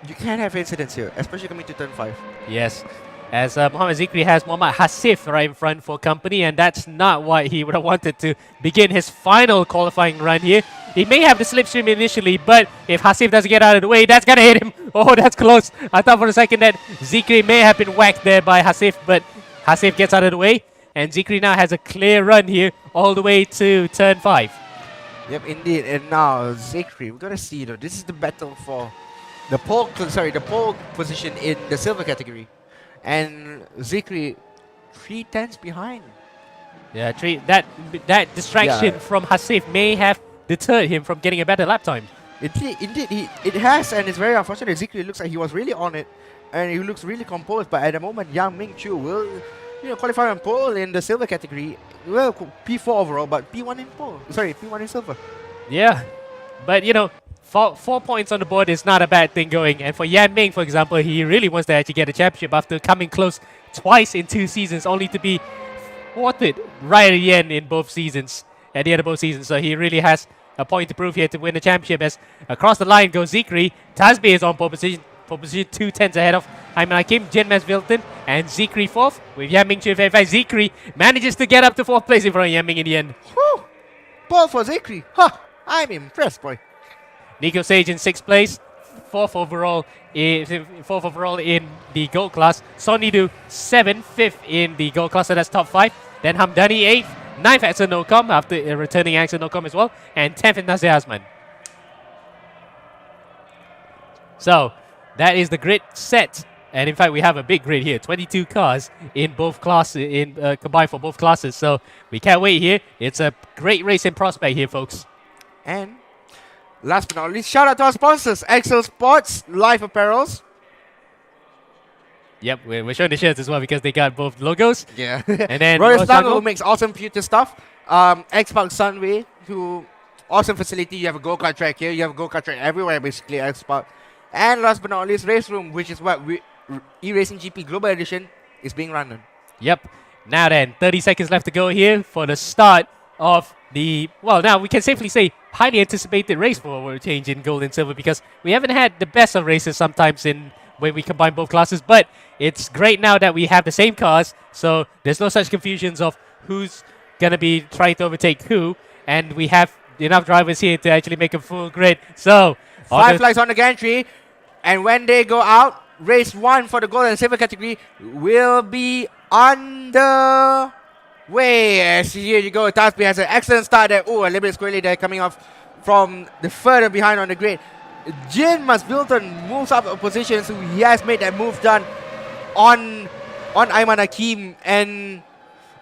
you can't have incidents here, especially coming to turn 5.
Yes. As Mohamed Zikri has Mohamed Hasif right in front for company, and that's not what he would have wanted to begin his final qualifying run here. He may have the slipstream initially, but if Hasif doesn't get out of the way, that's going to hit him. Oh, that's close. I thought for a second that Zikri may have been whacked there by Hasif, but Hasif gets out of the way, and Zikri now has a clear run here all the way to turn 5.
Yep, indeed. And now Zikri, we're gonna see though. This is the battle for the pole position in the silver category. And Zikri 3 tenths behind.
Yeah, that distraction from Hasif may have deterred him from getting a better lap time.
Indeed, it has, and it's very unfortunate. Zikri looks like he was really on it, and he looks really composed. But at the moment, Yang Ming Chu will, qualify on pole in the silver category. Well, P4 overall, but P1 in pole. Sorry, P1 in silver.
Yeah, but 4 points on the board is not a bad thing going. And for Yan Ming, for example, he really wants to actually get a championship after coming close twice in 2 seasons, only to be thwarted right at the end in both seasons. At the end of both seasons, so he really has a point to prove here to win the championship. As across the line goes Zikri. Tasbi is on pole position 2 tenths ahead of Ayman Hakim, Jin Masvilton, and Zikri 4th with Yan Ming 2 5. Zikri manages to get up to 4th place in front of Yan Ming in the end.
Whew! Pole for Zikri. I'm impressed, boy.
Nico Sage in 6th place, 4th overall in the gold class. Sonidu 7th, 5th in the gold class, so that's top 5. Then Hamdani 8th, 9th Axel Nocom after returning Axel Nocom as well, and 10th in Nasir Azman. So that is the grid set, and in fact we have a big grid here, 22 cars in both classes, combined for both classes. So we can't wait here. It's a great race in prospect here, folks.
And last but not least, shout out to our sponsors, Excel Sports, Life Apparels.
Yep, we're showing the shirts as well because they got both logos.
Yeah.
And then
Royal Star,
Rosango
who makes awesome computer stuff. Xbox Sunway, who awesome facility. You have a go-kart track here. You have a go-kart track everywhere, basically, Xbox. And last but not least, Race Room, which is what eracinggp Global Edition is being run on.
Yep. Now then, 30 seconds left to go here for the start of the, well, now we can safely say highly anticipated race for a change in gold and silver, because we haven't had the best of races sometimes when we combine both classes, but it's great now that we have the same cars, so there's no such confusions of who's going to be trying to overtake who, and we have enough drivers here to actually make a full grid. So
5 flags on the gantry, and when they go out, race 1 for the gold and silver category will be underway. As here you go, Tasbi has an excellent start there. Oh, a little bit squirrely there, coming off from the further behind on the grid. Jin Masvilton moves up a position, so he has made that move done on Ayman Hakim, and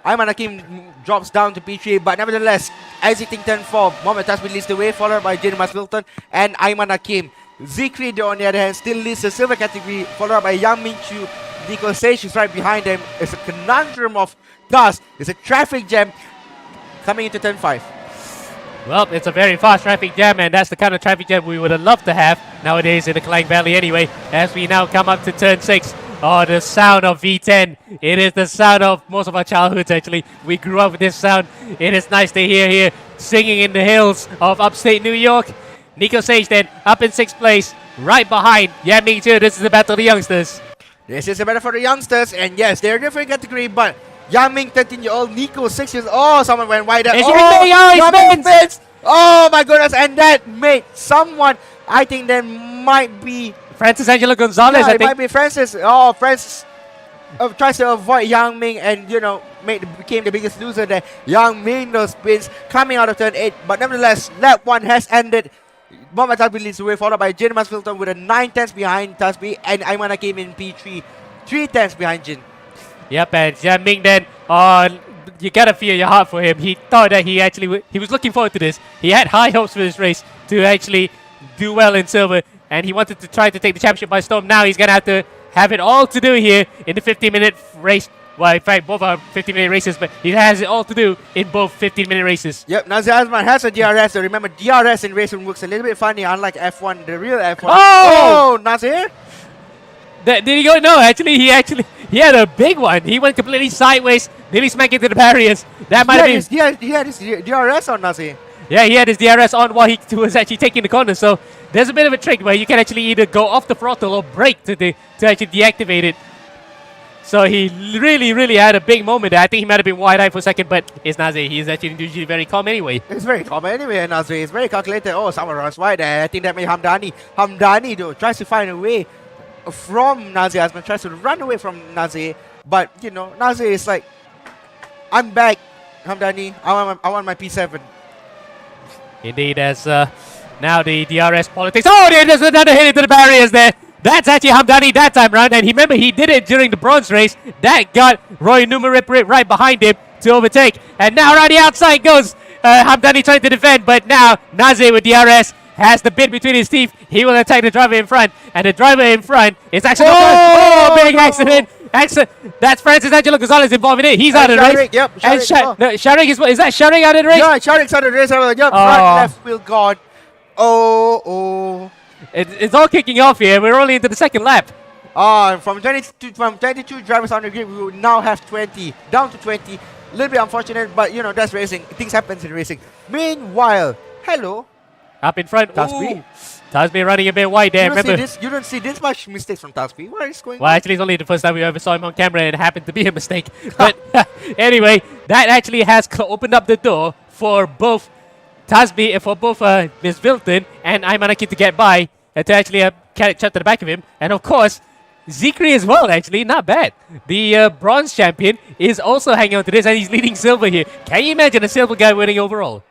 Ayman Hakim drops down to P3, but nevertheless, exiting turn 4, Mohamed Tasbi leads the way, followed by Jin Masvilton and Ayman Hakim. Zikri, on the other hand, still leads the silver category, followed by Yang Mingchu. Nico Sage is right behind them. It's a conundrum of cars. It's a traffic jam coming into turn 5.
Well, it's a very fast traffic jam, and that's the kind of traffic jam we would have loved to have nowadays in the Klang Valley anyway, as we now come up to turn 6. Oh, the sound of V10. It is the sound of most of our childhoods, actually. We grew up with this sound. It is nice to hear here, singing in the hills of upstate New York. Nico Sage then, up in 6th place, right behind Yan Ming Chu. This is the battle of the youngsters.
This is a battle for the youngsters, and yes, they're a different category, but Yang Ming, 13-year-old, Nico, 6 years old. Oh, someone went wide there.
It's
Yang Ming spins! Oh my goodness, and that made someone, I think there might be...
Francis Angelo Gonzalez,
yeah,
I
it
think.
might be Francis. Oh, Francis tries to avoid Yang Ming and, became the biggest loser there. Yang Ming, those spins coming out of turn 8, but nevertheless, lap 1 has ended. Mohamed Tasbi leads the way, followed by Jin Masfilton with a 9 tenths behind Tasbi, and Aimana came in P3, 3 tenths behind Jin.
Yep, and Yan Ming then, you gotta feel your heart for him. He thought that he was looking forward to this. He had high hopes for this race to actually do well in silver, and he wanted to try to take the championship by storm. Now he's gonna have it all to do here in the 15-minute race. Well, in fact, both are 15-minute races, but he has it all to do in both 15-minute races.
Yep, Nazir Azman has a DRS. So remember, DRS in racing works a little bit funny, unlike F1, the real F1.
Oh!
Nazir?
Did he go? No, he had a big one. He went completely sideways, nearly smacked into the barriers. That might have been...
He had his DRS on Nazir.
Yeah, he had his DRS on while he was actually taking the corner. So there's a bit of a trick where you can actually either go off the throttle or brake to actually deactivate it. So he really had a big moment there. I think he might have been wide-eyed for a second, but it's Nazir. He's actually usually very calm anyway.
It's very calm anyway, Nazir. It's very calculated. Oh, someone runs wide there. I think that made Hamdani. Hamdani, though, tries to find a way from Nazir Azman, tries to run away from Nazir. But, Nazir is like, I'm back, Hamdani. I want my P7.
Indeed, as now the DRS politics. Oh, there's another hit into the barriers there. That's actually Hamdani that time round, and remember he did it during the bronze race. That got Roy Numarip right behind him to overtake. And now around the outside goes Hamdani trying to defend, but now Nazir with DRS has the bit between his teeth. He will attack the driver in front, and the driver in front is actually big accident. That's Francis Angelo Gonzalez involved in it. He's out of the race.
Yep,
and Sharik is that Sharik out of the race?
Yeah, Sharik's out of the race. Yep, front left wheel gone. Oh.
It's all kicking off here. We're only into the second lap.
From 22 drivers on the grid, we will now have 20, down to 20. A little bit unfortunate, but that's racing. Things happen in racing. Meanwhile, hello,
up in front,
Tasbi.
Tasbi running a bit wide there.
You don't see this much mistakes from Tasbi. What is going on?
Well, actually, it's only the first time we ever saw him on camera, and it happened to be a mistake. But anyway, that actually has opened up the door for both Tasbi, for both Ms. Vilton and Aymanaki to get by, to actually catch up to the back of him. And of course, Zikri as well, actually, not bad. The bronze champion is also hanging on to this, and he's leading silver here. Can you imagine a silver guy winning overall?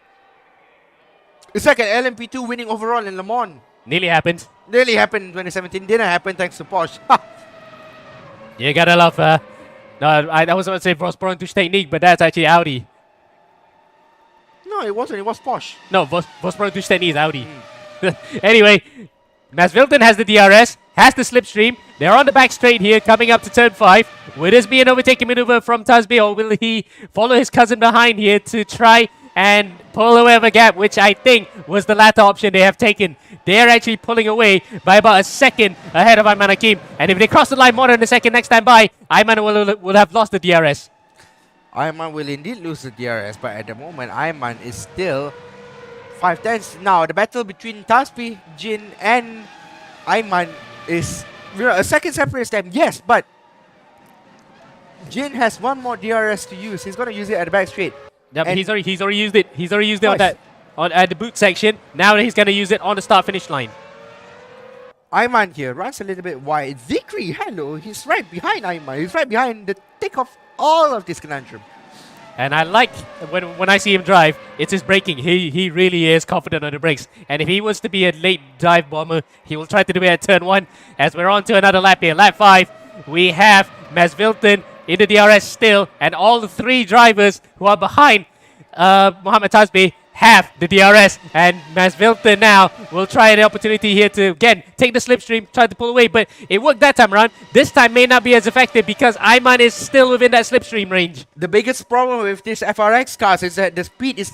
It's like an LMP2 winning overall in Le Mans.
Nearly happened.
Nearly happened in 2017. Didn't happen thanks to Porsche.
You gotta love, no, I was going to say Vosbrandus technique, but that's actually Audi.
No, it wasn't. It was Porsche.
No, Vosbrandus technique is Audi. Anyway, Mas Vilton has the DRS, has the slipstream. They're on the back straight here, coming up to turn 5. Will this be an overtaking maneuver from Tasbi, or will he follow his cousin behind here to try and pull away of a gap, which I think was the latter option they have taken. They're actually pulling away by about a second ahead of Ayman Hakim. And if they cross the line more than a second next time by, Ayman will have lost the DRS.
Ayman will indeed lose the DRS, but at the moment, Ayman is still 5 tenths. Now, the battle between Tasbi, Jin, and Ayman is a second separate step, yes, but Jin has one more DRS to use. He's going to use it at the back straight.
Yep, he's already used it. He's already used it at the boot section. Now he's going to use it on the start-finish line.
Ayman here runs a little bit wide. Zikri, hello, he's right behind Ayman. He's right behind the thick of all of this conundrum.
And I like when I see him drive, it's his braking. He really is confident on the brakes. And if he wants to be a late dive bomber, he will try to do it at turn 1. As we're on to another lap here. Lap 5, we have Mas Vilton in the DRS still, and all the 3 drivers who are behind Mohamed Tasbi have the DRS, and Masvilton now will try the opportunity here to again take the slipstream, try to pull away, but it worked that time around. This time may not be as effective because Ayman is still within that slipstream range.
The biggest problem with this FRX cars is that the speed is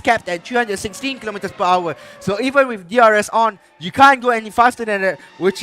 capped at 316 kilometers per hour. So even with DRS on, you can't go any faster than that, which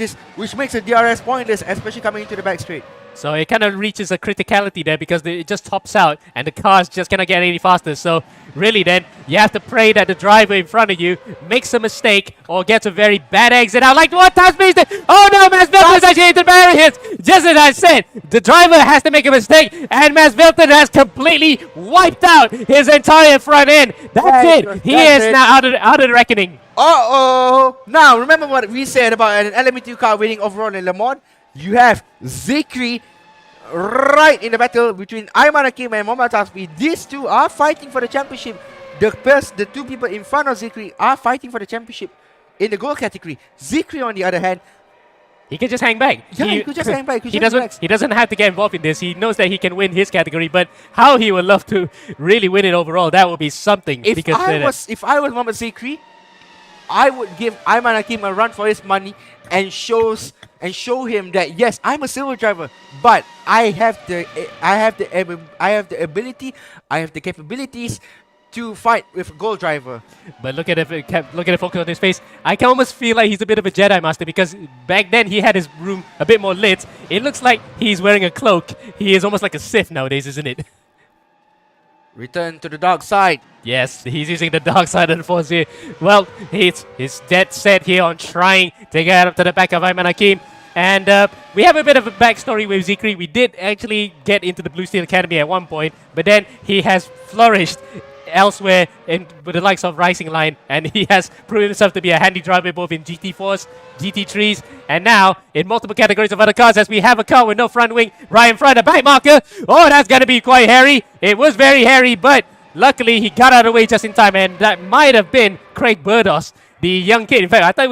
makes the DRS pointless, especially coming into the back straight.
So it kind of reaches a criticality there because it just tops out and the cars just cannot get any faster. So really then, you have to pray that the driver in front of you makes a mistake or gets a very bad exit out. Like what Tasman did. Oh no, Masvilton is actually into the barriers. Just as I said, the driver has to make a mistake and Masvilton has completely wiped out his entire front end. That's it. He is now out of the reckoning.
Uh-oh. Now, remember what we said about an LMP2 car winning overall in Le Mans? You have Zikri right in the battle between Ayman Hakim and Mohamed Tasbi. These two are fighting for the championship. The two people in front of Zikri are fighting for the championship in the gold category. Zikri, on the other hand,
he can just hang back.
Yeah, he could just hang back.
He doesn't have to get involved in this. He knows that he can win his category, but how he would love to really win it overall, that would be something.
If I was Mohamed Zikri, I would give Ayman Hakim a run for his money and show him that yes, I'm a silver driver, but I have the ability, I have the capabilities to fight with a gold driver.
But look at the focus on his face. I can almost feel like he's a bit of a Jedi Master because back then he had his room a bit more lit. It looks like he's wearing a cloak. He is almost like a Sith nowadays, isn't it?
Return to the dark side.
Yes, he's using the dark side of the force here. Well, he's dead set here on trying to get up to the back of Ayman Hakim. And we have a bit of a backstory with Zikri. We did actually get into the Blue Steel Academy at one point, but then he has flourished elsewhere with the likes of Rising Line, and he has proven himself to be a handy driver both in GT4s, GT3s, and now in multiple categories of other cars, as we have a car with no front wing right in front, a back marker. Oh, that's going to be quite hairy. It was very hairy, but luckily he got out of the way just in time, and that might have been Craig Burdos, the young kid. In fact, I thought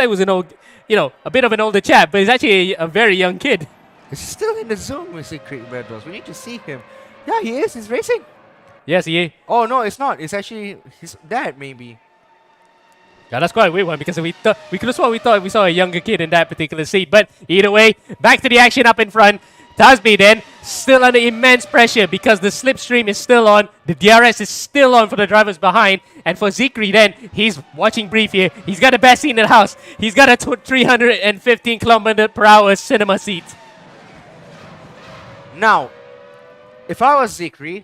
it was an old, a bit of an older chap, but he's actually a very young kid.
He's still in the zone with Craig Burdos. We need to see him. Yeah, he is. He's racing.
Yes, he is.
Oh, no, it's not. It's actually his dad, maybe.
Yeah, that's quite a weird one because we could have sworn we thought we saw a younger kid in that particular seat. But either way, back to the action up in front. Tasby then still under immense pressure because the slipstream is still on. The DRS is still on for the drivers behind. And for Zikri then, he's watching brief here. He's got the best seat in the house. He's got a 315 km/h cinema seat.
Now, if I was Zikri,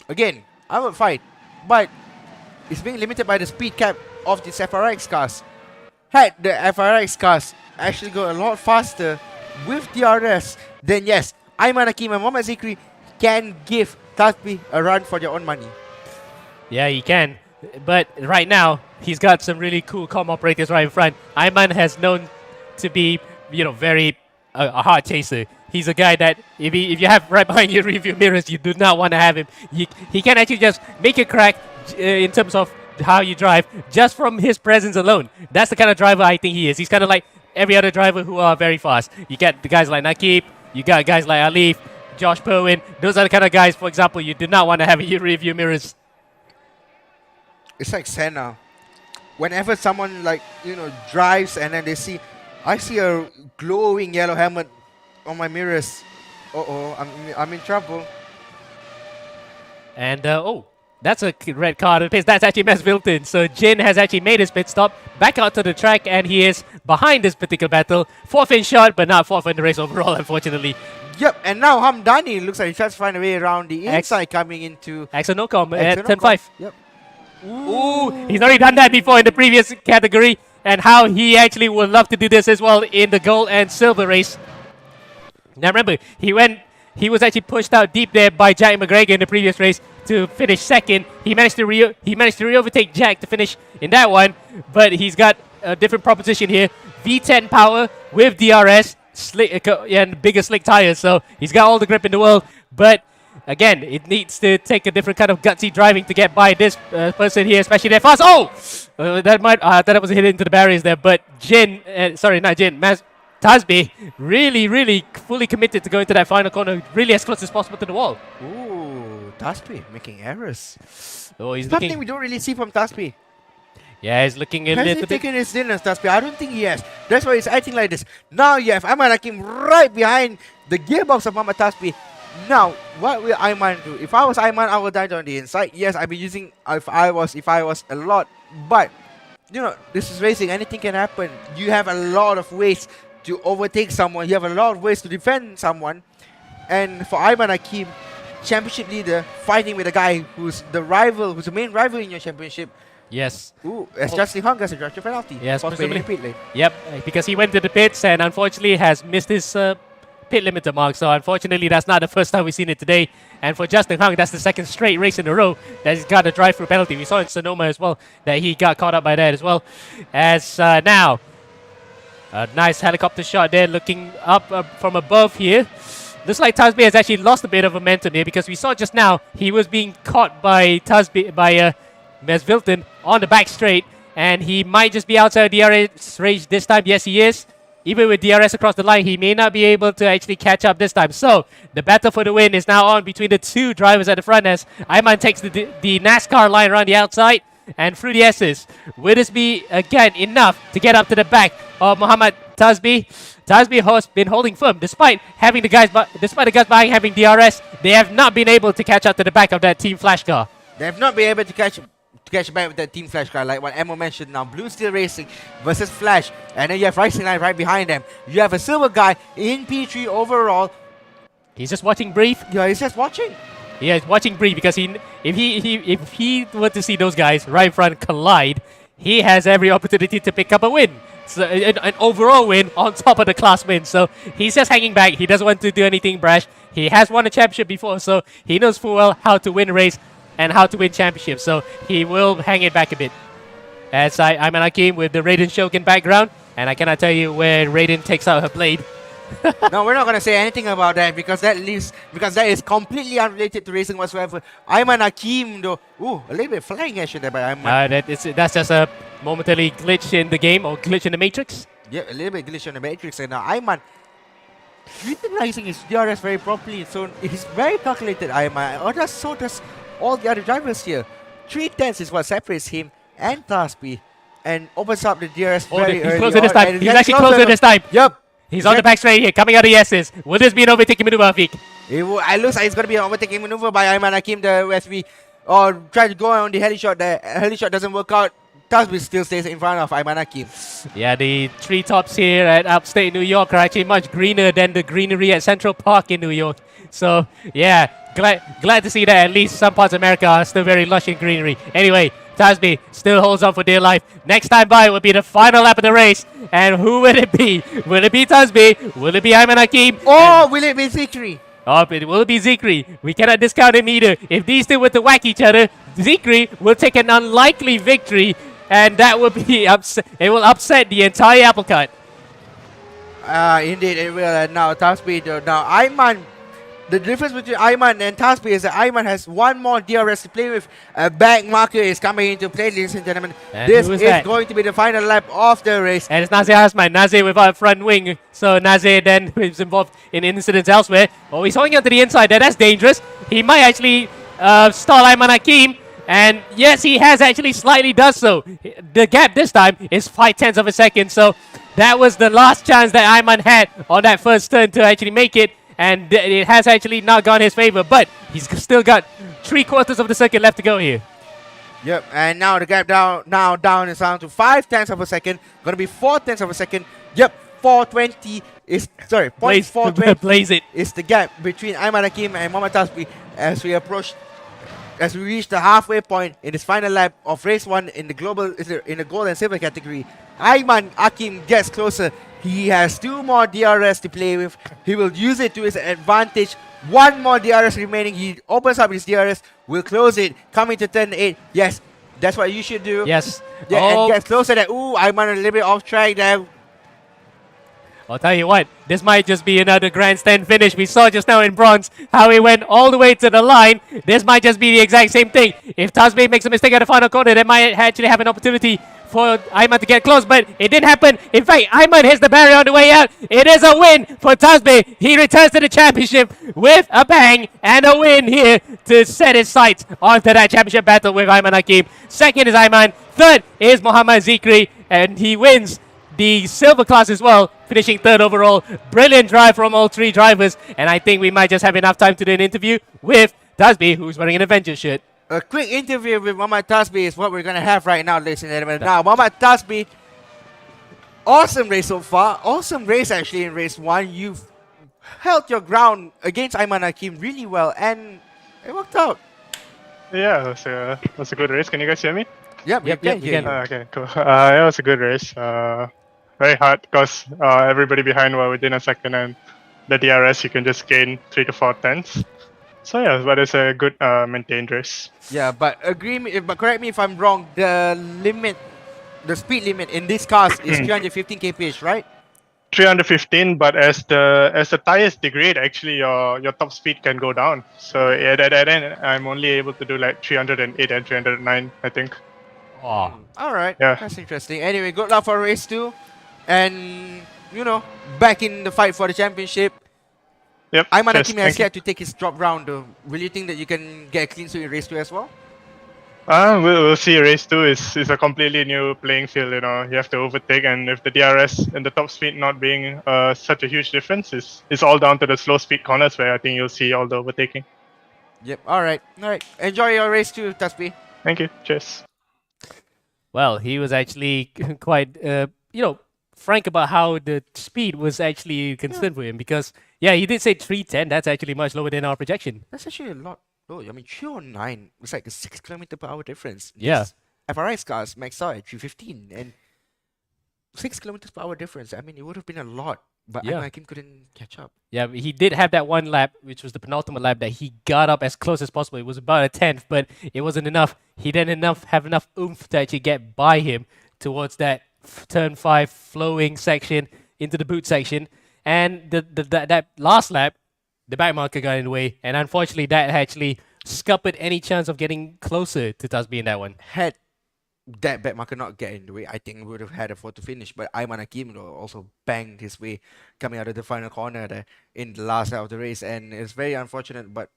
again, I would fight, but it's being limited by the speed cap of the FRX cars. Had the FRX cars actually go a lot faster with DRS, then yes, Ayman Hakim and Mohamed Zikri can give Tasbi a run for their own money.
Yeah, he can. But right now, he's got some really cool comm operators right in front. Ayman has known to be, very a hard chaser. He's a guy that if you have right behind your rearview mirrors, you do not want to have him. He can actually just make a crack in terms of how you drive just from his presence alone. That's the kind of driver I think he is. He's kind of like every other driver who are very fast. You get the guys like Nakib, you got guys like Alif, Josh Perwin. Those are the kind of guys, for example, you do not want to have in your rearview mirrors.
It's like Senna. Whenever someone drives and then I see a glowing yellow helmet on my mirrors. I'm in trouble.
And that's a red card at the pace. That's actually Masvilton. So Jin has actually made his pit stop back out to the track, and he is behind this particular battle. Fourth in shot, but not fourth in the race overall, unfortunately.
Yep, and now Hamdani looks like he tries to find a way around the inside coming into
Exonocom at 10-5.
Yep.
Ooh, he's already done that before in the previous category, and how he actually would love to do this as well in the gold and silver race. Now remember, he was actually pushed out deep there by Jack McGregor in the previous race to finish second. He managed to re-overtake Jack to finish in that one, but he's got a different proposition here. V10 power with DRS, slick and bigger slick tires, so he's got all the grip in the world. But again, it needs to take a different kind of gutsy driving to get by this person here, especially that fast. Oh, that was a hit into the barriers there. But Tasby really fully committed to going to that final corner, really as close as possible to the wall.
Ooh, Taspi making errors.
Oh, he's
Something
looking.
we don't really see from Taspi.
Yeah, he's looking a
Has he
little bit.
taken his dinners, Taspi? I don't think he has. That's why he's acting like this. Now you have Ayman Hakim right behind the gearbox of Muhammad Taspi. Now, what will Ayman do? If I was Ayman, I would die on the inside. Yes, I'd be using if I was a lot. But you know, this is racing. Anything can happen. You have a lot of ways to overtake someone. You have a lot of ways to defend someone. And for Ayman Hakim, championship leader, fighting with a guy who's the rival, who's the main rival in your championship.
Yes.
Ooh, as Justin Hung gets a judge penalty.
Yes,
possibly in the
presumably.
pit lane.
Yep, because he went to the pits and unfortunately has missed his pit limiter mark. So unfortunately, that's not the first time we've seen it today. And for Justin Hung, that's the second straight race in a row that he's got a drive-through penalty. We saw in Sonoma as well that he got caught up by that as well. As now, a nice helicopter shot there, looking up from above here. Looks like Tasby has actually lost a bit of momentum here because we saw just now he was being caught by Mes Vilton on the back straight, and he might just be outside DRS range this time. Yes, he is. Even with DRS across the line, he may not be able to actually catch up this time. So the battle for the win is now on between the two drivers at the front as Ayman takes the NASCAR line around the outside, and through the S's. Will this be, again, enough to get up to the back of Muhammad Tasbi? Tasbi has been holding firm despite having the guys behind having DRS. They have not been able to catch up to the back of that Team Flash car.
They have not been able to catch back with that Team Flash car, like what Emma mentioned now. Blue Steel Racing versus Flash. And then you have Rising Line right behind them. You have a silver guy in P3 overall.
He's just watching brief.
Yeah, he's just watching.
Yeah, he's watching brief because if he were to see those guys right in front collide, he has every opportunity to pick up a win. So an overall win on top of the class win. So he's just hanging back. He doesn't want to do anything brash. He has won a championship before, so he knows full well how to win a race and how to win championships. So he will hang it back a bit. As Ayman Hakim with the Raiden Shogun background, and I cannot tell you where Raiden takes out her blade.
No, we're not gonna say anything about that because that is completely unrelated to racing whatsoever. Ayman Hakim though, ooh, a little bit flying action there by Ayman.
That's just a momentary glitch in the game or glitch in the matrix.
Yeah, a little bit glitch on the matrix, and now Ayman utilizing his DRS very properly. So he's very calculated, Ayman. Or so does all the other drivers here. 3/10 is what separates him and Taspi, and opens up the DRS very early.
He's closer this
on,
time.
and
He's
gets
actually closer this time.
Yep.
He's on the back straight here, coming out of the S's. Will this be an overtaking maneuver, Afik?
It looks like it's going to be an overtaking maneuver by Ayman Hakim, the SV, or try to go on the heli shot. The heli shot doesn't work out. Tasby still stays in front of Ayman Hakim.
Yeah, the treetops here at upstate New York are actually much greener than the greenery at Central Park in New York. So, yeah, glad to see that at least some parts of America are still very lush in greenery. Anyway, Tasby still holds on for dear life. Next time by will be the final lap of the race. And who will it be? Will it be Tasby? Will it be Ayman Hakim?
Or will it be Zikri?
Oh, it will be Zikri. We cannot discount him either. If these two were to whack each other, Zikri will take an unlikely victory. And that will be it will upset the entire apple cart.
Indeed, it will. And now Tasby, now Ayman. The difference between Ayman and Tasby is that Ayman has one more DRS to play with. A back marker is coming into play, ladies and gentlemen.
And
this
who
is
that?
going to be the final lap of the race.
And it's Nazir Hasman. Nazir without a front wing. So Nazir then is involved in incidents elsewhere. Oh, he's holding on to the inside there. That's dangerous. He might actually stall Ayman Hakim. And yes, he has actually slightly done so. The gap this time is 0.5 of a second. So that was the last chance that Ayman had on that first turn to actually make it. And it has actually not gone his favor, but he's still got 3/4 of the second left to go here.
Yep, and now the gap down is down to 0.5 of a second. Gonna be 0.4 of a second. Yep, 420 is sorry,
Blaze,
0.420
blaze it.
is the gap between Ayman Hakim and Mohammad Tasbi as we reach the halfway point in this final lap of race 1 in the gold and silver category. Ayman Hakim gets closer. He has 2 more DRS to play with. He will use it to his advantage. 1 more DRS remaining. He opens up his DRS, will close it, coming to turn 8. Yes, that's what you should do.
Yes.
Yeah, and gets closer there. Ooh, Ayman a little bit off track there.
I'll tell you what, this might just be another grandstand finish. We saw just now in bronze how he went all the way to the line. This might just be the exact same thing. If Tasbe makes a mistake at the final corner, they might actually have an opportunity for Ayman to get close, but it didn't happen. In fact, Ayman hits the barrier on the way out. It is a win for Tasbih. He returns to the championship with a bang and a win here to set his sights onto that championship battle with Ayman Hakim. Second is Ayman. Third is Muhammad Zikri, and he wins the silver class as well, finishing third overall. Brilliant drive from all three drivers, and I think we might just have enough time to do an interview with Tasbih, who's wearing an Avengers shirt.
A quick interview with Muhammad Tasbih is what we're going to have right now, ladies and gentlemen. Now, Muhammad Tasbih, awesome race so far. Awesome race, actually, in race 1. You've held your ground against Ayman Hakim really well, and it worked out.
Yeah, it was a good race. Can you guys hear me?
Yep,
we can.
Okay, cool. It was a good race. Very hard because everybody behind were within a second, and the DRS you can just gain 3 to 4 tenths. So yeah, but it's a good maintained race.
Yeah, but but correct me if I'm wrong. The speed limit in these cars is 315 kph, right?
315, but as the tires degrade, actually your top speed can go down. So at that end, I'm only able to do like 308 and 309, I think.
Oh.
All right.
Yeah.
That's interesting. Anyway, good luck for race 2, and back in the fight for the championship.
Yep.
Ayman
cheers,
Hakim has
thank you.
yet to take his drop round. Will you think that you can get a clean sweep in race 2 as well?
We'll see. Race 2 is a completely new playing field. You have to overtake, and if the DRS and the top speed not being such a huge difference, it's all down to the slow speed corners where I think you'll see all the overtaking.
Yep. All right. Enjoy your race 2, Tasbih.
Thank you. Cheers.
Well, he was actually quite, frank about how the speed was actually concerned for him because, he did say 310. That's actually much lower than our projection.
That's actually a lot. Oh, I mean, 309 was like a 6 km/h difference.
Yeah.
These FRI cars maxed out at 315, and 6 km/h difference. I mean, it would have been a lot, but
Yeah.
Ayman Hakim couldn't catch up.
Yeah, he did have that one lap, which was the penultimate lap, that he got up as close as possible. It was about a tenth, but it wasn't enough. He didn't have enough oomph to actually get by him towards that turn 5 flowing section into the boot section. And that last lap, the back marker got in the way, and unfortunately that actually scuppered any chance of getting closer to Tasbih in that one.
Had that back marker not get in the way, I think we would have had a photo finish. But Ayman Hakim also banged his way coming out of the final corner there in the last lap of the race, and it's very unfortunate. But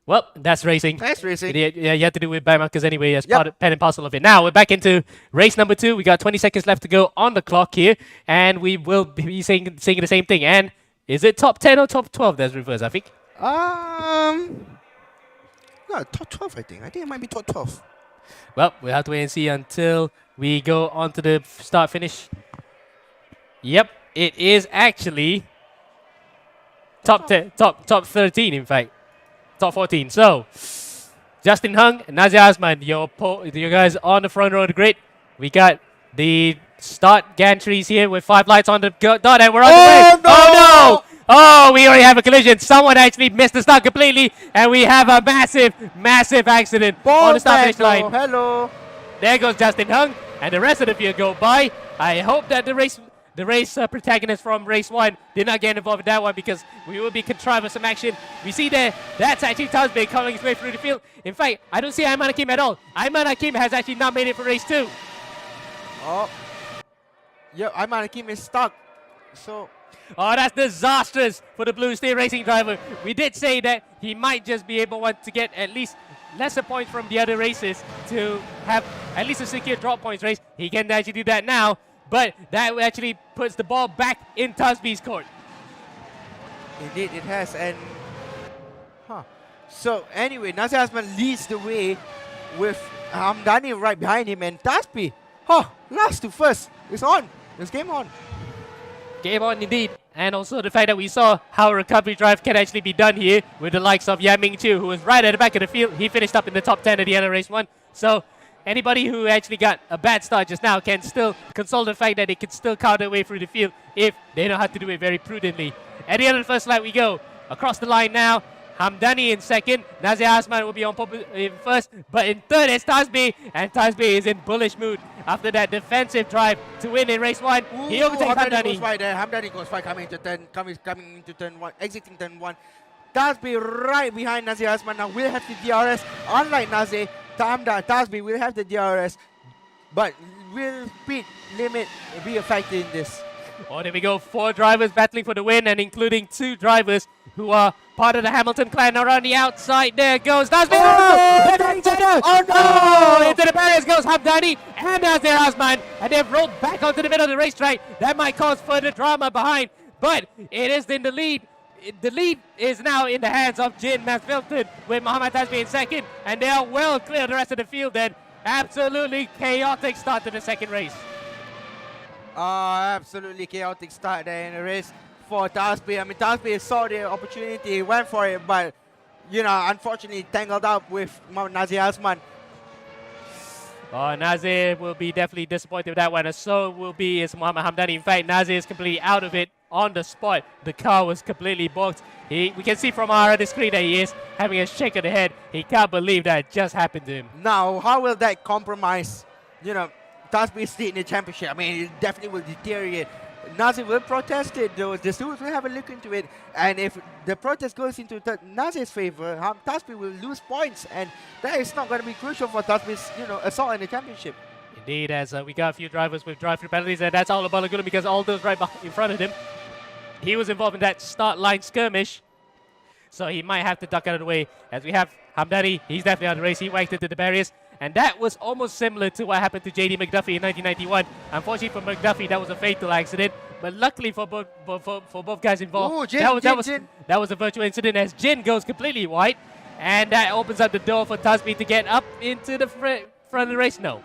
Well, that's racing.
nice racing.
Yeah, you have to do with back markers anyway as part and parcel of it. Now we're back into race number 2. We got 20 seconds left to go on the clock here, and we will be saying the same thing. And is it top 10 or top 12 that's reversed, I think?
No, top 12, I think. I think it might be top 12.
Well, we'll have to wait and see until we go on to the start finish. Yep, it is actually top 10, top 13, in fact. Top 14. So, Justin Hung and Nazir Asman, your guys on the front row of the grid. We got the start gantries here with 5 lights on the dot, and we're on the way.
no!
Oh no! Oh, we already have a collision. Someone actually missed the start completely, and we have a massive accident on the start finish line.
Hello.
There goes Justin Hung, and the rest of the field go by. I hope that the race protagonist from race 1 did not get involved in that one, because we will be contriving some action. We see there, that's actually Tasbih coming his way through the field. In fact, I don't see Ayman Hakim at all. Ayman Hakim has actually not made it for race 2.
Oh. Yeah, Ayman Hakim is stuck. So,
Oh, that's disastrous for the Blue Steel Racing driver. We did say that he might just be able to get at least lesser points from the other races to have at least a secure drop points race. He can actually do that now, but that actually puts the ball back in Tasbih's court.
indeed it has, and so anyway, Nazir Asman leads the way with Hamdani right behind him, and Tasbih, last to first. It's on. It's game on.
Game on indeed. And also the fact that we saw how a recovery drive can actually be done here with the likes of Yaming Chu, who was right at the back of the field. He finished up in the top 10 at the end of race 1. So anybody who actually got a bad start just now can still console the fact that they can still count their way through the field if they know how to do it very prudently. At the end of the first lap we go. Across the line now. Hamdani in second. Nazir Asman will be on in first. But in third is Tasbih. And Tasbih is in bullish mood after that defensive drive to win in race 1. He overtakes
Hamdani goes
Hamdani.
by there. Hamdani goes by coming into turn 1, exiting turn 1. Tasbih right behind Nazir Asman. Now will have the DRS. Unlike Nazir, Tasbih will have the DRS. but will speed limit be a factor in this?
Oh, there we go. 4 drivers battling for the win, and including 2 drivers who are part of the Hamilton clan around the outside. There goes Nazir.
Oh no!
Into the barriers goes Hamdani and Nazir Osman, and they've rolled back onto the middle of the racetrack. That might cause further drama behind, but it is in the lead. The lead is now in the hands of Jin Masfilton with Muhammad Tasbih in second, and they are well clear of the rest of the field then. Absolutely chaotic start to the second race.
Absolutely chaotic start there in the race for Tasbih. I mean, Tasbih saw the opportunity, went for it, but, you know, unfortunately tangled up with Nazir Osman.
Oh, Nazir will be definitely disappointed with that one, and so will be is Muhammad Hamdani. In fact, Nazir is completely out of it on the spot. The car was completely bogged. We can see from our other screen that he is having a shake of the head. He can't believe that just happened to him.
Now, how will that compromise, you know, Tasbih's seat in the championship? I mean, it definitely will deteriorate. Nazir will protest it, though. The stewards will have a look into it, and if the protest goes into Nazir's favor, Tasbih will lose points, and that is not going to be crucial for Tasbih's, you know, assault in the championship.
Indeed, as we got a few drivers with drive-through penalties, and that's all about Laguna because all those right in front of him, he was involved in that start line skirmish, so he might have to duck out of the way. As we have Hamdani, he's definitely out of the race. He whacked into the barriers. And that was almost similar to what happened to JD McDuffie in 1991. Unfortunately for McDuffie, that was a fatal accident. But luckily for both guys involved,
Ooh,
that was a virtual incident as Jin goes completely white. And that opens up the door for Tasbih to get up into the front of the race. No.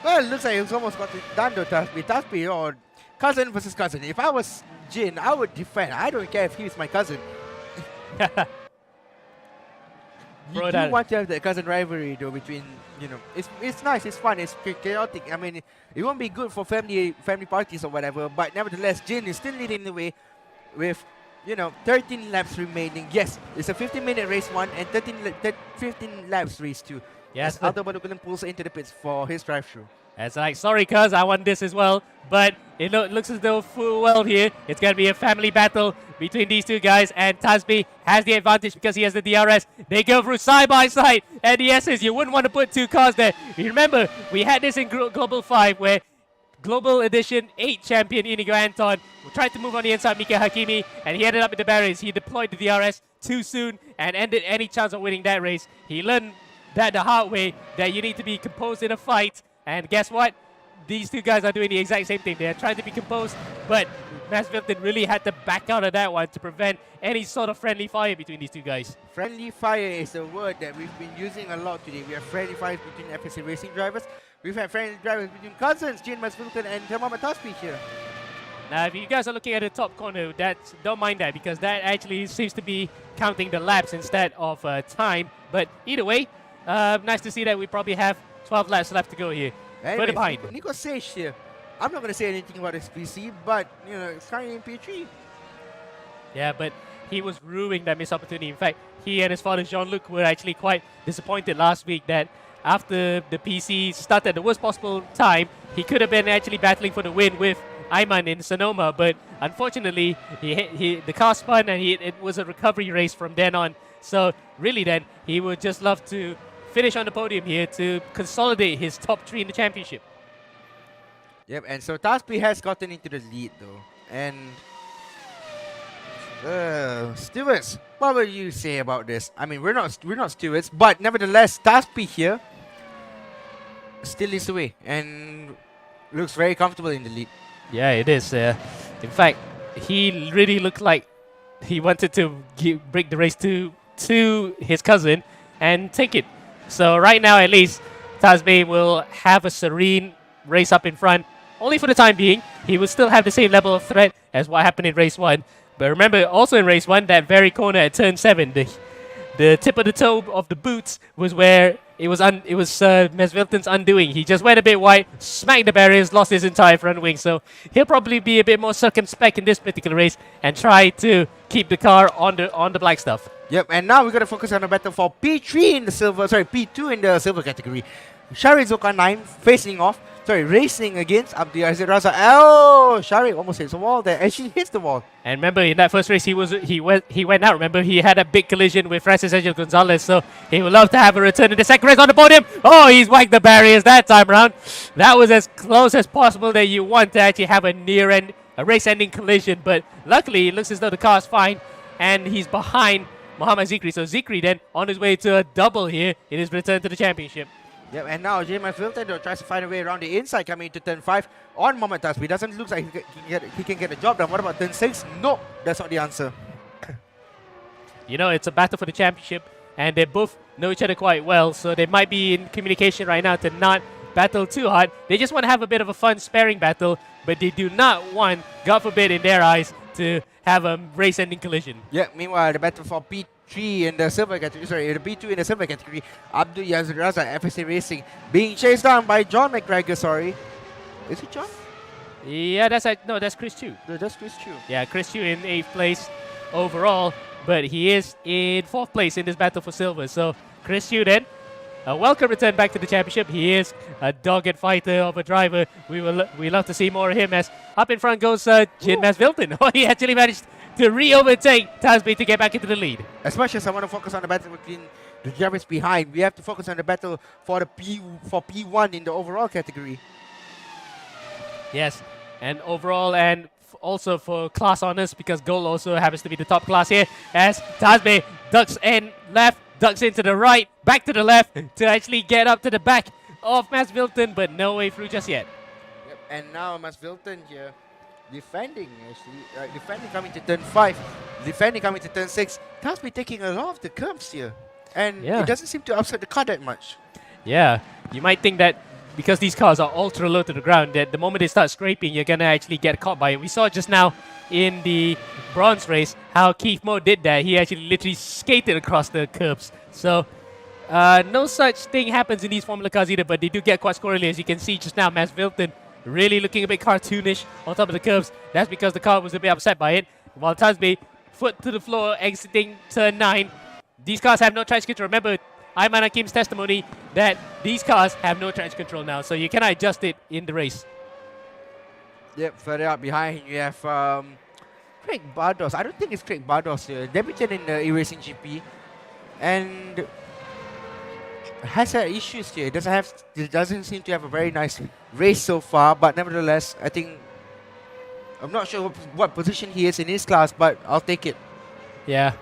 Well, it looks like it's almost got it done though, Tasbih, or cousin versus cousin. If I was Jin, I would defend. I don't care if he's my cousin. You do want to have that cousin rivalry though between, you know, it's nice, it's fun, it's chaotic. I mean, it won't be good for family parties or whatever, but nevertheless, Jin is still leading the way with, you know, 13 laps remaining. Yes, it's a 15-minute race 1 and 15 laps race 2.
Yes,
as Aldo Badugulan pulls into the pits for his drive-through.
It's like, sorry cuz, I want this as well. But it looks as though full well here, it's going to be a family battle between these two guys. And Tasbih has the advantage because he has the DRS. They go through side by side. And the S's, you wouldn't want to put 2 cars there. You remember, we had this in Global 5 where Global Edition 8 champion Inigo Anton tried to move on the inside Mika Hakimi. And he ended up in the barriers. He deployed the DRS too soon and ended any chance of winning that race. He learned that the hard way, that you need to be composed in a fight. And guess what? These two guys are doing the exact same thing. They're trying to be composed, but Masfilton really had to back out of that one to prevent any sort of friendly fire between these two guys.
Friendly fire is a word that we've been using a lot today. We have friendly fires between FSA racing drivers. We've had friendly drivers between cousins, Jin Masfilton and Muhammad Tasbih here.
Now, if you guys are looking at the top corner, don't mind that because that actually seems to be counting the laps instead of time. But either way, nice to see that we probably have 12 laps left to go here.
Anyway,
further behind.
Nico Sage here. I'm not going to say anything about his PC, but, you know, it's currently in P3.
Yeah, but he was ruining that missed opportunity. In fact, he and his father Jean-Luc were actually quite disappointed last week that after the PC started at the worst possible time, he could have been actually battling for the win with Ayman in Sonoma, but unfortunately, the car spun and it was a recovery race from then on. So really then, he would just love to finish on the podium here to consolidate his top 3 in the championship.
Yep, and so Tasbih has gotten into the lead though. And stewards, what will you say about this? I mean, we're not stewards, but nevertheless, Tasbih here still leads the way and looks very comfortable in the lead.
Yeah, it is. In fact, he really looked like he wanted to break the race to his cousin and take it. So right now, at least, Tasbih will have a serene race up in front. Only for the time being, he will still have the same level of threat as what happened in race 1. But remember, also in race 1, that very corner at turn 7, the tip of the toe of the boots was where it was Masfilton's undoing. He just went a bit wide, smacked the barriers, lost his entire front wing. So he'll probably be a bit more circumspect in this particular race and try to keep the car on the black stuff.
Yep, and now we're going to focus on the battle for P2 in the silver category. Sharizuka 9 facing off. Sorry, racing against Abdi Aziz Raza. Oh, Shari almost hits the wall there. And she hits the wall.
And remember, in that first race, he went out. Remember, he had a big collision with Francis Angel Gonzalez, so he would love to have a return in the second race on the podium. Oh, he's whacked the barriers that time around. That was as close as possible that you want to actually have a race-ending collision, but luckily, it looks as though the car is fine, and he's behind Muhammad Zikri. So Zikri then on his way to a double here in his return to the championship.
Yep, and now James Wilton tries to find a way around the inside coming into turn 5 on Mohamed Tasbi. Doesn't look like he can get the job done. What about turn 6? Nope, that's not the answer.
You know, it's a battle for the championship, and they both know each other quite well, so they might be in communication right now to not battle too hard. They just want to have a bit of a fun sparring battle, but they do not want, God forbid in their eyes, to have a race-ending collision.
Yeah, meanwhile, the battle for P3 in the silver category, sorry, the B2 in the silver category, Abdul Yazid Raza, FSA Racing, being chased down by John McGregor, sorry. Is it John?
Yeah, that's Chris Chu.
No, that's Chris Chu.
Yeah, Chris Chu in 8th place overall, but he is in 4th place in this battle for silver. So Chris Chu then, a welcome return back to the championship. He is a dogged fighter of a driver. We love to see more of him, as up in front goes Jin Masvilton. Oh, he actually managed to re-overtake Tasby to get back into the lead.
As much as I want to focus on the battle between the drivers behind, we have to focus on the battle for the P1 in the overall category.
Yes, and overall, and also for class honors, because gold also happens to be the top class here, as Tasbe ducks in left, ducks into the right, back to the left to actually get up to the back of Masvilton, but no way through just yet.
Yep. And now Masvilton here defending coming to turn 5, defending coming to turn 6. Tasbe taking a lot of the curves here, and it doesn't seem to upset the car that much.
Yeah, you might think that because these cars are ultra low to the ground, that the moment they start scraping, you're gonna actually get caught by it. We saw just now in the bronze race how Keith Moe did that. He actually literally skated across the curbs. So no such thing happens in these Formula cars either, but they do get quite squirrely. As you can see just now, Masvilton really looking a bit cartoonish on top of the curbs. That's because the car was a bit upset by it. While Tasbe, foot to the floor, exiting turn 9. These cars have no traction control. Remember, Ayman Hakim's testimony that these cars have no traction control now, so you cannot adjust it in the race.
Yep, further up behind you have Craig Bardos. I don't think it's Craig Bardos here. Debuted in the eracinggp and has had issues here. Doesn't seem to have a very nice race so far, but nevertheless, I think I'm not sure what position he is in his class, but I'll take it.
Yeah.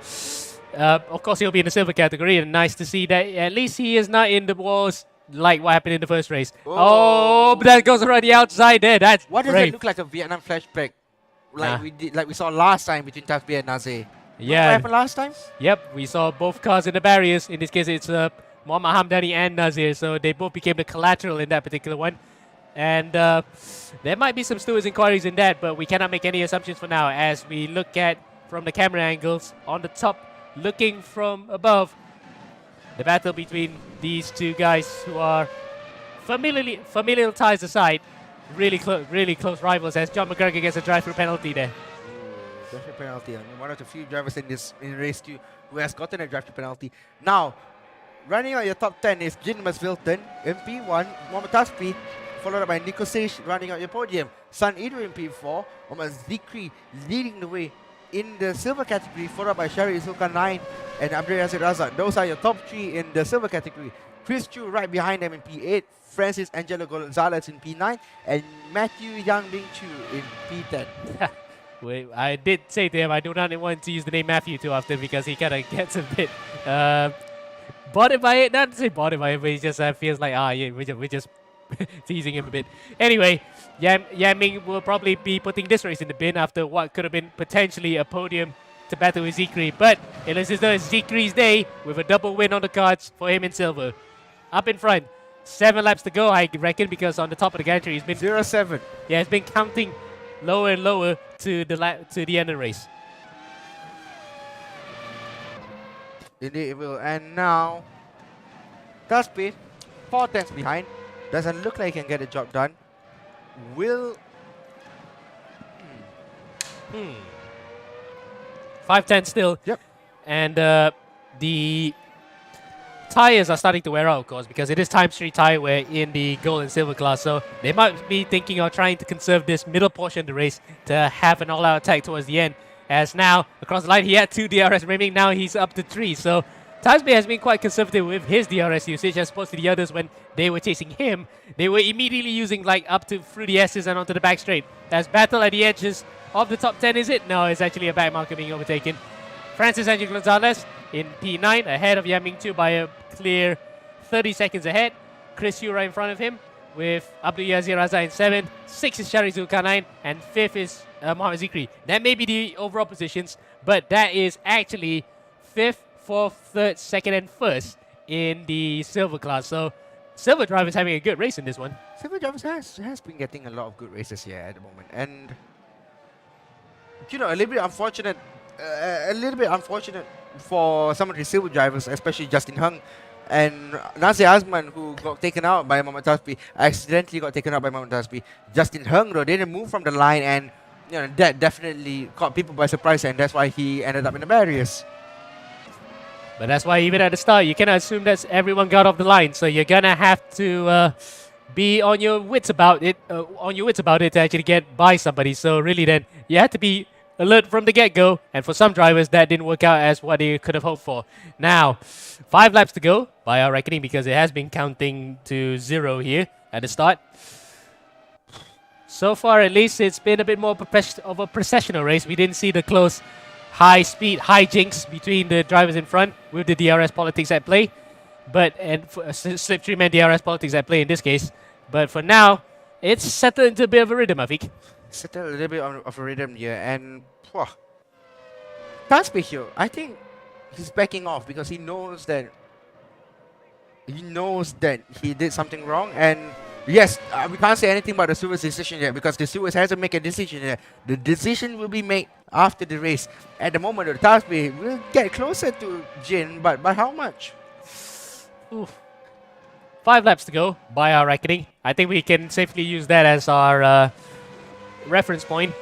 Of course, he'll be in the silver category, and nice to see that at least he is not in the walls like what happened in the first race. Oh, but that goes around the outside there. That's
what does
brave.
it look like, a Vietnam flashback, like we saw last time between Tasbi and Nazir?
Yeah.
What happened last time?
Yep, we saw both cars in the barriers. In this case, it's Muhammad Hamdani and Nazir, so they both became the collateral in that particular one. And there might be some stewards' inquiries in that, but we cannot make any assumptions for now as we look at from the camera angles on the top. Looking from above, the battle between these two guys who are familial ties aside, really close rivals, as John McGregor gets a drive-through penalty there.
Drive-through penalty. One of the few drivers in race 2 who has gotten a drive-through penalty. Now, running out your top 10 is Jin Masvilton, MP1, Mohamed Taspi, followed up by Nico Sage running out your podium. San Idru in P4, Mohamed Zikri leading the way in the silver category, followed by Shari Isulka 9 and Abdul Yazid Razak. Those are your top 3 in the silver category. Chris Chu right behind them in P8, Francis Angelo Gonzalez in P9, and Matthew Yang Bing Chu in P10.
Wait, I did say to him I do not want to use the name Matthew too often because he kind of gets a bit bothered by it. Not to say bothered by it, but he just feels like, yeah, we're just teasing him a bit. Anyway, Yaming will probably be putting this race in the bin after what could have been potentially a podium to battle with Zikri. But it looks as though it's Zikri's day with a double win on the cards for him in silver. Up in front, 7 laps to go, I reckon, because on the top of the gantry he's been
0-7.
Yeah, he's been counting lower and lower to the end of the race.
Indeed it will. And now, Taspi, 4 tenths behind. Doesn't look like he can get the job done. Will...
5-10 still.
Yep.
And the tires are starting to wear out, of course, because it is times 3 tire wear in the gold and silver class. So they might be thinking of trying to conserve this middle portion of the race to have an all-out attack towards the end. As now, across the line, he had 2 DRS remaining. Now he's up to 3. So Tasby has been quite conservative with his DRS usage as opposed to the others. When they were chasing him, they were immediately using like up to through the S's and onto the back straight. As battle at the edges of the top 10, is it? No, it's actually a back marker being overtaken. Francis Angel Gonzalez in P9 ahead of Yaming 2 by a clear 30 seconds ahead. Chris Yu right in front of him with Abdul Yazir Raza in 7th. 6th is Shari Zulkarnain and 5th is Mohamed Zikri. That may be the overall positions, but that is actually 5th, 4th, 3rd, 2nd and 1st in the silver class. So silver drivers having a good race in this one.
Silver Drivers has been getting a lot of good races here at the moment, and you know, a little bit unfortunate for some of the silver drivers, especially Justin Hung and Nazir Azman, who got taken out by Mohamed Tasbi, accidentally got taken out by Mohamed Tasbi. Justin Hung, though, didn't move from the line, and you know, that definitely caught people by surprise, and that's why he ended up in the barriers.
But that's why even at the start, you cannot assume that everyone got off the line. So you're gonna have to be on your wits about it, to actually get by somebody. So really, then you had to be alert from the get-go. And for some drivers, that didn't work out as what they could have hoped for. Now, 5 laps to go by our reckoning, because it has been counting to 0 here at the start. So far, at least, it's been a bit more of a processional race. We didn't see the close high-speed hijinks between the drivers in front with the DRS politics at play. And slipstream and DRS politics at play in this case. But for now, it's settled into a bit of a rhythm, I think.
Settled a little bit of a rhythm here, and Tasby here, I think he's backing off because he knows that he did something wrong. And yes, we can't say anything about the stewards' decision yet because the stewards hasn't made a decision yet. The decision will be made after the race. At the moment, the Tasby will get closer to Jin, but by how much?
Oof. 5 laps to go by our reckoning. I think we can safely use that as our reference point.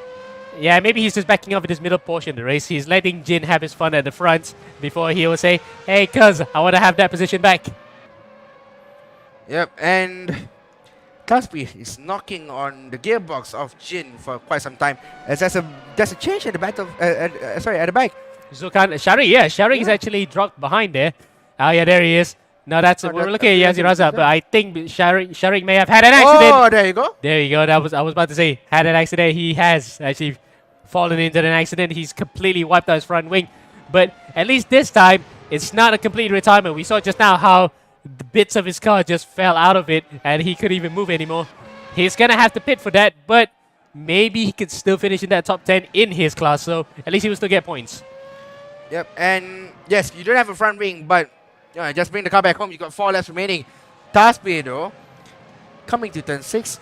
Yeah, maybe he's just backing off in this middle portion of the race. He's letting Jin have his fun at the front before he will say, hey, cuz, I want to have that position back.
Yep, and Tasby is knocking on the gearbox of Jin for quite some time. As there's a change at the back of at the back.
Sharik is actually dropped behind there. Oh yeah, there he is. No, we're looking at Yazir Raza, but I think Sharik may have had an accident.
Oh, there you go.
There you go. I was about to say, had an accident. He has actually fallen into an accident. He's completely wiped out his front wing. But at least this time, it's not a complete retirement. We saw just now how the bits of his car just fell out of it and he couldn't even move anymore. He's going to have to pit for that, but maybe he could still finish in that top 10 in his class, so at least he will still get points.
Yep, and yes, you don't have a front wing, but just bring the car back home. You got 4 laps remaining. Tasby, though, coming to turn 6,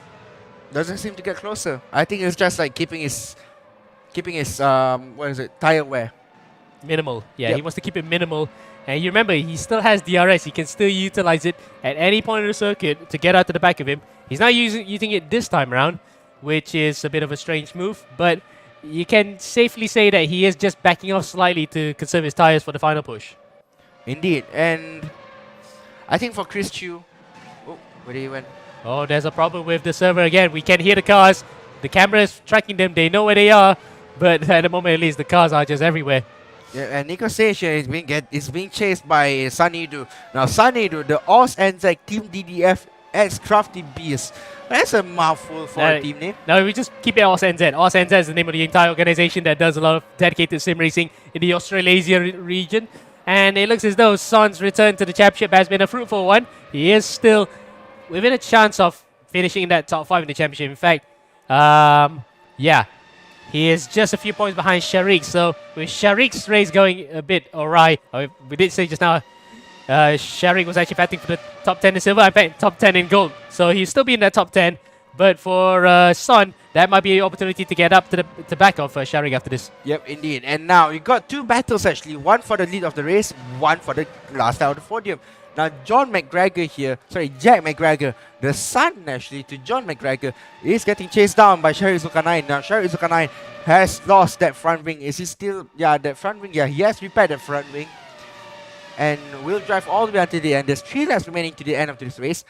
doesn't seem to get closer. I think it's just like keeping his tire wear
minimal. Yeah,
yep.
He wants to keep it minimal. And you remember, he still has DRS. He can still utilize it at any point of the circuit to get out to the back of him. He's not using it this time around, which is a bit of a strange move. But you can safely say that he is just backing off slightly to conserve his tires for the final push.
Indeed. And I think for Chris Chu... Oh, where did he went?
Oh, there's a problem with the server again. We can hear the cars. The camera is tracking them. They know where they are. But at the moment, at least, the cars are just everywhere.
Yeah, and Nico Station is being chased by Sunnydu. Now, Sunnydu, the Oz Anzac Team DDF X Crafty Beast. That's a mouthful for a team name.
No, we just keep it OzNZ. OzNZ is the name of the entire organization that does a lot of dedicated sim racing in the Australasia region. And it looks as though Son's return to the championship has been a fruitful one. He is still within a chance of finishing in that top 5 in the championship. In fact, yeah. He is just a few points behind Sharik. So with Sharik's race going a bit awry, we did say just now, Sharik was actually fighting for the top 10 in silver, I bet top 10 in gold. So he'll still be in that top 10. But for Son, that might be an opportunity to get up to the back of Sharik after this.
Yep, indeed. And now you got 2 battles actually. One for the lead of the race, one for the last out of the podium. Now Jack McGregor, the son actually to John McGregor, is getting chased down by Sherry Zulkarnain. Now Sherry Zulkarnain has lost that front wing. Is he still, that front wing? Yeah, he has repaired that front wing. and will drive all the way until the end. There's 3 laps remaining to the end of this race,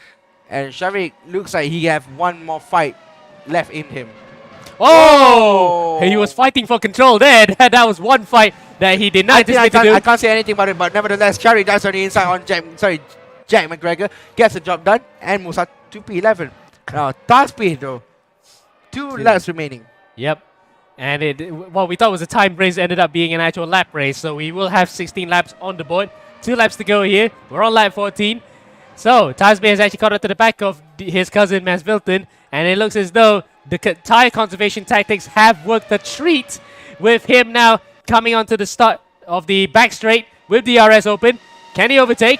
and Sharik looks like he have one more fight left in him.
Oh! He was fighting for control there. That was one fight that he did not anticipate to do.
I can't say anything about it, but nevertheless, Sharik dies on the inside on Jack McGregor, gets the job done, and moves up to P11. Now, Taspi though, 2 laps remaining.
Yep. And what we thought was a time race ended up being an actual lap race. So we will have 16 laps on the board. 2 laps to go here. We're on lap 14. So Taspi has actually caught up to the back of his cousin Mas Vilton. And it looks as though the tire conservation tactics have worked a treat, with him now coming onto the start of the back straight with the RS open. Can he overtake?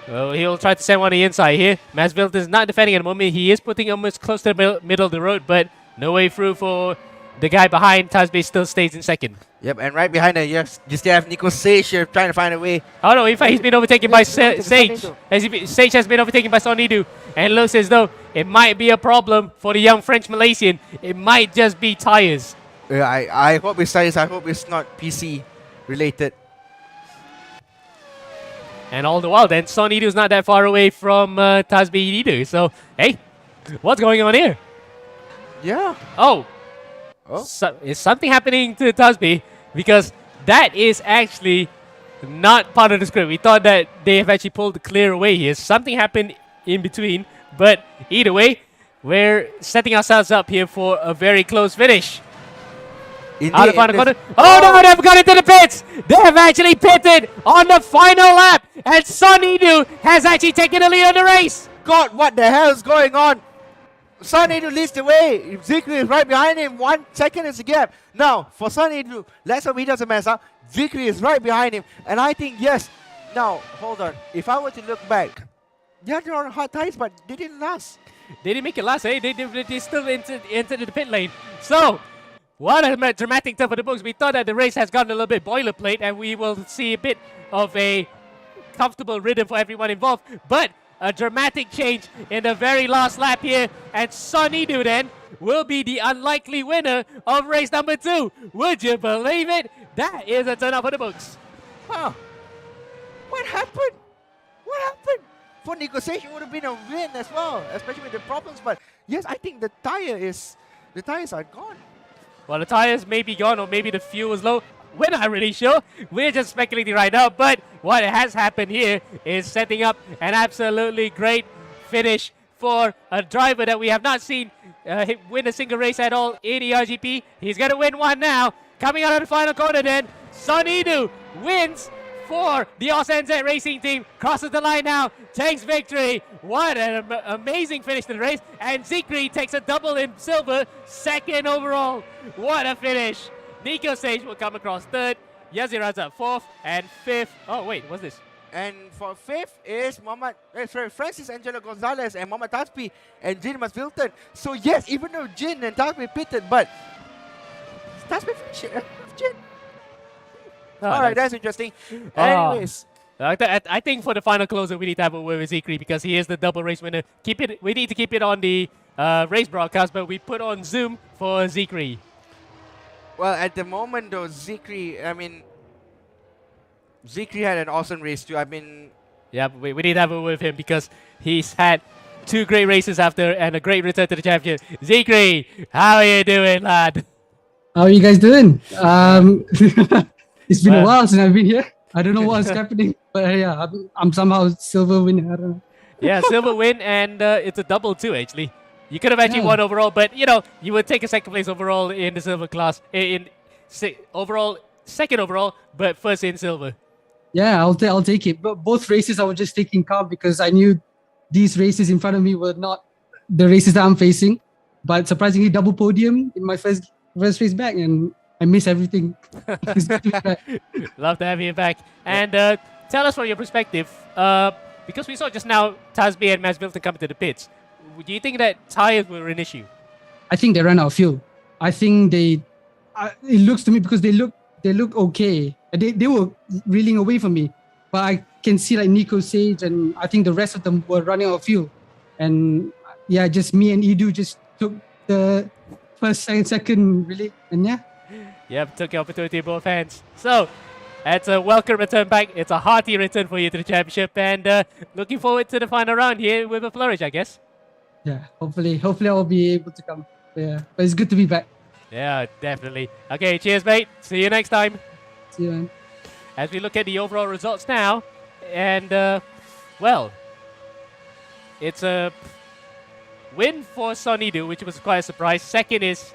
Well, he'll try to send one on the inside here. Mas Vilton is not defending at the moment. He is putting almost close to the middle of the road, but no way through for the guy behind. Taspi still stays in second.
Yep, and right behind her, you still have Nico Sage here trying to find a way.
Oh no, in fact, he's been overtaken by Sage. Sage has been overtaken by Sonidu. And it looks as though it might be a problem for the young French Malaysian. It might just be tires.
I hope it's tires. I hope it's not PC related.
And all the while then, Sonidu's not that far away from Taspi either. So, hey, what's going on here?
Yeah.
Oh. Is something happening to Taspi? Because that is actually not part of the script. We thought that they have actually pulled the clear away here. Something happened in between. But either way, we're setting ourselves up here for a very close finish. Out of final corner. Oh no, they've got into the pits! They have actually pitted on the final lap! And Sonidu has actually taken the lead on the race!
God, what the hell is going on? Sonidu leads the way. Zikri is right behind him. 1 second is the gap. Now, for Sonidu, let's hope he doesn't mess up. Zikri is right behind him. And I think, yes. Now, hold on. If I were to look back, yeah, they're on hot tires, but they didn't last.
They didn't make it last, eh? They still entered the pit lane. So, what a dramatic turn for the books. We thought that the race has gotten a little bit boilerplate and we will see a bit of a comfortable rhythm for everyone involved. But a dramatic change in the very last lap here. And Sonidu then will be the unlikely winner of race number 2. Would you believe it? That is a turn up for the books.
Huh. What happened? What happened? For negotiation would have been a win as well, especially with the problems. But yes, I think the tires are gone.
Well, the tires may be gone, or maybe the fuel is low. We're not really sure. We're just speculating right now. But what has happened here is setting up an absolutely great finish for a driver that we have not seen win a single race at all in ERGP. He's going to win one now. Coming out of the final corner then, Sonidu wins for the Osenze Racing team. Crosses the line now, takes victory. What an amazing finish to the race. And Zikri takes a double in silver, 2nd overall. What a finish. Nico Sage will come across 3rd. Yazzie runs up 4th and 5th. Oh, wait, what's this?
And for 5th is Francis Angelo Gonzalez and Mohamed Taspi and Jin Masvilton. So yes, even though Jin and Taspi pitted, but Taspi finished Jin. Alright, that's interesting. Anyways.
I think for the final closer, we need to have a word with Zikri because he is the double race winner. We need to keep it on the race broadcast, but we put on Zoom for Zikri.
Well, at the moment though, Zikri had an awesome race too.
Yeah, we need to have a word with him because he's had 2 great races after and a great return to the champion. Zikri, how are you doing, lad?
How are you guys doing? It's been a while since I've been here. I don't know what's happening, but yeah, I'm somehow silver winner. I don't know.
Yeah, silver win, and it's a double too, actually. You could have actually won overall, but, you know, you would take a 2nd place overall in the silver class. Overall, 2nd overall, but 1st in silver.
Yeah, I'll take it. But both races I was just taking calm because I knew these races in front of me were not the races that I'm facing. But surprisingly, double podium in my first race back, and I miss everything.
Love to have you back. And tell us from your perspective, because we saw just now Taspi and Mas Vilton come to the pits. Do you think that tires were an issue?
I think they ran out of fuel. I think it looks to me because they look okay. They were reeling away from me, but I can see like Nico Sage and I think the rest of them were running out of fuel. And yeah, just me and Edu just took the first, second really, and yeah.
Yep, took the opportunity in both hands. So, It's a welcome return back. It's a hearty return for you to the championship, and looking forward to the final round here with a flourish, I guess.
Yeah, hopefully I'll be able to come. Yeah, but it's good to be back.
Yeah, definitely. Okay, cheers, mate. See you next time.
See you, man.
As we look at the overall results now, and well, it's a win for Sonidu, which was quite a surprise. Second is,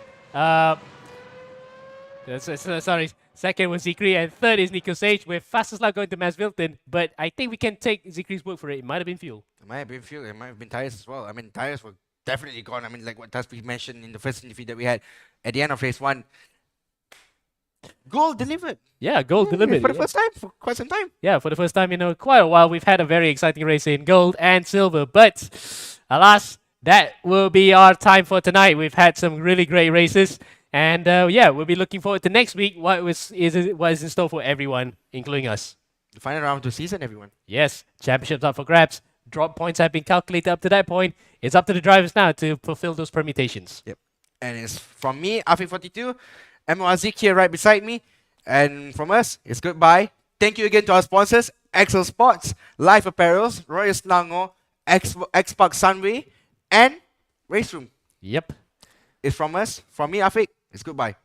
sorry, second was Zikri, and third is Nico Sage, with fastest lap going to Mas Wilton. But I think we can take Zikri's word for it. It might have been fuel.
It might have been fuel. It might have been tires as well. I mean, tires were definitely gone. I mean, like what Taspi mentioned in the first interview that we had at the end of race 1. Goal delivered.
Yeah, gold delivered.
For the first time, for quite some time.
Yeah, for the first time in quite a while, we've had a very exciting race in gold and silver. But alas, that will be our time for tonight. We've had some really great races. And yeah, we'll be looking forward to next week. What is in store for everyone, including us?
The final round of the season, everyone.
Yes, championships up for grabs. Drop points have been calculated up to that point. It's up to the drivers now to fulfill those permutations.
Yep. And it's from me, Afi42, Azik here right beside me. And from us, it's goodbye. Thank you again to our sponsors, Excel Sports, Life Apparels, Royal Selangor, Xbox Sunway, and Race Room.
Yep.
It's from us, from me, Afik. It's goodbye.